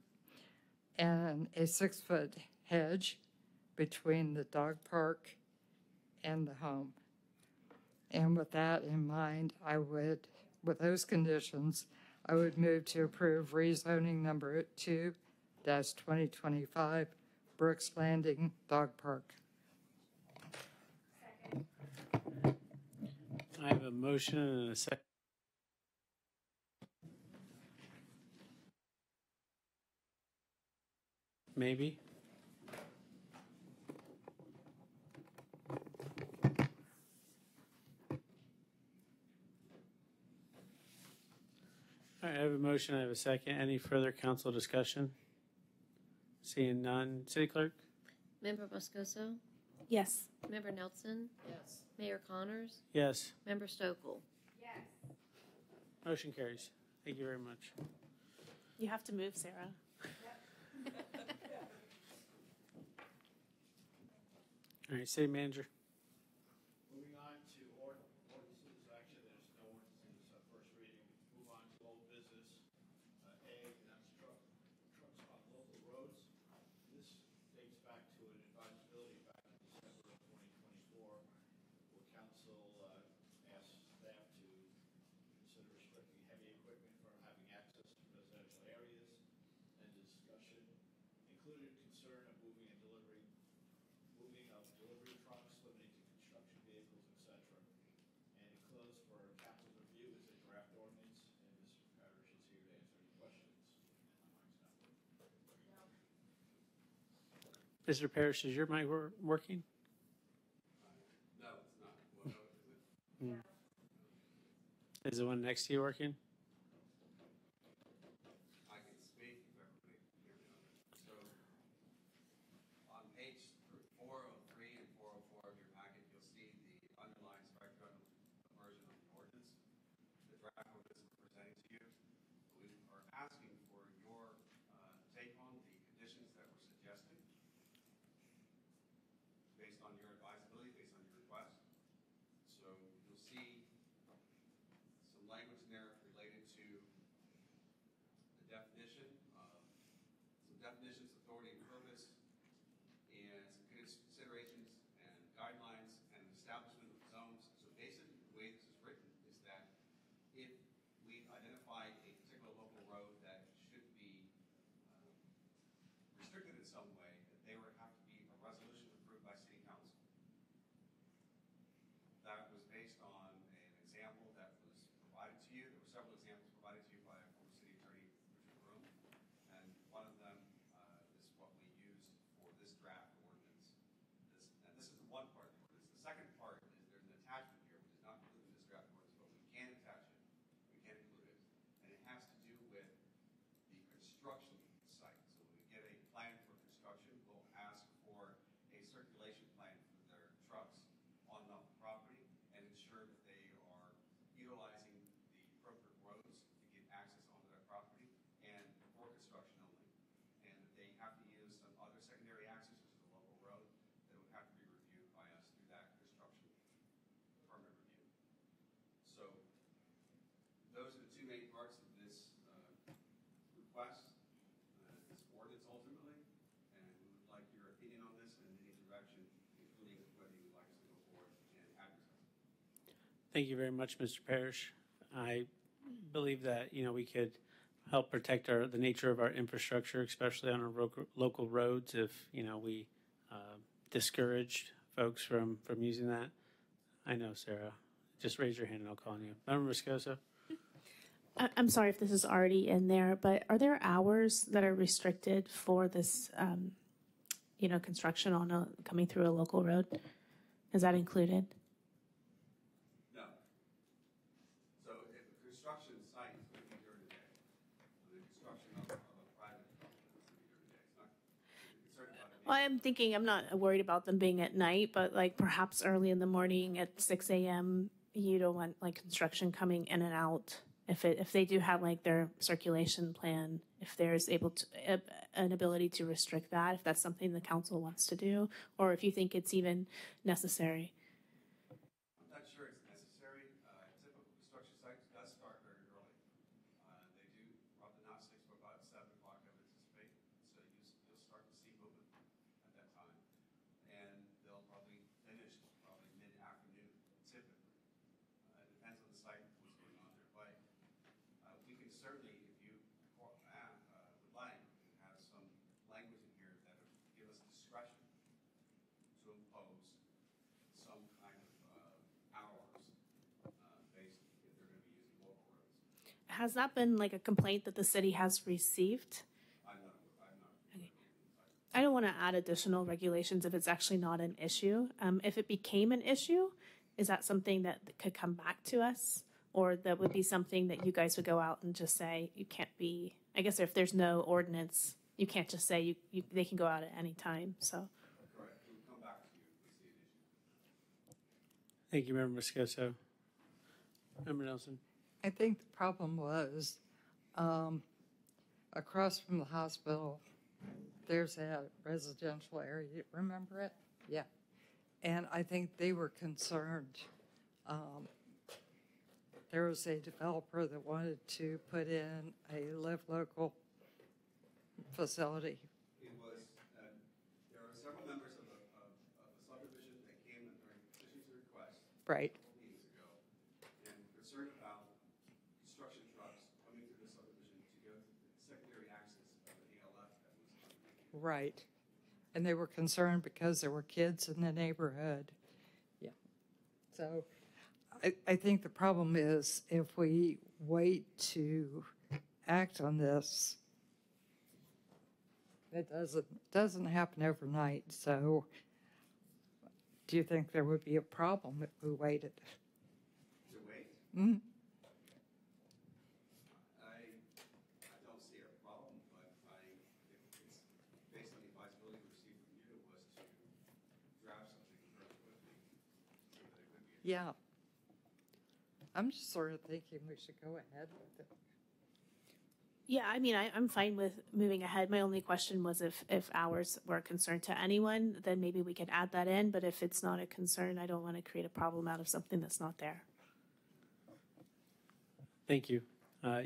and a 6-foot hedge between the dog park and the home. And with that in mind, with those conditions, I would move to approve rezoning number 2-2025, Brooks Landing Dog Park. I have a motion and a second. Maybe. All right, I have a motion, I have a second. Any further council discussion? Seeing none. City Clerk? Member Moscoso? Yes. Member Nelson? Yes. Mayor Connors? Yes. Member Stokel? Motion carries. Thank you very much. You have to move, Sarah. All right, City Manager. Moving on to ordinances, actually, there's no ordinance in this first reading. Move on to old business. A, and that's trucks on local roads. This dates back to an advisability equipment for having access to residential areas, and discussion included concern of moving of delivery trucks, limiting to construction vehicles, etc. And enclosed for council's review is a draft ordinance, and Mr. Parrish is here to answer any questions. Mr. Parrish, is your mic working? No, it's not. Well, is it? Is the one next to you working? I can speak if everybody can hear me on it. So on page 403 and 404 of your packet, you'll see the underlined strike through version of the ordinance. The draft ordinance we're presenting to you. We are asking for your take on the conditions that were suggested based on your advisability, based on your request. So you'll see some language in there related to the definition, some definitions, authority, and purpose, and some considerations and guidelines and establishment of zones. So basically, the way this is written is that if we identify a particular local road that should be restricted in some way, that there would have to be a resolution approved by City Council. That was based on an example that was provided to you. There were several examples provided to you by former City Attorney Richard Broom, and one of them is what we used for this draft ordinance. This is the one part of the ordinance. The second part is there's an attachment here, which is not included in this draft ordinance, but we can attach it. We can include it, and it has to do with the construction site. So when we get a plan for construction, we'll ask for a circulation plan for their trucks on the property and ensure that they are utilizing the appropriate roads to get access onto their property and for construction only. And that they have to use some other secondary access, which is a local road, that would have to be reviewed by us through that construction permit review. So those are the two main parts of this request, this ordinance ultimately, and we would like your opinion on this and any direction, including whether you would like us to go forward and advertise. Thank you very much, Mr. Parrish. I believe that, we could help protect the nature of our infrastructure, especially on our local roads, if, we discouraged folks from using that. I know, Sarah. Just raise your hand and I'll call on you. Member Moscoso? I'm sorry if this is already in there, but are there hours that are restricted for this, construction coming through a local road? Is that included? No. So if a construction site is going to be during the day, the construction of a private development is going to be during the day. It's not concerned about it. Well, I'm not worried about them being at night, but like perhaps early in the morning at 6 a.m., you don't want like construction coming in and out. If they do have like their circulation plan, if there's an ability to restrict that, if that's something the council wants to do, or if you think it's even necessary. I'm not sure it's necessary. Typical construction sites does start very early. They do probably not 6 but about 7 o'clock, I would anticipate. So you'll start to see movement at that time, and they'll probably finish probably mid-afternoon, typically. It depends on the site and what's going on there, but we can certainly, if you would like, have some language in here that would give us discretion to impose some kind of hours based if they're going to be using local roads. Has that been like a complaint that the city has received? I'm not. Okay. I don't want to add additional regulations if it's actually not an issue. If it became an issue, is that something that could come back to us? Or that would be something that you guys would go out and just say, you can't be, I guess if there's no ordinance, you can't just say they can go out at any time, so. Correct. We'll come back to you if we see an issue. Thank you, Member Moscoso. Member Nelson? I think the problem was across from the hospital, there's that residential area. You remember it? Yeah. And I think they were concerned. There was a developer that wanted to put in a live local facility. It was, there are several members of the subdivision that came in during petitions and requests. Right. Meetings ago, and concerned about construction trucks Right. And they were concerned because there were kids in the neighborhood. Yeah. So I think the problem is if we wait to act on this, it doesn't happen overnight. So do you think there would be a problem if we waited? To wait? Mm-hmm. I don't see a problem, but it's based on the advisability we received from you was to draft something very quickly so that it could be. Yeah. I'm just sort of thinking we should go ahead with it. Yeah, I mean, I'm fine with moving ahead. My only question was if hours were a concern to anyone, then maybe we could add that in. But if it's not a concern, I don't want to create a problem out of something that's not there. Thank you.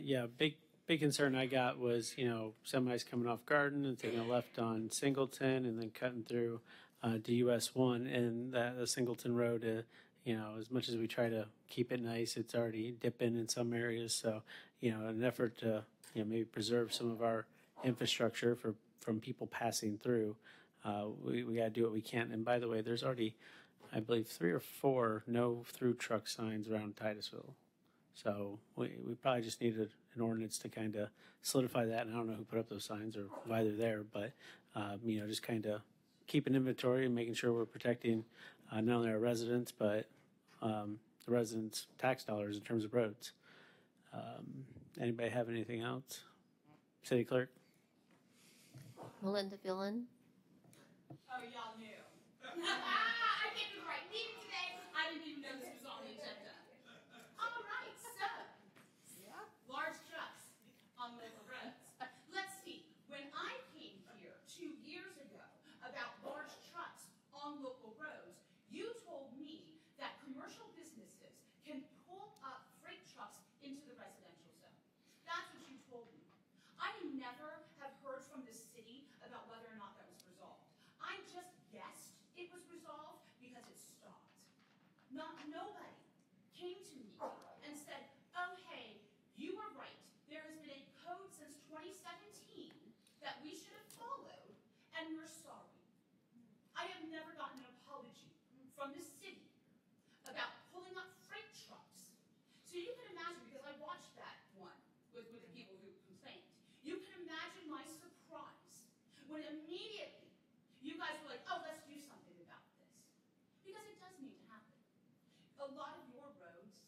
Yeah, big concern I got was, semis coming off Garden and taking a left on Singleton and then cutting through to US 1 and the Singleton Road. As much as we try to keep it nice, it's already dipping in some areas. So, in an effort to maybe preserve some of our infrastructure from people passing through, we got to do what we can. And by the way, there's already, I believe, 3 or 4 no through truck signs around Titusville. So we probably just needed an ordinance to kind of solidify that. And I don't know who put up those signs or why they're there, but just kind of keep an inventory and making sure we're protecting not only our residents, but the residents' tax dollars in terms of roads. Anybody have anything else? City Clerk? Melinda Villan. Oh, y'all knew. I came to the right meeting today. I didn't even know this was on the agenda. All right, so large trucks on local roads. Let's see. When I came here 2 years ago about large trucks on local roads, you told me that commercial businesses can pull up freight trucks into the residential zone. That's what you told me. I never have heard from the city about whether or not that was resolved. I just guessed it was resolved because it stopped. Nobody came to me and said, oh, hey, you were right. There has been a code since 2017 that we should have followed, and we're sorry. I have never gotten an apology from the city about pulling up freight trucks. So you can imagine, because I watched that one with the people who complained, you can imagine my surprise when immediately you guys were like, oh, let's do something about this. Because it does need to happen. A lot of your roads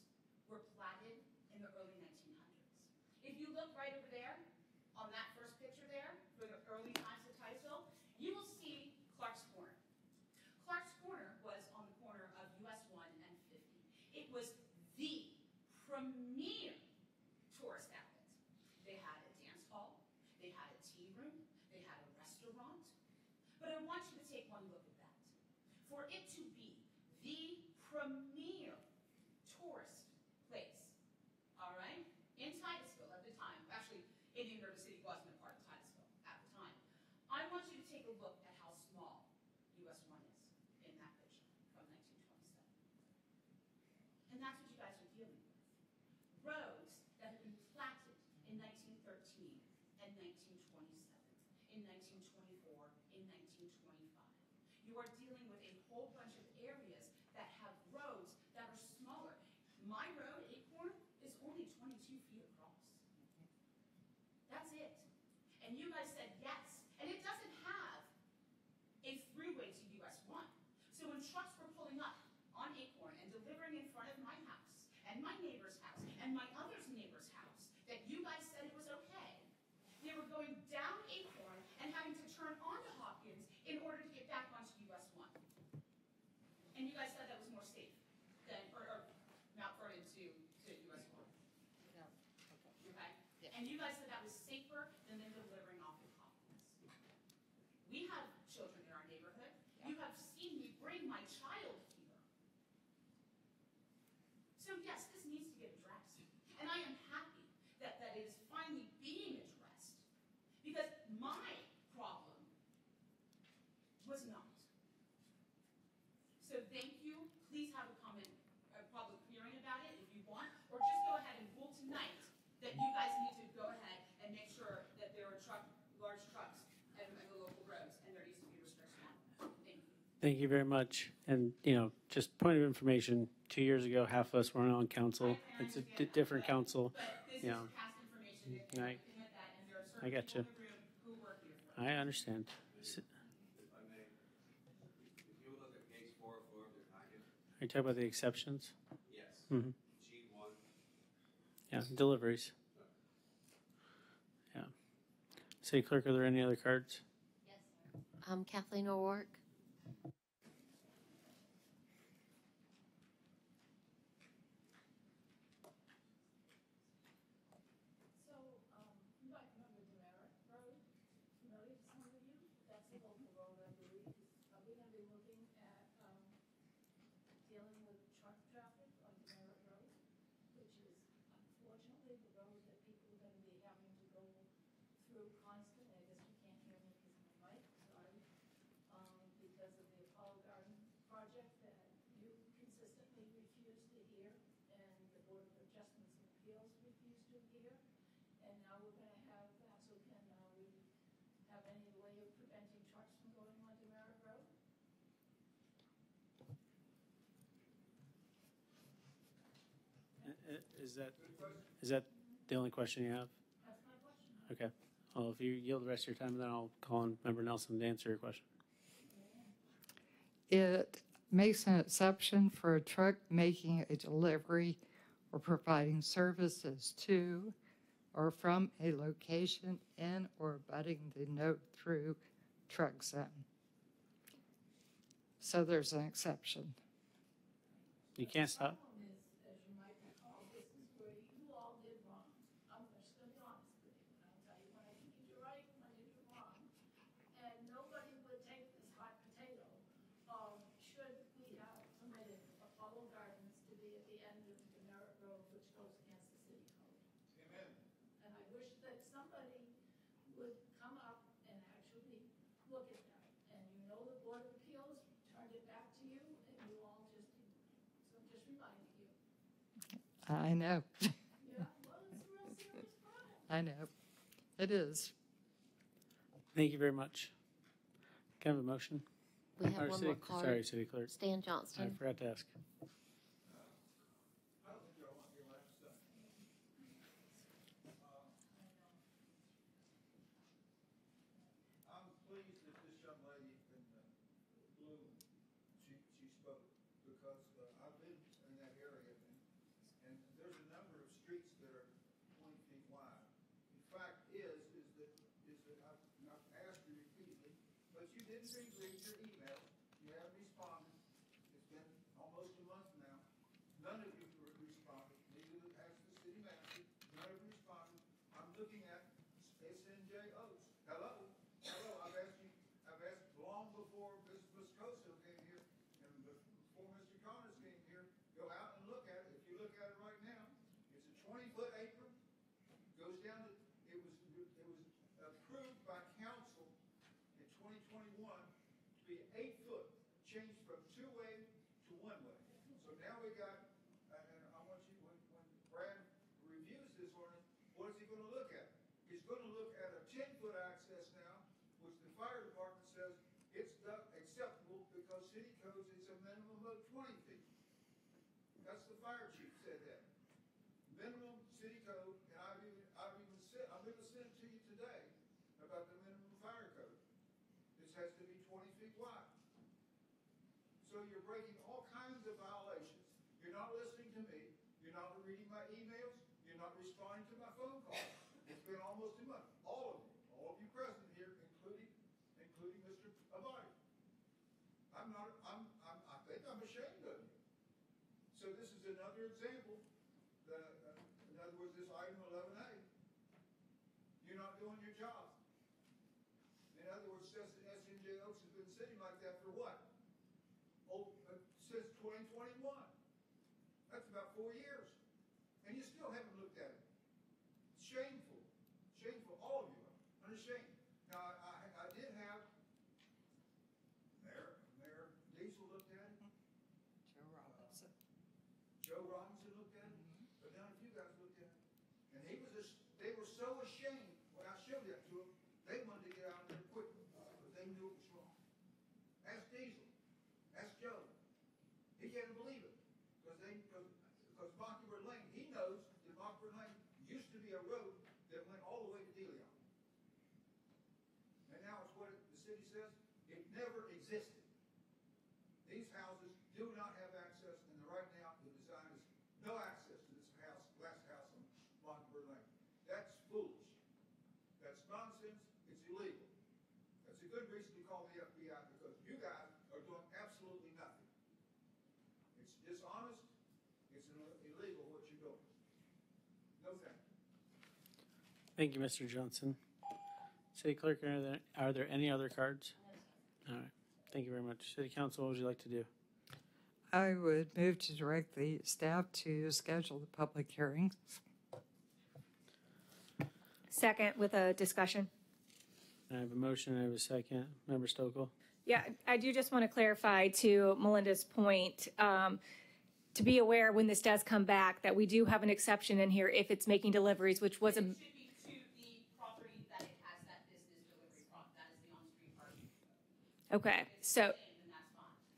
were platted in the early 1900s. If you look right over there, on that first picture there, for the early times of Titusville, you will see Clark's Corner. Clark's Corner was on the corner of US 1 and 50. It was the premier tourist outlet. They had a dance hall, they had a tea room, they had a restaurant. But I want you to take one look at that. For it to be the premier tourist place, all right, in Titusville at the time, actually, Indian River City wasn't a part of Titusville at the time. I want you to take a look at how small US 1 is in that picture from 1927. And that's what you guys are dealing with. Roads that have been platted in 1913 and 1927, in 1924, in 1925. You are dealing with a whole bunch of areas that have roads that are smaller. My road, Acorn, is only 22 feet across. That's it. And you guys said yes. And it doesn't have a throughway to US 1. So when trucks were pulling up on Acorn and delivering in front of my house, and my neighbor's house, and my other's neighbor's house, that you guys said it was okay, they were going down Acorn and having to turn onto Hopkins in order to get back onto US 1. And you guys said that was more safe than, or Mount Vernon to US 1. Yeah. Okay? Yeah. And you guys said that was safer than them delivering off of Hopkins. We have children in our neighborhood. Yeah. You have seen me bring my child here. So yes, this needs to get addressed. And I am happy that it is finally being addressed. Because my problem was not. So thank you. Please have a public hearing about it if you want, or just go ahead and rule tonight that you guys need to go ahead Thank you very much. And, just point of information, 2 years ago, half of us weren't on council. It's a different council, you know. I got you. I understand. Are you talking about the exceptions? Yes. Mm-hmm. G1. Yeah, deliveries. Yeah. City Clerk, are there any other cards? Kathleen O'Rourke. You might remember Demerit Road, familiar to some of you? That's the local road, I believe. Are we gonna be looking at, dealing with truck traffic on Demerit Road? Which is unfortunately the road that people are gonna be having to go through constantly. I guess you can't hear me because of my mic, sorry. Because of the Apollo Garden project that you consistently refuse to hear, and the Board of Adjustments and Appeals refuse to hear. And now we're gonna have that, so can we have any way of preventing trucks from going on Demerit Road? Is that the only question you have? That's my question. Okay. Well, if you yield the rest of your time, then I'll call on Member Nelson to answer your question. It makes an exception for a truck making a delivery or providing services to or from a location in or abutting the no-through truck zone. So there's an exception. You can't stop. As you might recall, this is where you all did wrong. I'm just gonna be honest with you, and I'll tell you when I think you do right, when you do wrong. And nobody would take this hot potato of should we have permitted Apollo Gardens to be at the end of the Merritt Road, which goes against the city code. Amen. And I wish that somebody would come up and actually look at that. And the Board of Appeals turned it back to you, and you all just, so I'm just reminding you. I know. Yeah, well, it's a real serious problem. I know. It is. Thank you very much. Can I have a motion? We have Or one more card. Sorry, City Clerk. Stan I Johnston. forgot to ask. I'm pleased that this young lady in blue, she spoke, because I've been in that area, and there's a number of streets that are 20 feet wide. The fact is that I've asked you repeatedly, but you didn't read your email. You haven't responded. It's been almost a month now. None of you responded. Neither has the city manager. None of you responded. I'm looking at SNJOs. Hello? Hello, I've asked long before Ms. Moscoso came here, and before Mr. Connors came here, go out and look at it. If you look at it right now, it's a 20-foot apron, goes down to, it was approved by council in 2021 to be 8 foot, changed from 2-way to 1-way. So now we got, and I want you, when Brad reviews this ordinance, what is he gonna look at? He's gonna look at a 10-foot access now, which the fire department says it's acceptable because city codes, it's a minimum of 20 feet. That's the fire chief said that. Minimum city code, and I'm gonna send it to you today about the minimum fire code. This has to be 20 feet wide. So you're breaking all kinds of violations. You're not listening to me. You're not reading my emails. You're not responding to my phone calls. It's been almost a month. All of you present here, including Mr. Abadi. I think I'm ashamed of you. So this is another example that, in other words, this item 11A, you're not doing your job. In other words, SNJ Oaks has been sitting like that for what? Since 2021. That's about 4 years. And you still haven't looked at it. It's shameful. Shameful, all of you. Unashamed. Now, I did have Mayor Diesel looked at it. Joe Robinson. Joe Robinson looked at it. But none of you guys looked at it. And they were so ashamed when I showed that to them, they wanted to get out there quickly. But they knew it was wrong. Ask Diesel. used to be a road that went all the way to Deleon. And now it's what the city says, it never existed. These houses do not have access, and right now the design is no access to this house, last house on Mockingbird Lane. That's foolish. That's nonsense. It's illegal. That's a good reason to call the FBI, because you guys are doing absolutely nothing. It's dishonest. It's illegal what you're doing. No thank you. Thank you, Mr. Johnson. City Clerk, are there any other cards? All right. Thank you very much. City Council, what would you like to do? I would move to direct the staff to schedule the public hearings. Second with a discussion. I have a motion, I have a second. Member Stokel? Yeah, I do just want to clarify to Melinda's point, to be aware when this does come back that we do have an exception in here if it's making deliveries, which was a. It should be to the property that it has that business delivery from. That is the on-street parking. Okay, so.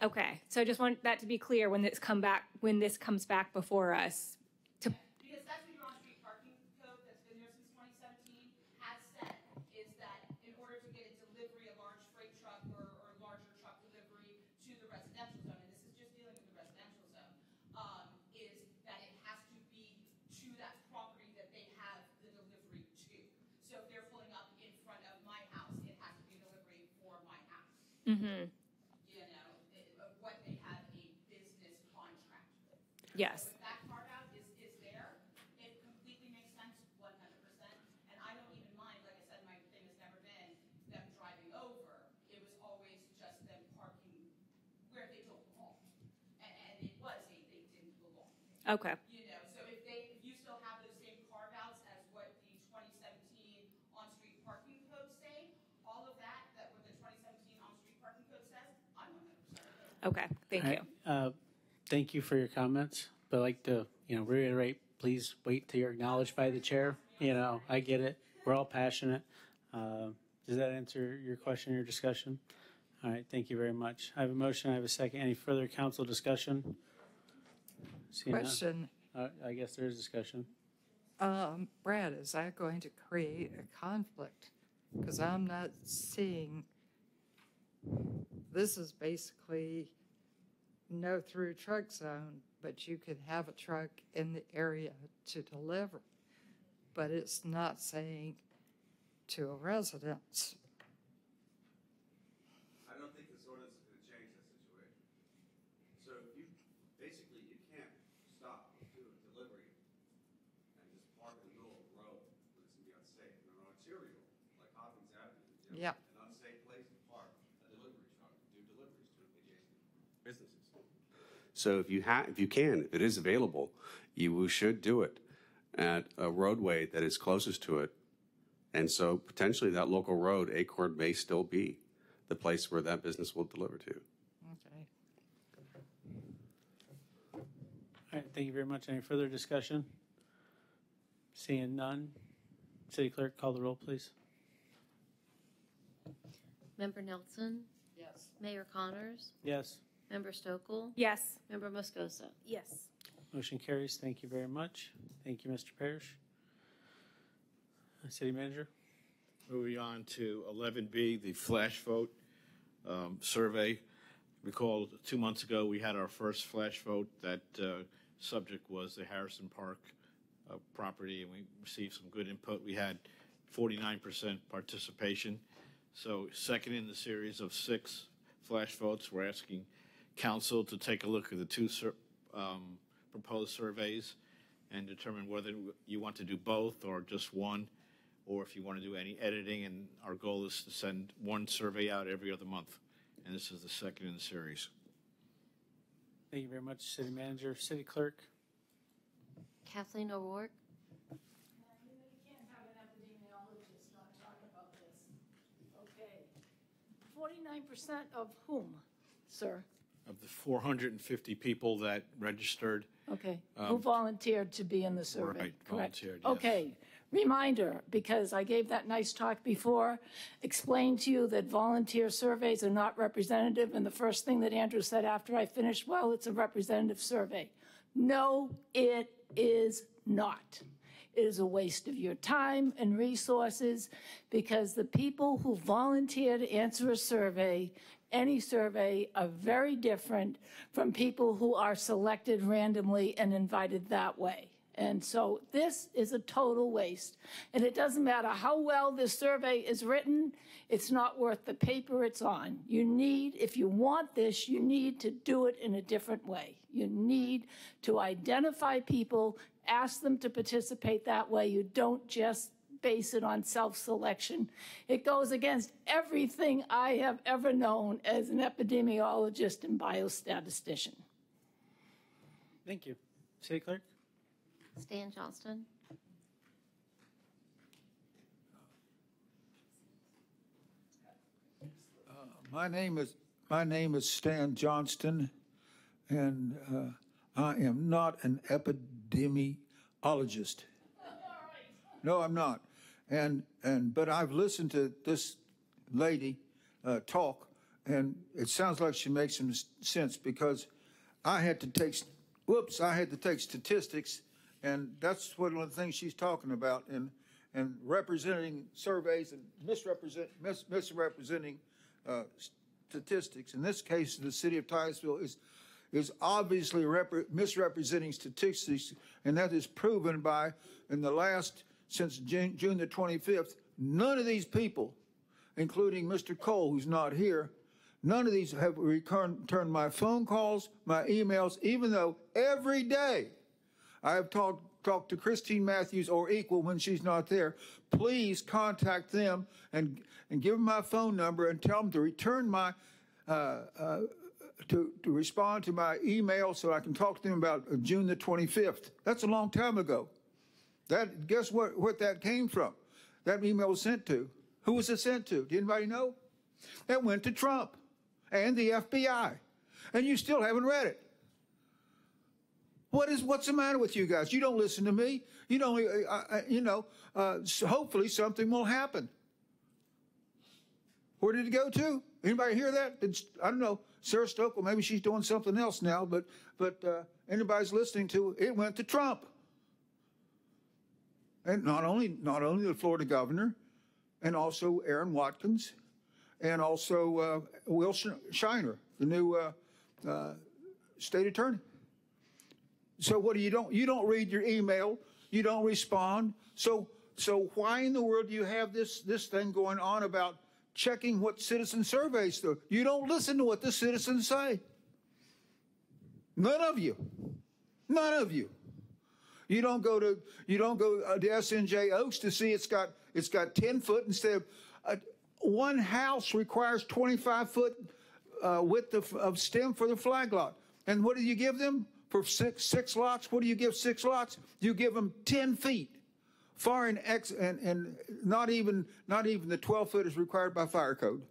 Okay, so I just want that to be clear when this comes back before us. Because that's what your on-street parking code that's been there since 2017 has said, is that in order to get a delivery, a large freight truck or larger truck delivery to the residential zone, and this is just dealing with the residential zone, is that it has to be to that property that they have the delivery to. So if they're pulling up in front of my house, it has to be a delivery for my house. Mm-hmm. Yes. So if that carve out is there, it completely makes sense 100%. And I don't even mind, like I said, my thing has never been them driving over. It was always just them parking where they don't belong. And it was they didn't belong. Okay. You know, so if you still have those same carve outs as what the 2017 on-street parking code say, all of that what the 2017 on-street parking code says, I'm 100%. Okay, thank you. Thank you for your comments, but I'd like to, reiterate, please wait till you're acknowledged by the chair. I get it. We're all passionate. Does that answer your question, your discussion? All right, thank you very much. I have a motion, I have a second. Any further council discussion? Question. I guess there is discussion. Brad, is that going to create a conflict? Because I'm not seeing, this is basically no through truck zone, but you could have a truck in the area to deliver. But it's not saying to a residence. I don't think this ordinance is going to change that situation. So you can't stop to do a delivery and just park in the middle of the road when it's going to be unsafe. And an arterial, like Hopkins Avenue, Yep. an unsafe place to park a delivery truck to do deliveries to adjacent businesses. So if it is available, you should do it at a roadway that is closest to it. And so potentially that local road, Acorn, may still be the place where that business will deliver to. Okay. All right, thank you very much. Any further discussion? Seeing none. City Clerk, call the roll, please. Member Nelson? Yes. Mayor Connors? Yes. Member Stokel? Yes. Member Moscoso? Yes. Motion carries. Thank you very much. Thank you, Mr. Parrish. City Manager. Moving on to 11B, the flash vote survey. Recall 2 months ago we had our first flash vote. That subject was the Harrison Park property, and we received some good input. We had 49% participation. So second in the series of 6 flash votes, we're asking council to take a look at the 2 proposed surveys and determine whether you want to do both or just one, or if you want to do any editing. And our goal is to send 1 survey out every other month. And this is the second in the series. Thank you very much, City Manager. City Clerk. Kathleen O'Rourke? You can't have an epidemiologist not talk about this. Okay. 49% of whom, sir? Of the 450 people that registered. Okay. Who volunteered to be in the survey? Right, correct? volunteered, yes. Okay. Reminder, because I gave that nice talk before, explained to you that volunteer surveys are not representative, and the first thing that Andrew said after I finished, well, it's a representative survey. No, it is not. It is a waste of your time and resources because the people who volunteer to answer a survey, any survey, are very different from people who are selected randomly and invited that way. And so this is a total waste. And it doesn't matter how well this survey is written, it's not worth the paper it's on. You need, if you want this, you need to do it in a different way. You need to identify people, ask them to participate that way. You don't just base it on self-selection. It goes against everything I have ever known as an epidemiologist and biostatistician. Thank you. City Clerk? Stan Johnston. My name is Stan Johnston, and I am not an epidemiologist. No, I'm not. But I've listened to this lady talk, and it sounds like she makes some sense because I had to take statistics, and that's one of the things she's talking about, and representing surveys and misrepresenting statistics. In this case, the city of Titusville is obviously misrepresenting statistics, and that is proven by, since June the 25th, none of these people, including Mr. Cole, who's not here, none of these have returned my phone calls, my emails, even though every day I have talked to Christine Matthews or equal when she's not there. Please contact them and give them my phone number and tell them to return my to respond to my email so I can talk to them about June the 25th. That's a long time ago. Guess what that came from? That email was sent to. Who was it sent to? Did anybody know? That went to Trump and the FBI, and you still haven't read it. What's the matter with you guys? You don't listen to me. You don't. So hopefully something will happen. Where did it go to? Anybody hear that? I don't know. Sarah Stokel, maybe she's doing something else now, but anybody's listening to it went to Trump. And not only the Florida governor, and also Aaron Watkins, and also Will Shiner, the new state attorney. So what do you don't read your email, you don't respond. So why in the world do you have this thing going on about checking what citizen surveys do? You don't listen to what the citizens say. None of you. You don't go to SNJ Oaks to see it's got 10 foot instead of one house requires 25-foot width of stem for the flag lot. And what do you give them for six lots? What do you give 6 lots? You give them 10 feet. Far in X, and not even the 12 foot is required by fire code.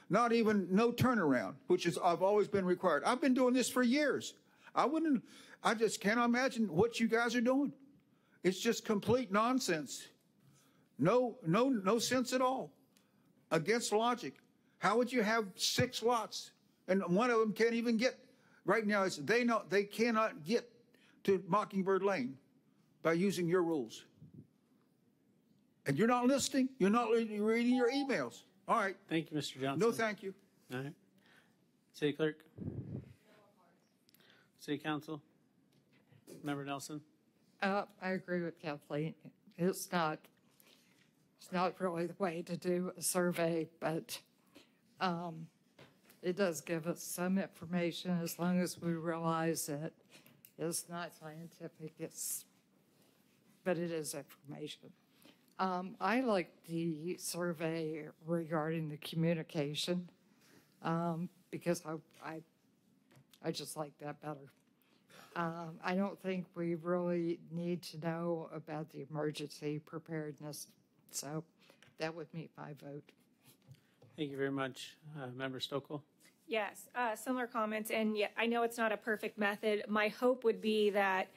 No turnaround, which I've always been required. I've been doing this for years. I just cannot imagine what you guys are doing. It's just complete nonsense. No sense at all. Against logic. How would you have 6 lots and one of them can't even get? Right now, they cannot get to Mockingbird Lane by using your rules. And you're not listening. You're not reading your emails. All right. Thank you, Mr. Johnson. No, thank you. All right. City Clerk. City Council. Member Nelson. I agree with Kathleen. It's not really the way to do a survey, but it does give us some information as long as we realize that it's not scientific, but it is information. I like the survey regarding the communication because I just like that better. I don't think we really need to know about the emergency preparedness, so that would meet my vote. Thank you very much. Member Stokel. Yes, similar comments, and yeah, I know it's not a perfect method. My hope would be that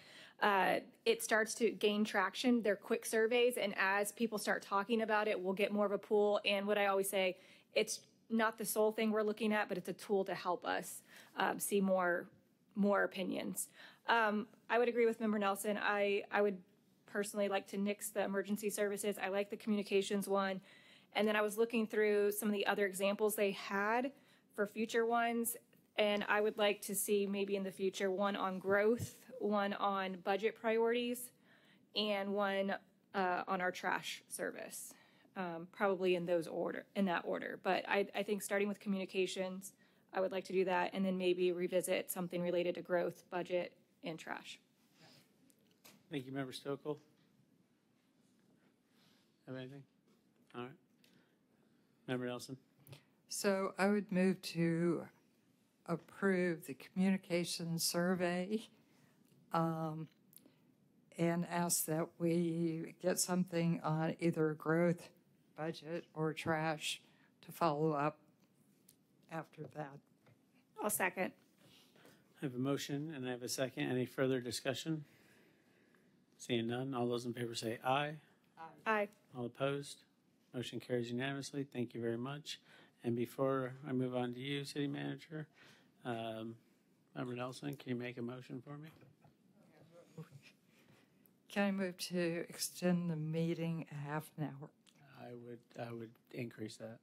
it starts to gain traction. They're quick surveys, and as people start talking about it, we'll get more of a pool. And what I always say, it's not the sole thing we're looking at, but it's a tool to help us see more opinions. I would agree with Member Nelson. I would personally like to nix the emergency services. I like the communications one. And then I was looking through some of the other examples they had for future ones. And I would like to see maybe in the future one on growth, one on budget priorities, and one on our trash service. Probably in that order. But I think starting with communications, I would like to do that, and then maybe revisit something related to growth, budget, and trash. Thank you, Member Stokel. Have anything? All right. Member Nelson. So I would move to approve the communication survey and ask that we get something on either growth, budget, or trash to follow up after that. I'll second. I have a motion and I have a second. Any further discussion? Seeing none, all those in favor say aye. Aye. All opposed? Motion carries unanimously. Thank you very much. And before I move on to you, City Manager, Member Nelson, can you make a motion for me? Can I move to extend the meeting a half an hour? I would increase that.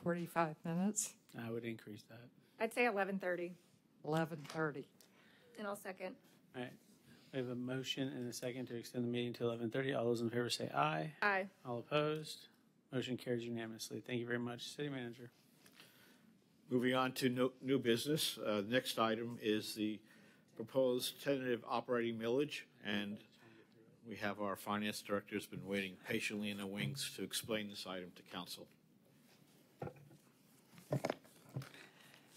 45 minutes? I would increase that. I'd say 11:30. 11:30. And I'll second. All right. We have a motion and a second to extend the meeting to 11:30. All those in favor say aye. Aye. All opposed? Motion carries unanimously. Thank you very much, City Manager. Moving on to new business. Next item is the proposed tentative operating millage, and we have our finance director has been waiting patiently in the wings to explain this item to council.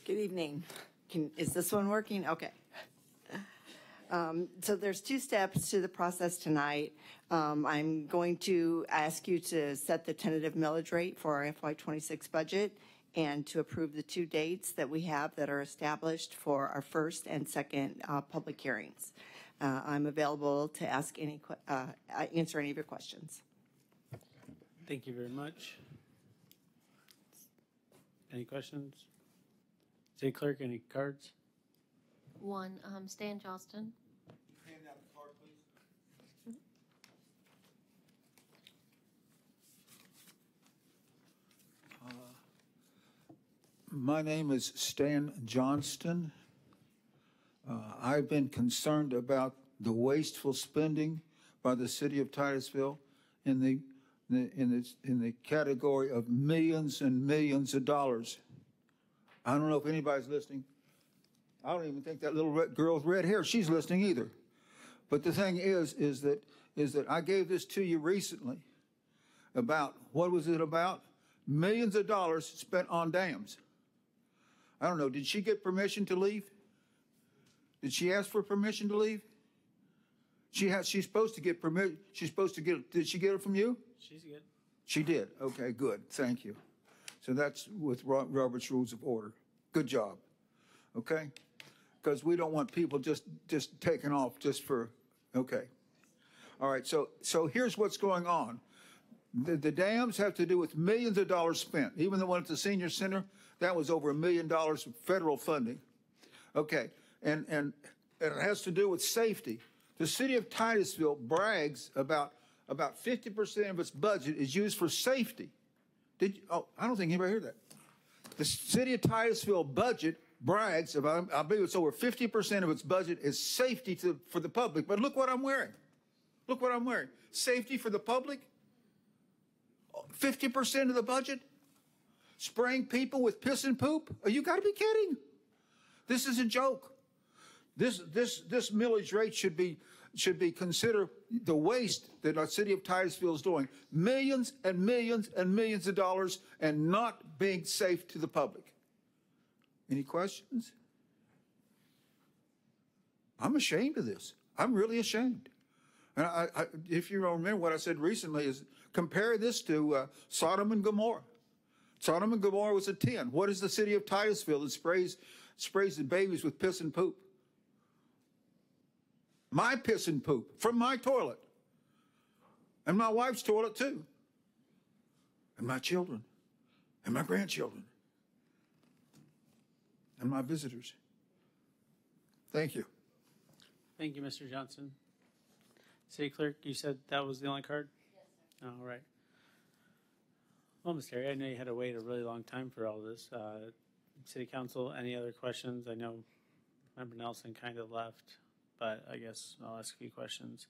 Good evening. Is this one working? Okay. So there's two steps to the process tonight. I'm going to ask you to set the tentative millage rate for our FY26 budget and to approve the two dates that we have that are established for our first and second public hearings. I'm available to answer any of your questions. Thank you very much. Any questions? City Clerk, any cards? One, Stan Johnston. Hand out the card, please. My name is Stan Johnston. I've been concerned about the wasteful spending by the city of Titusville in the category of millions and millions of dollars. I don't know if anybody's listening. I don't even think that little girl with red hair, she's listening either. But the thing is that I gave this to you recently about, what was it about? Millions of dollars spent on dams. I don't know, did she get permission to leave? Did she ask for permission to leave? She's supposed to get permission. Did she get it from you? She's good. She did. Okay, good. Thank you. So that's with Robert's Rules of Order. Good job. Okay? Because we don't want people just taking off just for, okay. All right, so here's what's going on. The dams have to do with millions of dollars spent. Even the one at the senior center, that was over $1 million of federal funding. Okay, and it has to do with safety. The city of Titusville brags about 50% of its budget is used for safety. I don't think anybody heard that. The city of Titusville budget brags about, I believe it's over 50% of its budget is safety for the public. But look what I'm wearing. Look what I'm wearing. Safety for the public? 50% of the budget? Spraying people with piss and poop? Oh, you got to be kidding. This is a joke. This millage rate should be considered the waste that our city of Titusville is doing. Millions and millions and millions of dollars and not being safe to the public. Any questions? I'm ashamed of this. I'm really ashamed. And if you remember what I said recently is compare this to Sodom and Gomorrah. Sodom and Gomorrah was a 10. What is the city of Titusville that sprays the babies with piss and poop? My piss and poop from my toilet. And my wife's toilet too. And my children. And my grandchildren. And my visitors. Thank you. Thank you, Mr. Johnson. City Clerk, you said that was the only card? Yes, sir. All right. Well, Ms. Terry, I know you had to wait a really long time for all this. City Council, any other questions? I know Member Nelson kind of left, but I guess I'll ask a few questions.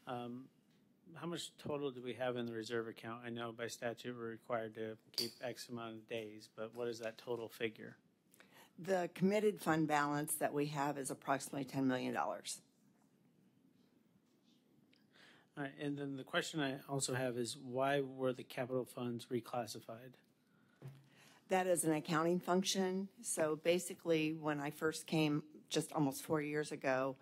How much total do we have in the reserve account? I know by statute we're required to keep X amount of days, but what is that total figure? The committed fund balance that we have is approximately $10 million. All right, and then the question I also have is why were the capital funds reclassified? That is an accounting function. So basically, when I first came just almost 4 years ago,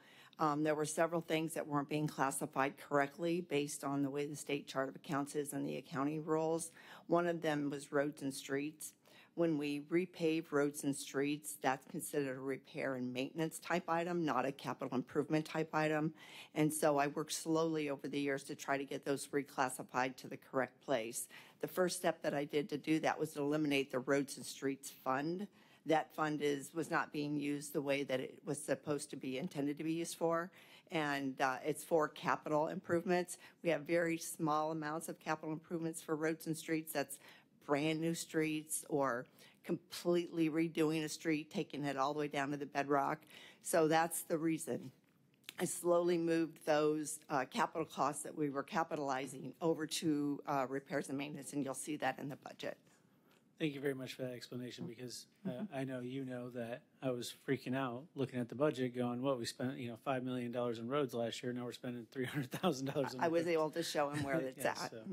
there were several things that weren't being classified correctly based on the way the state chart of accounts is and the accounting rules. One of them was roads and streets. When we repave roads and streets, that's considered a repair and maintenance type item, not a capital improvement type item. And so I worked slowly over the years to try to get those reclassified to the correct place. The first step that I did to do that was to eliminate the roads and streets fund. That fund was not being used the way that it was supposed to be intended to be used for. And it's for capital improvements. We have very small amounts of capital improvements for roads and streets. That's brand new streets or completely redoing a street, taking it all the way down to the bedrock. So that's the reason. I slowly moved those capital costs that we were capitalizing over to repairs and maintenance, and you'll see that in the budget. Thank you very much for that explanation, because I know you know that I was freaking out looking at the budget going, what, we spent $5 million in roads last year, now we're spending $300,000. I was able to show him where it's yes, at. So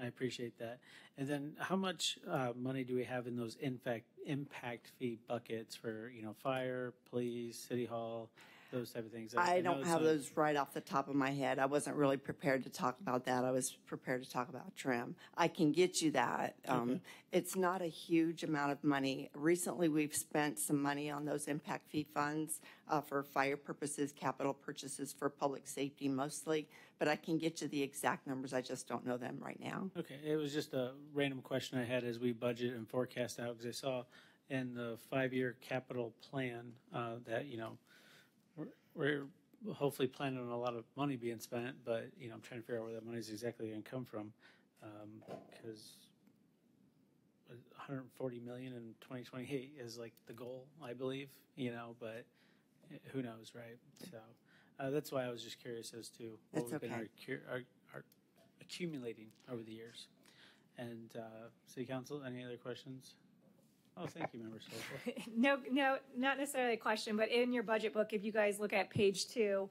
I appreciate that. And then how much money do we have in those impact fee buckets for fire, police, city hall, those type of things? I don't have those right off the top of my head. I wasn't really prepared to talk about that. I was prepared to talk about trim. I can get you that. Okay. It's not a huge amount of money. Recently, we've spent some money on those impact fee funds for fire purposes, capital purchases for public safety mostly, but I can get you the exact numbers. I just don't know them right now. Okay, it was just a random question I had as we budget and forecast out, because I saw in the 5-year capital plan that, we're hopefully planning on a lot of money being spent, but, I'm trying to figure out where that money is exactly going to come from, because 140 million in 2028 is like the goal, I believe, but who knows, right? So that's why I was just curious as to what we've been accumulating over the years. And City Council, any other questions? Oh, thank you, Member Stoffel. No, not necessarily a question, but in your budget book, if you guys look at page 2,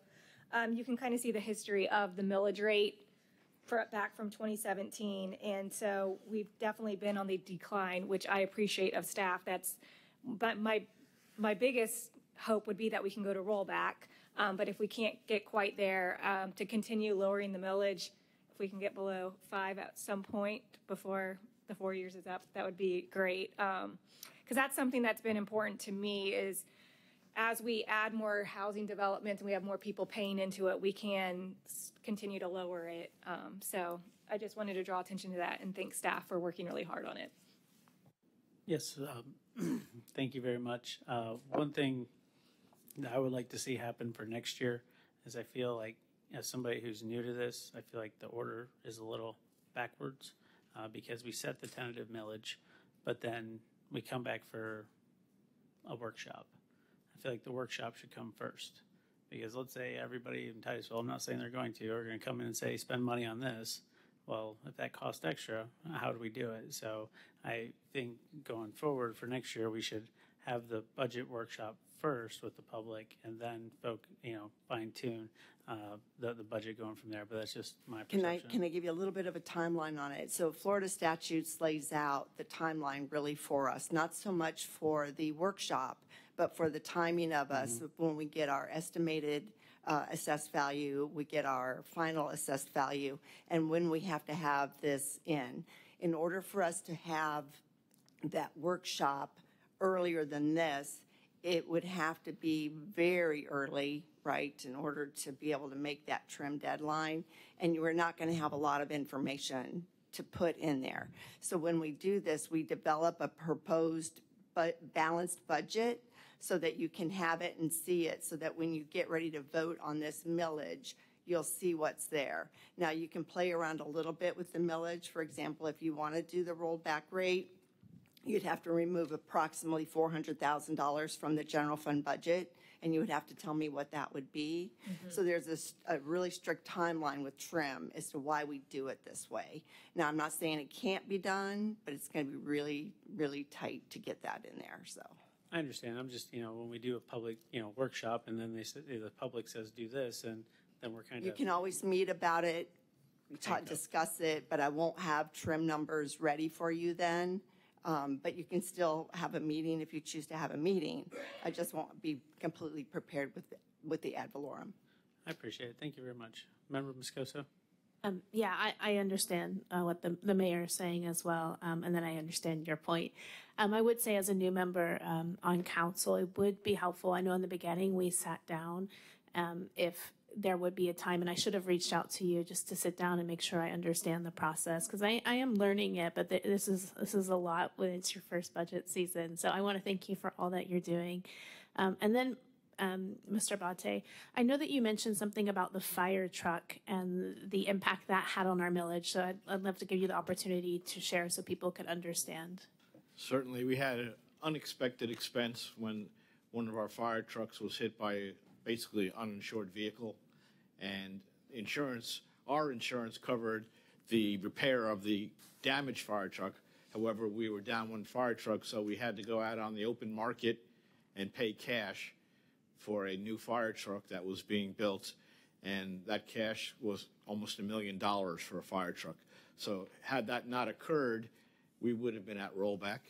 you can kind of see the history of the millage rate back from 2017. And so we've definitely been on the decline, which I appreciate of staff. But my biggest hope would be that we can go to rollback. But if we can't get quite there, to continue lowering the millage, if we can get below 5 at some point before the 4 years is up, that would be great. Because that's something that's been important to me is as we add more housing developments and we have more people paying into it, we can continue to lower it. So I just wanted to draw attention to that and thank staff for working really hard on it. Yes, thank you very much. One thing that I would like to see happen for next year is I feel like, as somebody who's new to this, I feel like the order is a little backwards because we set the tentative millage, but then we come back for a workshop. I feel like the workshop should come first, because let's say everybody in Titusville, I'm not saying they're going to, are going to come in and say, spend money on this. Well, if that costs extra, how do we do it? So I think going forward for next year, we should have the budget workshop first with the public, and then fine tune the budget going from there. But that's just my perception. Can I give you a little bit of a timeline on it? So Florida statutes lays out the timeline really for us, not so much for the workshop, but for the timing of us when we get our estimated assessed value, we get our final assessed value, and when we have to have this in order for us to have that workshop earlier than this, it would have to be very early, right, in order to be able to make that trim deadline. And you are not going to have a lot of information to put in there. So when we do this, we develop a proposed balanced budget so that you can have it and see it, so that when you get ready to vote on this millage, you'll see what's there. Now, you can play around a little bit with the millage. For example, if you want to do the rolled back rate, you'd have to remove approximately $400,000 from the general fund budget, and you would have to tell me what that would be. So there's a really strict timeline with trim as to why we do it this way. Now, I'm not saying it can't be done, but it's going to be really, really tight to get that in there, so. I understand. I'm just, when we do a public, workshop and then the public says do this, and then we're kind of. You can always meet about it, discuss it, but I won't have trim numbers ready for you then. But you can still have a meeting if you choose to have a meeting. I just won't be completely prepared with the ad valorem. I appreciate it. Thank you very much. Member Moscoso? Yeah, I understand what the mayor is saying as well, and then I understand your point. I would say as a new member on council, it would be helpful. I know in the beginning we sat down if there would be a time, and I should have reached out to you just to sit down and make sure I understand the process, because I am learning it, but this is a lot when it's your first budget season. So I want to thank you for all that you're doing. And then Mr. Bate, I know that you mentioned something about the fire truck and the impact that had on our millage. So I'd love to give you the opportunity to share so people could understand. Certainly, we had an unexpected expense when one of our fire trucks was hit by basically an uninsured vehicle, and our insurance covered the repair of the damaged fire truck. However, we were down one fire truck, so we had to go out on the open market and pay cash for a new fire truck that was being built, and that cash was almost $1 million for a fire truck. So had that not occurred, we would have been at rollback.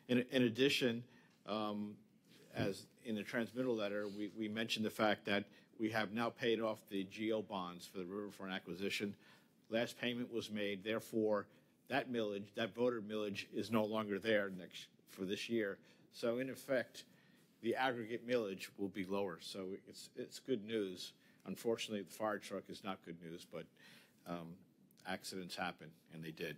In addition, as in the transmittal letter, we mentioned the fact that we have now paid off the GO bonds for the riverfront acquisition. Last payment was made, therefore that millage, that voter millage, is no longer there for this year. So in effect, the aggregate millage will be lower. So it's good news. Unfortunately, the fire truck is not good news, but accidents happen, and they did.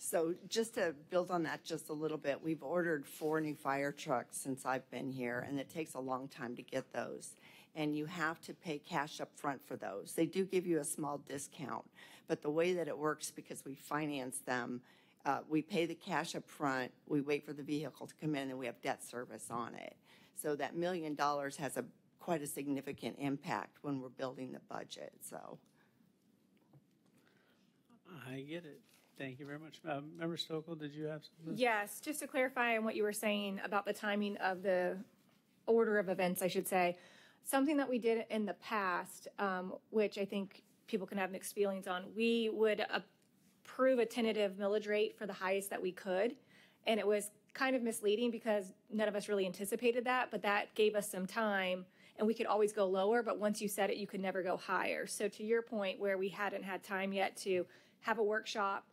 So just to build on that just a little bit, we've ordered 4 new fire trucks since I've been here, and it takes a long time to get those. And you have to pay cash up front for those. They do give you a small discount, but the way that it works, because we finance them, we pay the cash up front, we wait for the vehicle to come in, and we have debt service on it. So that $1 million has quite a significant impact when we're building the budget. So I get it. Thank you very much. Member Stokel, did you have something? Yes, just to clarify on what you were saying about the timing of the order of events, I should say, something that we did in the past, which I think people can have mixed feelings on, we would approve a tentative millage rate for the highest that we could, and it was kind of misleading because none of us really anticipated that, but that gave us some time, and we could always go lower, but once you set it, you could never go higher. So to your point, where we hadn't had time yet to have a workshop,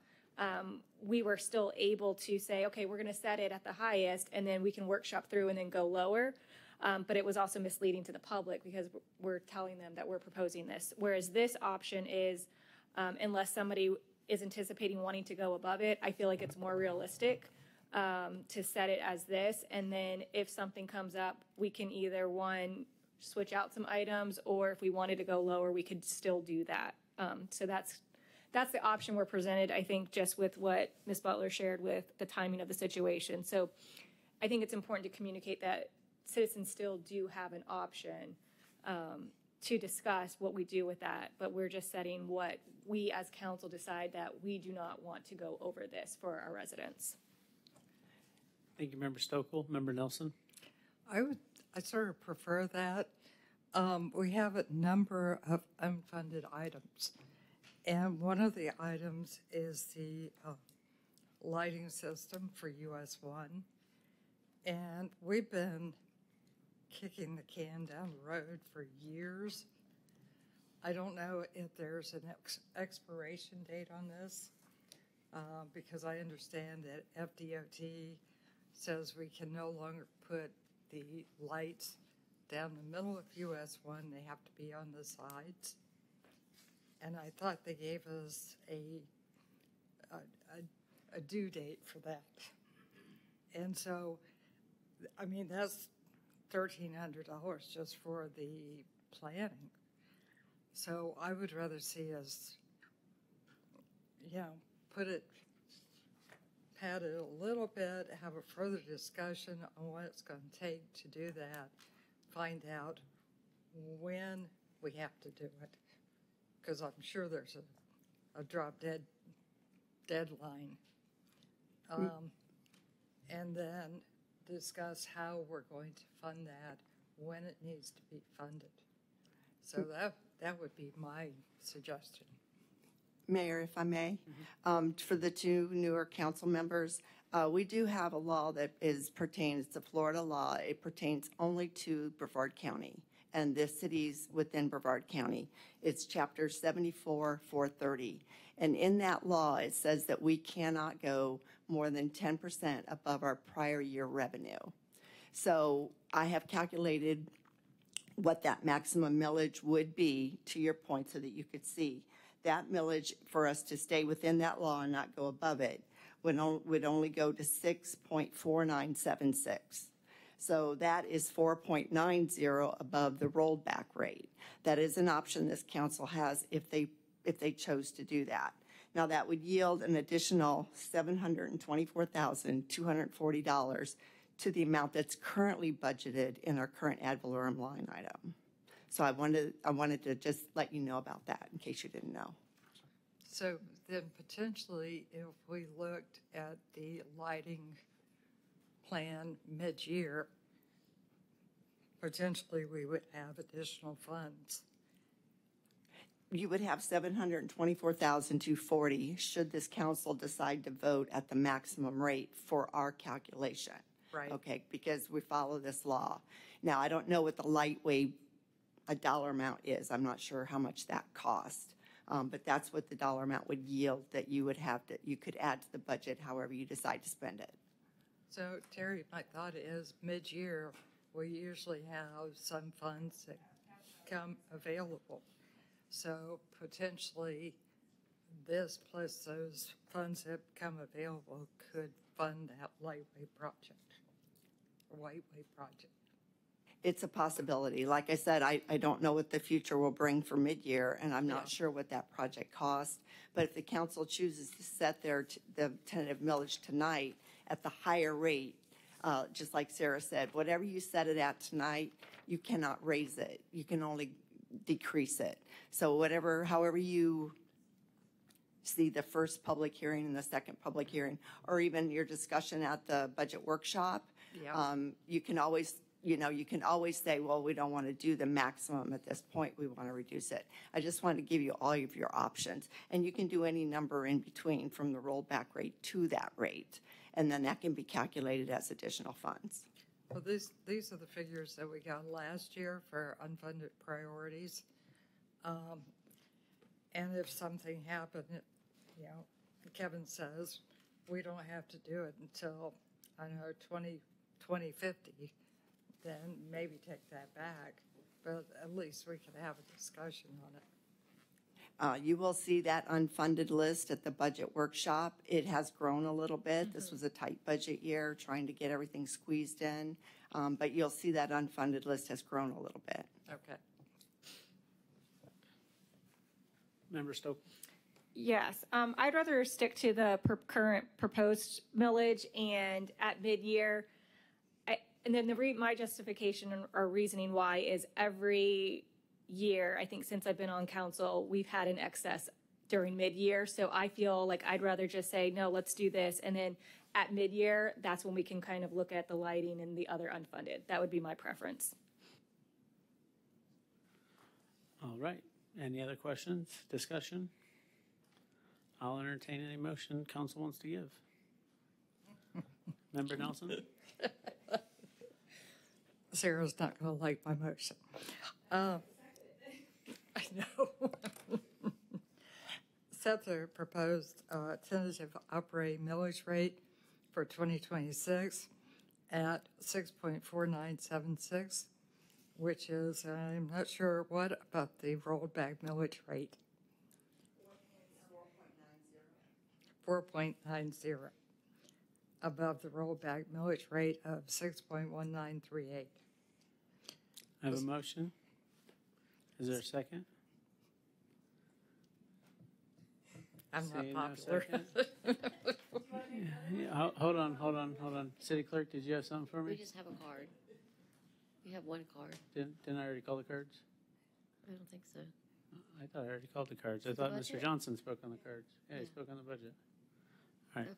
we were still able to say, okay, we're going to set it at the highest, and then we can workshop through and then go lower. But it was also misleading to the public because we're telling them that we're proposing this. Whereas this option is, unless somebody is anticipating wanting to go above it, I feel like it's more realistic to set it as this. And then if something comes up, we can either, one, switch out some items, or if we wanted to go lower, we could still do that. So that's the option we're presented, I think, just with what Ms. Butler shared with the timing of the situation. So I think it's important to communicate that citizens still do have an option to discuss what we do with that, but we're just setting what we as council decide that we do not want to go over this for our residents. Thank you, Member Stokel. Member Nelson? I sort of prefer that. We have a number of unfunded items. And one of the items is the lighting system for US 1. And we've been kicking the can down the road for years. I don't know if there's an expiration date on this, because I understand that FDOT says we can no longer put the lights down the middle of US 1. They have to be on the sides. And I thought they gave us a due date for that. And so, I mean, that's $1,300 just for the planning. So I would rather see us, pad it a little bit, have a further discussion on what it's going to take to do that, find out when we have to do it, because I'm sure there's a drop-dead deadline. And then discuss how we're going to fund that, when it needs to be funded. So that would be my suggestion. Mayor, if I may, for the two newer council members, we do have a law that pertains, it's a Florida law. It pertains only to Brevard County and the cities within Brevard County. It's Chapter 74, 430. And in that law, it says that we cannot go more than 10% above our prior year revenue. So I have calculated what that maximum millage would be, to your point, so that you could see. That millage, for us to stay within that law and not go above it, would only go to 6.4976. So that is 4.90 above the rollback rate. That is an option this council has if they chose to do that. Now that would yield an additional $724,240 to the amount that's currently budgeted in our current ad valorem line item. So I wanted to just let you know about that in case you didn't know. So then potentially if we looked at the lighting plan mid-year, potentially we would have additional funds. You would have $724,240 should this council decide to vote at the maximum rate for our calculation. Right. Okay, because we follow this law. Now, I don't know what the lightweight a dollar amount is. I'm not sure how much that cost, but that's what the dollar amount would yield that you would have to, you could add to the budget however you decide to spend it. So Terry, my thought is mid-year, we usually have some funds that come available. So potentially this plus those funds that come available could fund that lightweight project. It's a possibility. Like I said, I don't know what the future will bring for mid-year, and I'm not sure what that project costs. But if the council chooses to set the tentative millage tonight at the higher rate, just like Sarah said, whatever you set it at tonight, you cannot raise it. You can only decrease it. So however you see the first public hearing and the second public hearing, or even your discussion at the budget workshop, you can always say, well, we don't want to do the maximum at this point. We want to reduce it. I just want to give you all of your options. And you can do any number in between from the rollback rate to that rate. And then that can be calculated as additional funds. Well, these are the figures that we got last year for unfunded priorities. And if something happened, Kevin says, we don't have to do it until, 2050, then maybe take that back. But at least we can have a discussion on it. You will see that unfunded list at the budget workshop. It has grown a little bit. This was a tight budget year, trying to get everything squeezed in. But you'll see that unfunded list has grown a little bit. Okay. Member Stoke. Yes, I'd rather stick to the current proposed millage, and at mid-year, and then my justification or reasoning why is every year, I think since I've been on council, we've had an excess during mid-year. So I feel like I'd rather just say, no, let's do this. And then at mid-year, that's when we can kind of look at the lighting and the other unfunded. That would be my preference. All right. Any other questions, discussion? I'll entertain any motion council wants to give. Member Nelson? Sarah's not going to like my motion. I know. Set the proposed tentative operating millage rate for 2026 at 6.4976, which is, I'm not sure what about the rollback millage rate. 4.90. Above the rollback millage rate of 6.1938. I have a motion. Is there a second? I'm not Seeing no popular. Yeah, hold on. City Clerk, did you have something for We me? just have a card. We have one card. Didn't I already call the cards? I don't think so. I thought I already called the cards. I The thought budget? Mr. Johnson spoke on the cards. Yeah, he Yeah. spoke on the budget. All right.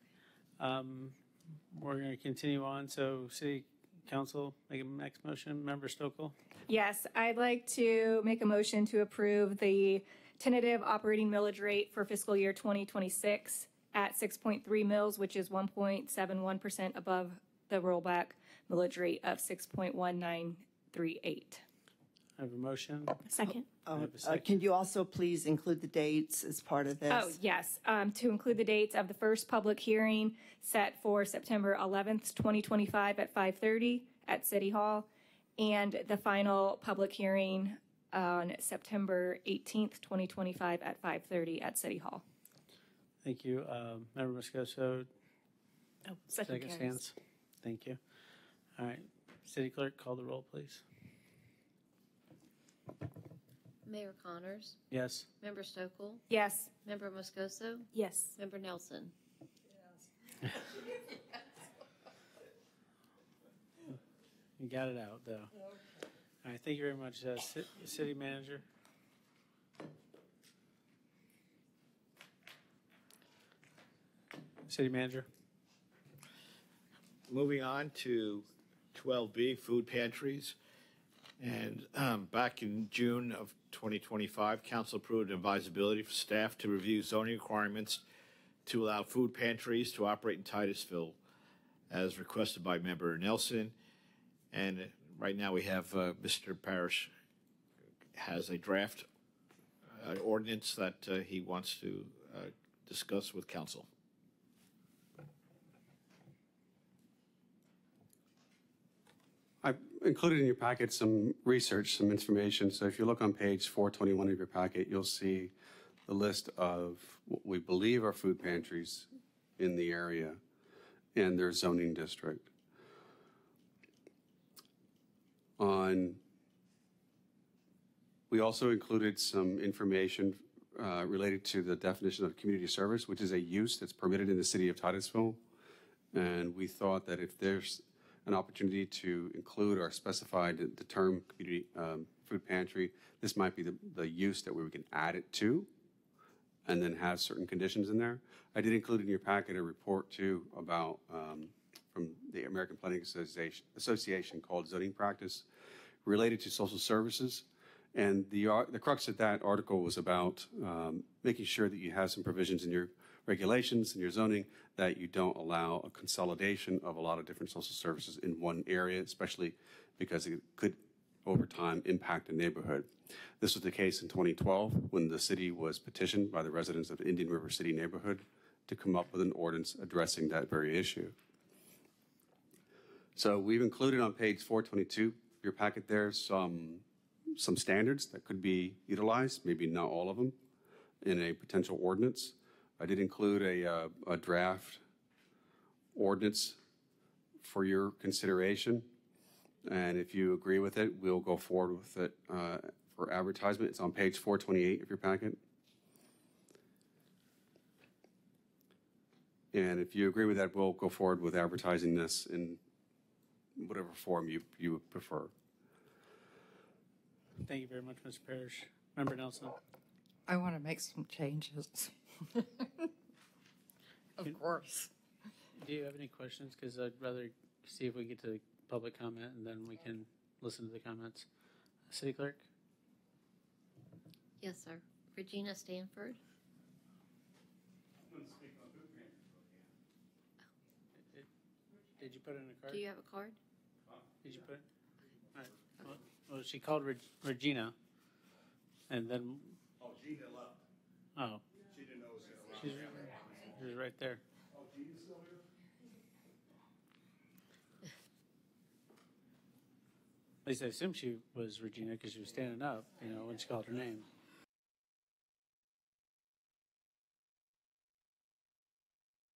We're going to continue on. So, City Council, make a next motion. Member Stokel? Yes, I'd like to make a motion to approve the tentative operating millage rate for fiscal year 2026 at 6.3 mils, which is 1.71% above the rollback millage rate of 6.1938. I have a motion. Second. I have a second. Can you also please include the dates as part of this? Oh, yes, to include the dates of the first public hearing set for September 11th, 2025 at 5:30 at City Hall, and the final public hearing on September 18th, 2025 at 5:30 at City Hall. Thank you. Member Moscoso, Oh, second carries. stands. Thank you. All right. City Clerk, call the roll, please. Mayor Connors, Yes. Member Stokel, Yes. Member Moscoso, Yes. Member Nelson. You got it out, though. All right. Thank you very much, City Manager. City Manager. Moving on to 12B, food pantries. And back in June of 2025, Council approved advisability for staff to review zoning requirements to allow food pantries to operate in Titusville as requested by Member Nelson. And right now we have Mr. Parrish has a draft ordinance that he wants to discuss with Council. I included in your packet some research, some information. So if you look on page 421 of your packet, you'll see the list of what we believe are food pantries in the area and their zoning district. We also included some information related to the definition of community service, which is a use that's permitted in the city of Titusville. And we thought that if there's an opportunity to include or specify the term community food pantry, this might be the use that we can add it to and then have certain conditions in there. I did include in your packet a report too about from the American Planning Association called Zoning Practice related to social services. And the crux of that article was about making sure that you have some provisions in your regulations and your zoning that you don't allow a consolidation of a lot of different social services in one area, especially because it could over time impact a neighborhood. This was the case in 2012 when the city was petitioned by the residents of the Indian River City neighborhood to come up with an ordinance addressing that very issue. So we've included on page 422, your packet there, some standards that could be utilized, maybe not all of them, in a potential ordinance. I did include a draft ordinance for your consideration. And if you agree with it, we'll go forward with it for advertisement. It's on page 428 of your packet. And if you agree with that, we'll go forward with advertising this in whatever form you would prefer. Thank you very much, Mr. Parrish. Member Nelson. I want to make some changes. Of course. Do you have any questions? Because I'd rather see if we get to public comment and then we can listen to the comments. City Clerk? Yes, sir. Regina Stanford. Did you put in a card? Do you have a card? Did you put it? All right. Well, she called Regina, and then. Oh, Gina left. Oh. She didn't know it was going to run. She's right there. Oh, Gina's still here? At least I assumed she was Regina because she was standing up, when she called her name.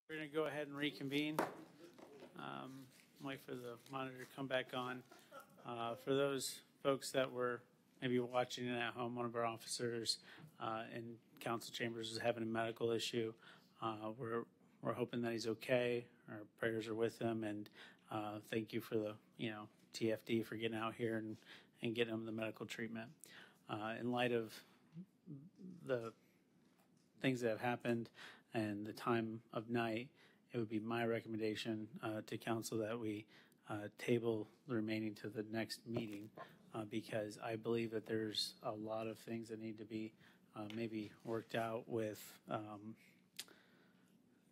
We're going to go ahead and reconvene. Wait for the monitor to come back on. For those folks that were maybe watching it at home, one of our officers in council chambers is having a medical issue. We're hoping that he's okay. Our prayers are with him, and thank you for the TFD for getting out here and getting him the medical treatment. In light of the things that have happened and the time of night, it would be my recommendation to council that we table the remaining to the next meeting because I believe that there's a lot of things that need to be maybe worked out with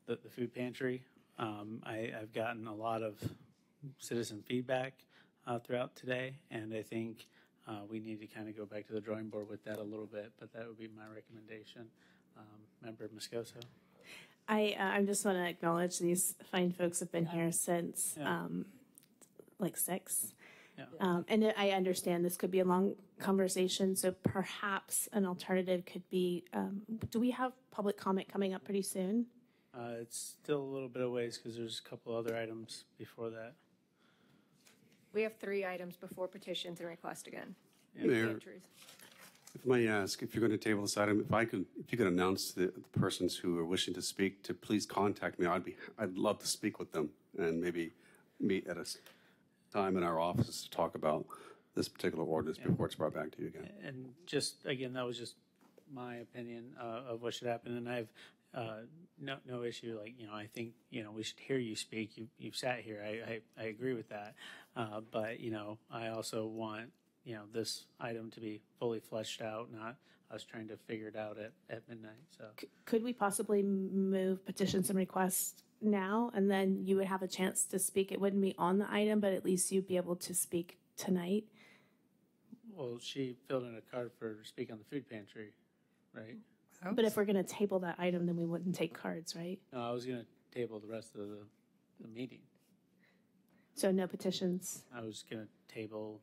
the food pantry. I've gotten a lot of citizen feedback throughout today, and I think we need to kind of go back to the drawing board with that a little bit, but that would be my recommendation. Member Moscoso? I just want to acknowledge these fine folks have been here since like 6. Yeah. And I understand this could be a long conversation, so perhaps an alternative could be, do we have public comment coming up pretty soon? It's still a little bit of ways because there's a couple other items before that. We have 3 items before petitions and request again. Mayor, if I may ask, if you're going to table this item, if you could announce the persons who are wishing to speak to please contact me. I'd love to speak with them and maybe meet at a time in our office to talk about this particular ordinance before it's brought back to you again. And just again, that was just my opinion of what should happen, and I've no issue. Like I think we should hear you speak. You've sat here. I agree with that, but I also want this item to be fully fleshed out, not us trying to figure it out at midnight. So Could we possibly move petitions and requests now, and then you would have a chance to speak? It wouldn't be on the item, but at least you'd be able to speak tonight. well, she filled in a card for speak on the food pantry, right? But if we're going to table that item, then we wouldn't take cards, right? No, I was going to table the rest of the meeting. So no petitions. I was going to table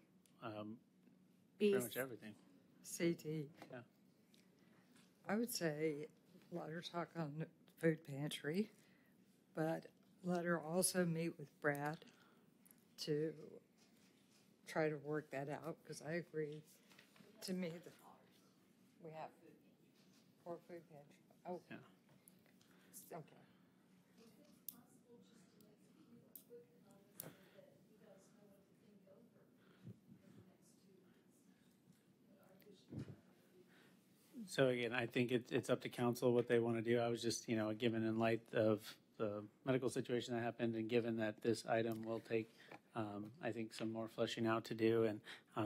pretty much everything. CD. Yeah. I would say let her talk on the food pantry, but let her also meet with Brad to try to work that out, because I agree. To me, we have for food pantry. Oh, yeah. Okay. So again, I think it's up to council what they want to do. I was just, given in light of the medical situation that happened, and given that this item will take, I think, some more fleshing out to do, and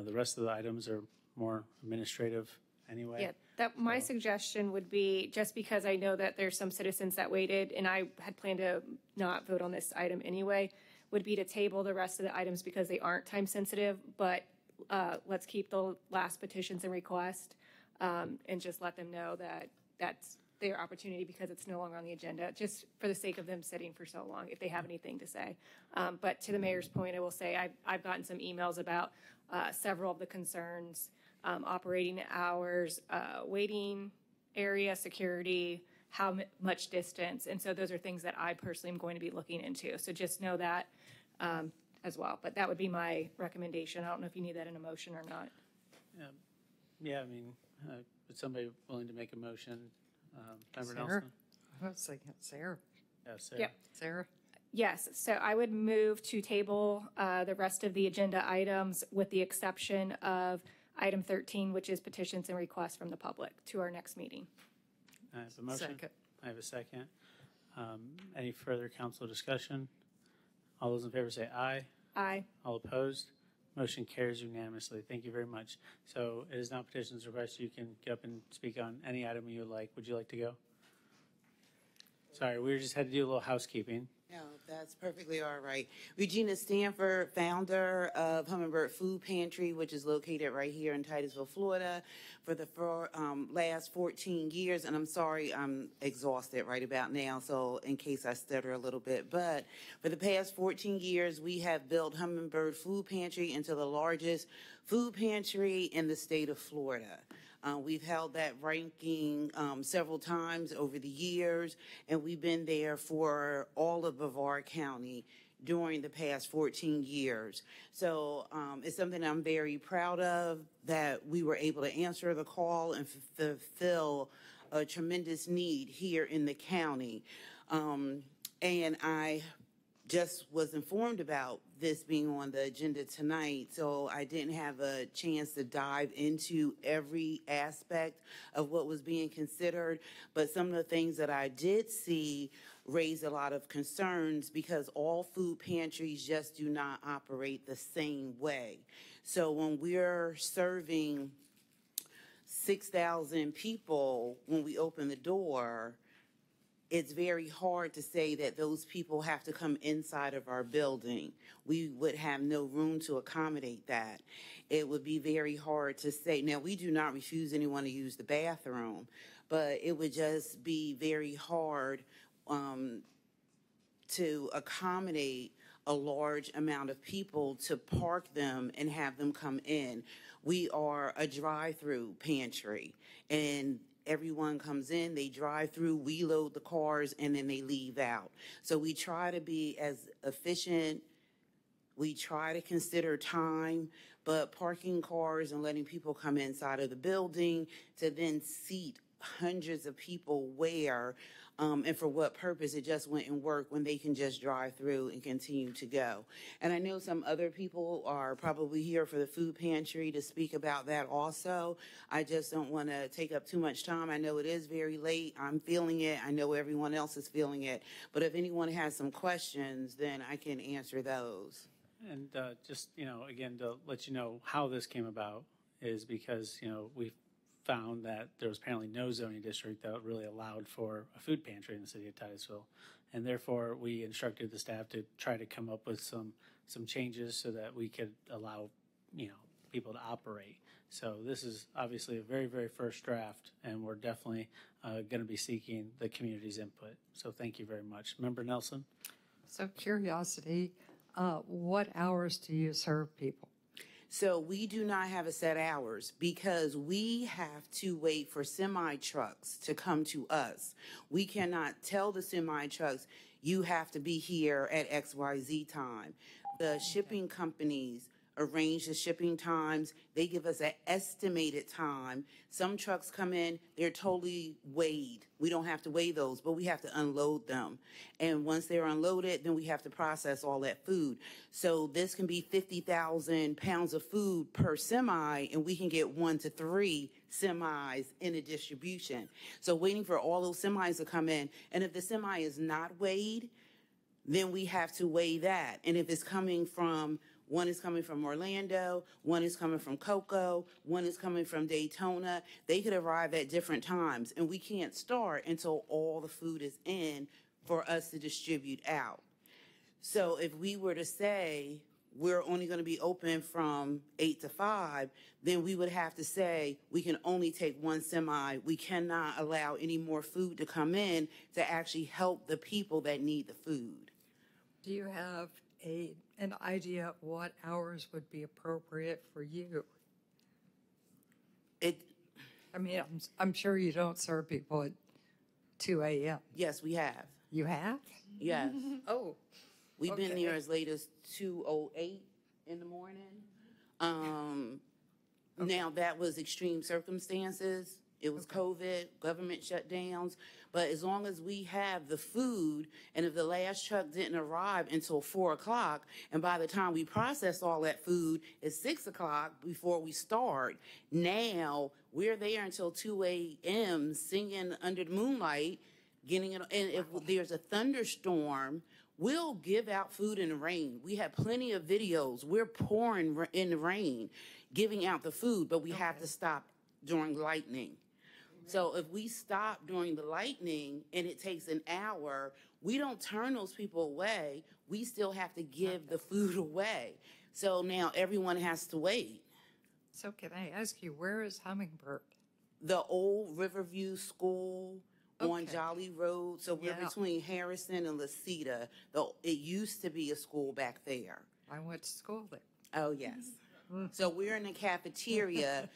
the rest of the items are more administrative anyway. Yeah, my suggestion would be, just because I know that there's some citizens that waited, and I had planned to not vote on this item anyway, would be to table the rest of the items because they aren't time sensitive, but let's keep the last petitions and request. And just let them know that that's their opportunity because it's no longer on the agenda, just for the sake of them sitting for so long, if they have anything to say. But to the mayor's point, I will say I've gotten some emails about several of the concerns, operating hours, waiting area, security, how much distance. And so those are things that I personally am going to be looking into. So just know that as well. But that would be my recommendation. I don't know if you need that in a motion or not. Yeah, I mean, is somebody willing to make a motion? Member Sarah? Nelson? I was thinking Sarah. Yeah, Sarah. Yep. Sarah? Yes, so I would move to table the rest of the agenda items with the exception of item 13, which is petitions and requests from the public, to our next meeting. I have a motion. Second. I have a second. Any further council discussion? All those in favor say aye. Aye. All opposed? Motion carries unanimously. Thank you very much. So it is now petitions request. You can get up and speak on any item you would like. Would you like to go? Sorry, we just had to do a little housekeeping. No, that's perfectly all right. Regina Stanford, founder of Hummingbird Food Pantry, which is located right here in Titusville, Florida, for the last 14 years. And I'm sorry, I'm exhausted right about now, so in case I stutter a little bit. But for the past 14 years, we have built Hummingbird Food Pantry into the largest food pantry in the state of Florida. We've held that ranking several times over the years, and we've been there for all of Brevard County. during the past 14 years. So it's something I'm very proud of, that we were able to answer the call and fulfill a tremendous need here in the county. And I just was informed about this being on the agenda tonight, so I didn't have a chance to dive into every aspect of what was being considered, but some of the things that I did see raised a lot of concerns, because all food pantries just do not operate the same way. So when we're serving 6,000 people when we open the door, it's very hard to say that those people have to come inside of our building. We would have no room to accommodate that. It would be very hard to say. Now, we do not refuse anyone to use the bathroom, but it would just be very hard to accommodate a large amount of people, to park them and have them come in. We are a drive-through pantry, and everyone comes in, they drive through, we load the cars, and then they leave out. So we try to be as efficient. We try to consider time, but parking cars and letting people come inside of the building to then seat hundreds of people where and for what purpose, it just wouldn't work when they can just drive through and continue to go. And I know some other people are probably here for the food pantry to speak about that also. I just don't want to take up too much time. I know it is very late. I'm feeling it. I know everyone else is feeling it. But if anyone has some questions, then I can answer those. And just, again, to let you know how this came about is because, we found that there was apparently no zoning district that really allowed for a food pantry in the city of Titusville. And therefore, we instructed the staff to try to come up with some changes so that we could allow, people to operate. So this is obviously a very, very first draft, and we're definitely going to be seeking the community's input. So thank you very much. Member Nelson? So curiosity, what hours do you serve people? So we do not have a set hours because we have to wait for semi trucks to come to us. We cannot tell the semi trucks, you have to be here at XYZ time. The shipping companies arrange the shipping times. They give us an estimated time. Some trucks come in, they're totally weighed. We don't have to weigh those, but we have to unload them. And once they're unloaded, then we have to process all that food. So this can be 50,000 pounds of food per semi, and we can get 1 to 3 semis in a distribution. So waiting for all those semis to come in, and if the semi is not weighed, then we have to weigh that. And if it's coming from one is coming from Orlando, one is coming from Cocoa, one is coming from Daytona. They could arrive at different times, and we can't start until all the food is in for us to distribute out. So if we were to say we're only going to be open from 8 to 5, then we would have to say we can only take 1 semi. We cannot allow any more food to come in to actually help the people that need the food. Do you have an idea of what hours would be appropriate for you? I'm sure you don't serve people at 2 a.m. Yes, we have. You have? Yes. Oh. We've been here as late as 2:08 in the morning. Now, that was extreme circumstances. It was COVID, government shutdowns. But as long as we have the food, and if the last truck didn't arrive until 4 o'clock, and by the time we process all that food, it's 6 o'clock before we start. Now, we're there until 2 a.m. singing under the moonlight, getting it. And if there's a thunderstorm, we'll give out food in the rain. We have plenty of videos. We're pouring in the rain, giving out the food, but we have to stop during lightning. So if we stop during the lightning and it takes an hour, we don't turn those people away. We still have to give the food away. So now everyone has to wait. So can I ask you, where is Hummingbird? The old Riverview School on Jolly Road. So we're between Harrison and Lasita. It used to be a school back there. I went to school there. Oh, yes. So we're in the cafeteria.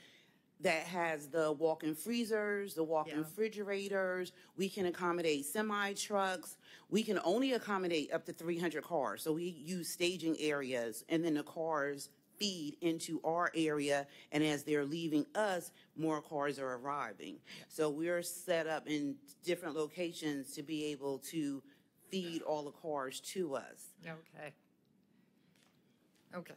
that has the walk-in freezers, the walk-in refrigerators. We can accommodate semi-trucks. We can only accommodate up to 300 cars. So we use staging areas, and then the cars feed into our area, and as they're leaving us, more cars are arriving. So we're set up in different locations to be able to feed all the cars to us. Okay. Okay.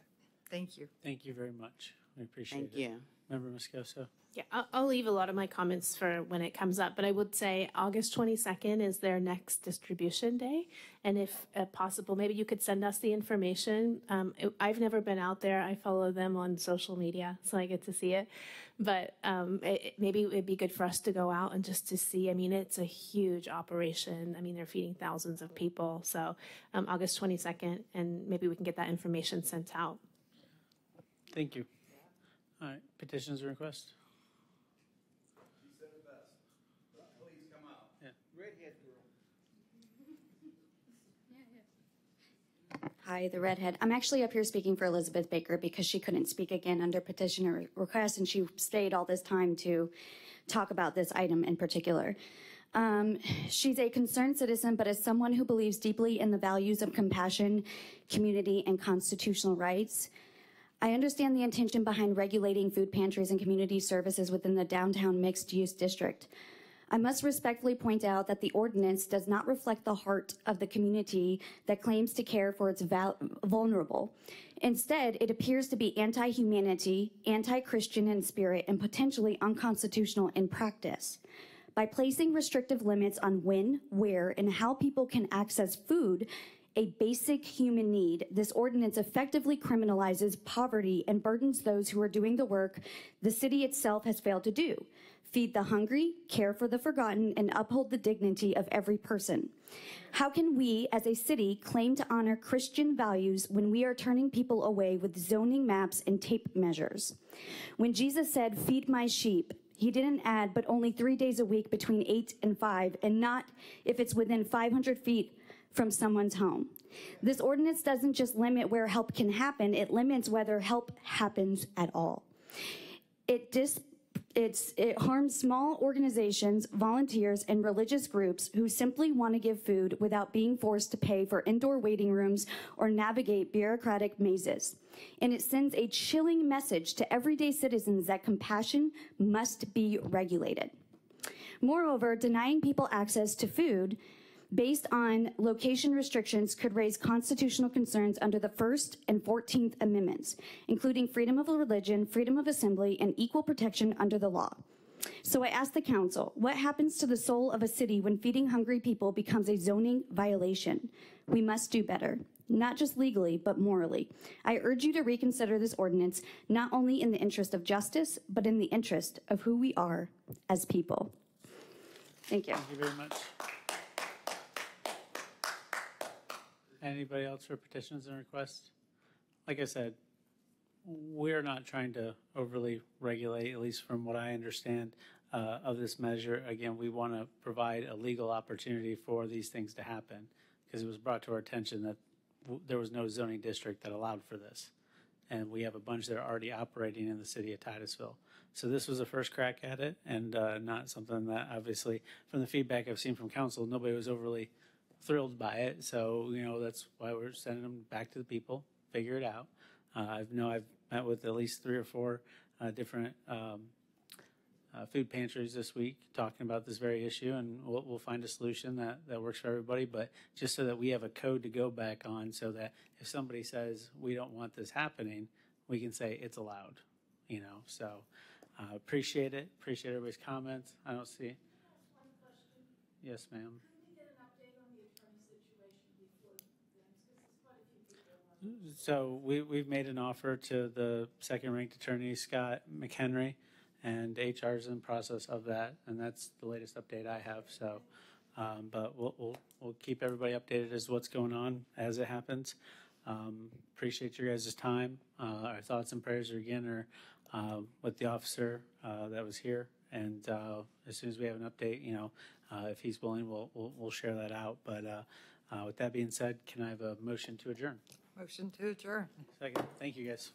Thank you. Thank you very much. We appreciate it. Thank you. Member Moscoso? Yeah, I'll leave a lot of my comments for when it comes up, but I would say August 22nd is their next distribution day. And if possible, maybe you could send us the information. I've never been out there. I follow them on social media, so I get to see it. But maybe it'd be good for us to go out and just to see. I mean, it's a huge operation. I mean, they're feeding thousands of people. So August 22nd, and maybe we can get that information sent out. Thank you. All right, petitions and requests? Please come out. Yeah. Redhead girl. Hi, the redhead. I'm actually up here speaking for Elizabeth Baker because she couldn't speak again under petition or request, and she stayed all this time to talk about this item in particular. She's a concerned citizen, but as someone who believes deeply in the values of compassion, community, and constitutional rights, I understand the intention behind regulating food pantries and community services within the downtown mixed-use district. I must respectfully point out that the ordinance does not reflect the heart of the community that claims to care for its vulnerable. Instead, it appears to be anti-humanity, anti-Christian in spirit, and potentially unconstitutional in practice. By placing restrictive limits on when, where, and how people can access food, a basic human need, this ordinance effectively criminalizes poverty and burdens those who are doing the work the city itself has failed to do: feed the hungry, care for the forgotten, and uphold the dignity of every person. How can we, as a city, claim to honor Christian values when we are turning people away with zoning maps and tape measures? When Jesus said, "Feed my sheep," he didn't add, but only 3 days a week between 8 and 5, and not if it's within 500 feet from someone's home. This ordinance doesn't just limit where help can happen, it limits whether help happens at all. It harms small organizations, volunteers, and religious groups who simply want to give food without being forced to pay for indoor waiting rooms or navigate bureaucratic mazes. And it sends a chilling message to everyday citizens that compassion must be regulated. Moreover, denying people access to food based on location restrictions could raise constitutional concerns under the First and 14th Amendments, including freedom of religion, freedom of assembly, and equal protection under the law. So I ask the council, what happens to the soul of a city when feeding hungry people becomes a zoning violation? We must do better, not just legally, but morally. I urge you to reconsider this ordinance, not only in the interest of justice, but in the interest of who we are as people. Thank you. Thank you very much. Anybody else for petitions and requests? Like I said, we're not trying to overly regulate, at least from what I understand of this measure. Again, we want to provide a legal opportunity for these things to happen, because it was brought to our attention that there was no zoning district that allowed for this. And we have a bunch that are already operating in the city of Titusville. So this was a first crack at it, and not something that, obviously, from the feedback I've seen from council, nobody was overly thrilled by it. So, that's why we're sending them back to the people, figure it out. I've met with at least 3 or 4 different food pantries this week talking about this very issue, and we'll find a solution that works for everybody, but just so that we have a code to go back on, so that if somebody says we don't want this happening, we can say it's allowed, So appreciate it. Appreciate everybody's comments. I don't see. Yes, ma'am. So we've made an offer to the second-ranked attorney, Scott McHenry, and HR is in process of that, and that's the latest update I have. So, but we'll keep everybody updated as what's going on as it happens. Appreciate your guys' time. Our thoughts and prayers are with the officer that was here, and as soon as we have an update, if he's willing, we'll share that out. But with that being said, can I have a motion to adjourn? Motion to adjourn. Second. Thank you, guys.